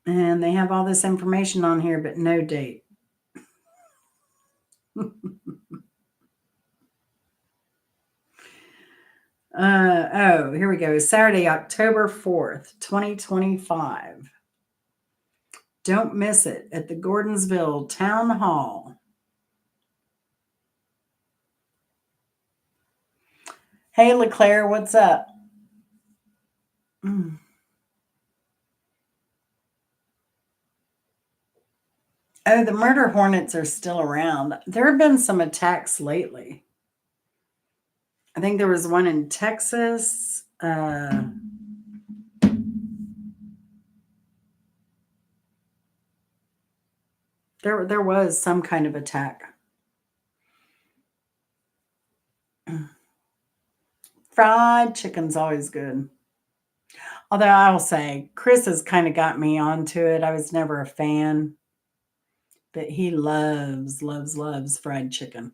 And they have all this information on here, but no date. Here we go. Saturday, October 4th, 2025. Don't miss it at the Gordonsville Town Hall. Hey, LeClaire, what's up? Oh, the murder hornets are still around. There have been some attacks lately. I think there was one in Texas. There was some kind of attack. Fried chicken's always good. Although I'll say, Chris has kind of got me onto it. I was never a fan, but he loves, loves, loves fried chicken.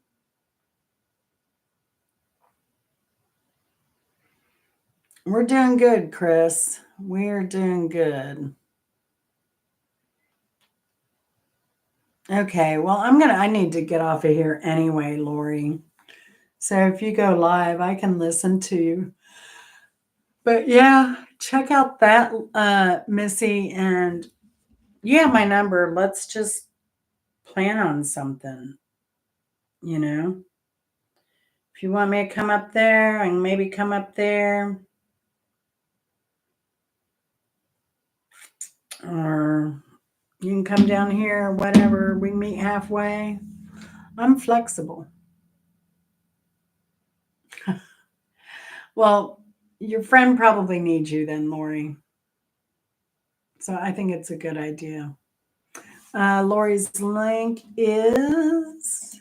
We're doing good, Chris. We're doing good. Okay, well, I need to get off of here anyway, Lori. So if you go live, I can listen to you. But yeah, check out that, Missy, and you have my number. Let's just plan on something, you know? If you want me to come up there, I can maybe come up there. Or you can come down here, whatever. We meet halfway. I'm flexible. Well, your friend probably needs you then, Lori. So I think it's a good idea. Lori's link is...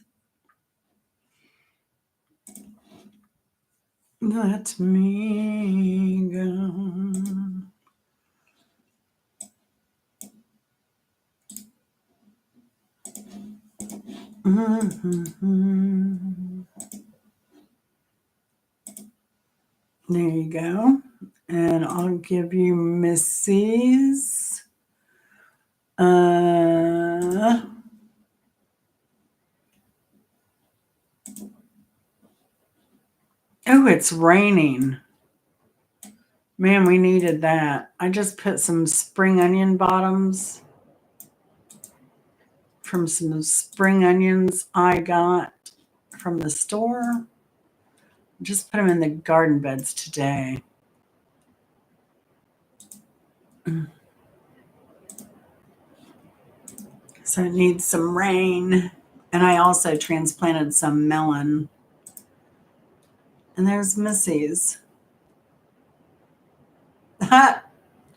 Let me go. There you go. And I'll give you Missy's. Oh, it's raining. Man, we needed that. I just put some spring onion bottoms from some spring onions I got from the store. Just put them in the garden beds today. So it needs some rain. And I also transplanted some melon. And there's Missy's.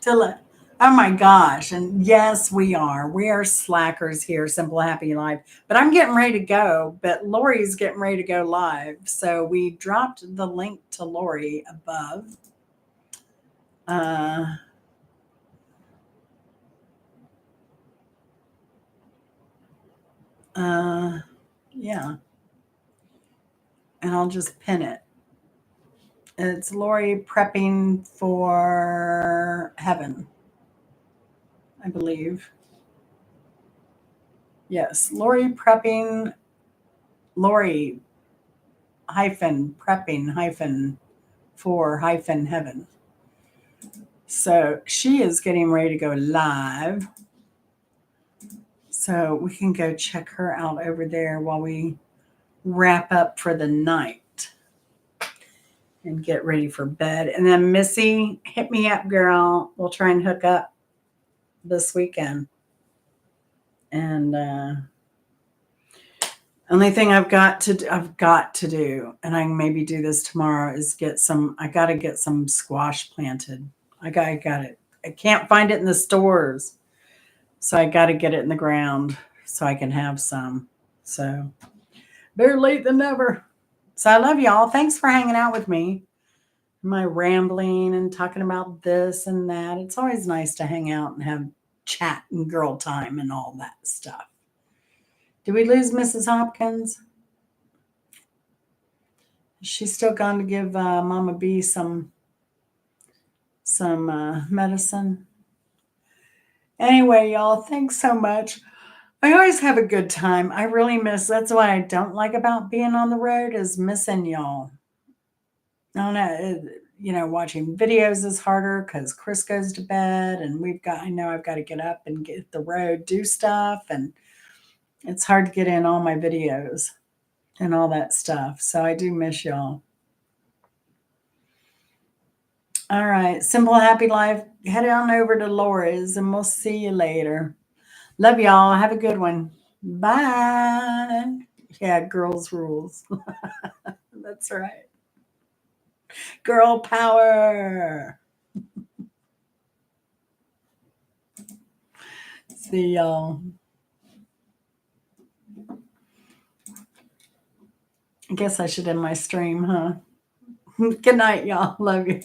Tilla. Oh my gosh. And yes, we are. We are slackers here, Simple Happy Life. But I'm getting ready to go. But Lori's getting ready to go live. So we dropped the link to Lori above. Uh, uh, yeah. And I'll just pin it. It's Lori prepping for heaven, I believe. Yes, Lori hyphen prepping hyphen for hyphen heaven. So she is getting ready to go live. So we can go check her out over there while we wrap up for the night and get ready for bed. And then Missy, hit me up, girl. We'll try and hook up this weekend. And only thing I've got to do, and I can maybe do this tomorrow, is I got to get some squash planted. I got it. I can't find it in the stores. So I got to get it in the ground so I can have some. So better late than never. So I love y'all. Thanks for hanging out with me. My rambling and talking about this and that. It's always nice to hang out and have chat and girl time and all that stuff. Did we lose Mrs. Hopkins? She's still gone to give Mama B some medicine. Anyway, y'all, thanks so much. I always have a good time. I really that's what I don't like about being on the road is missing y'all. I don't know, watching videos is harder because Chris goes to bed and I know I've got to get up and get the road, do stuff. And it's hard to get in all my videos and all that stuff. So I do miss y'all. All right. Simple Happy Life. Head on over to Laura's and we'll see you later. Love y'all. Have a good one. Bye. Yeah, girls rules. That's right. Girl power. See y'all. I guess I should end my stream, huh? Good night, y'all. Love you.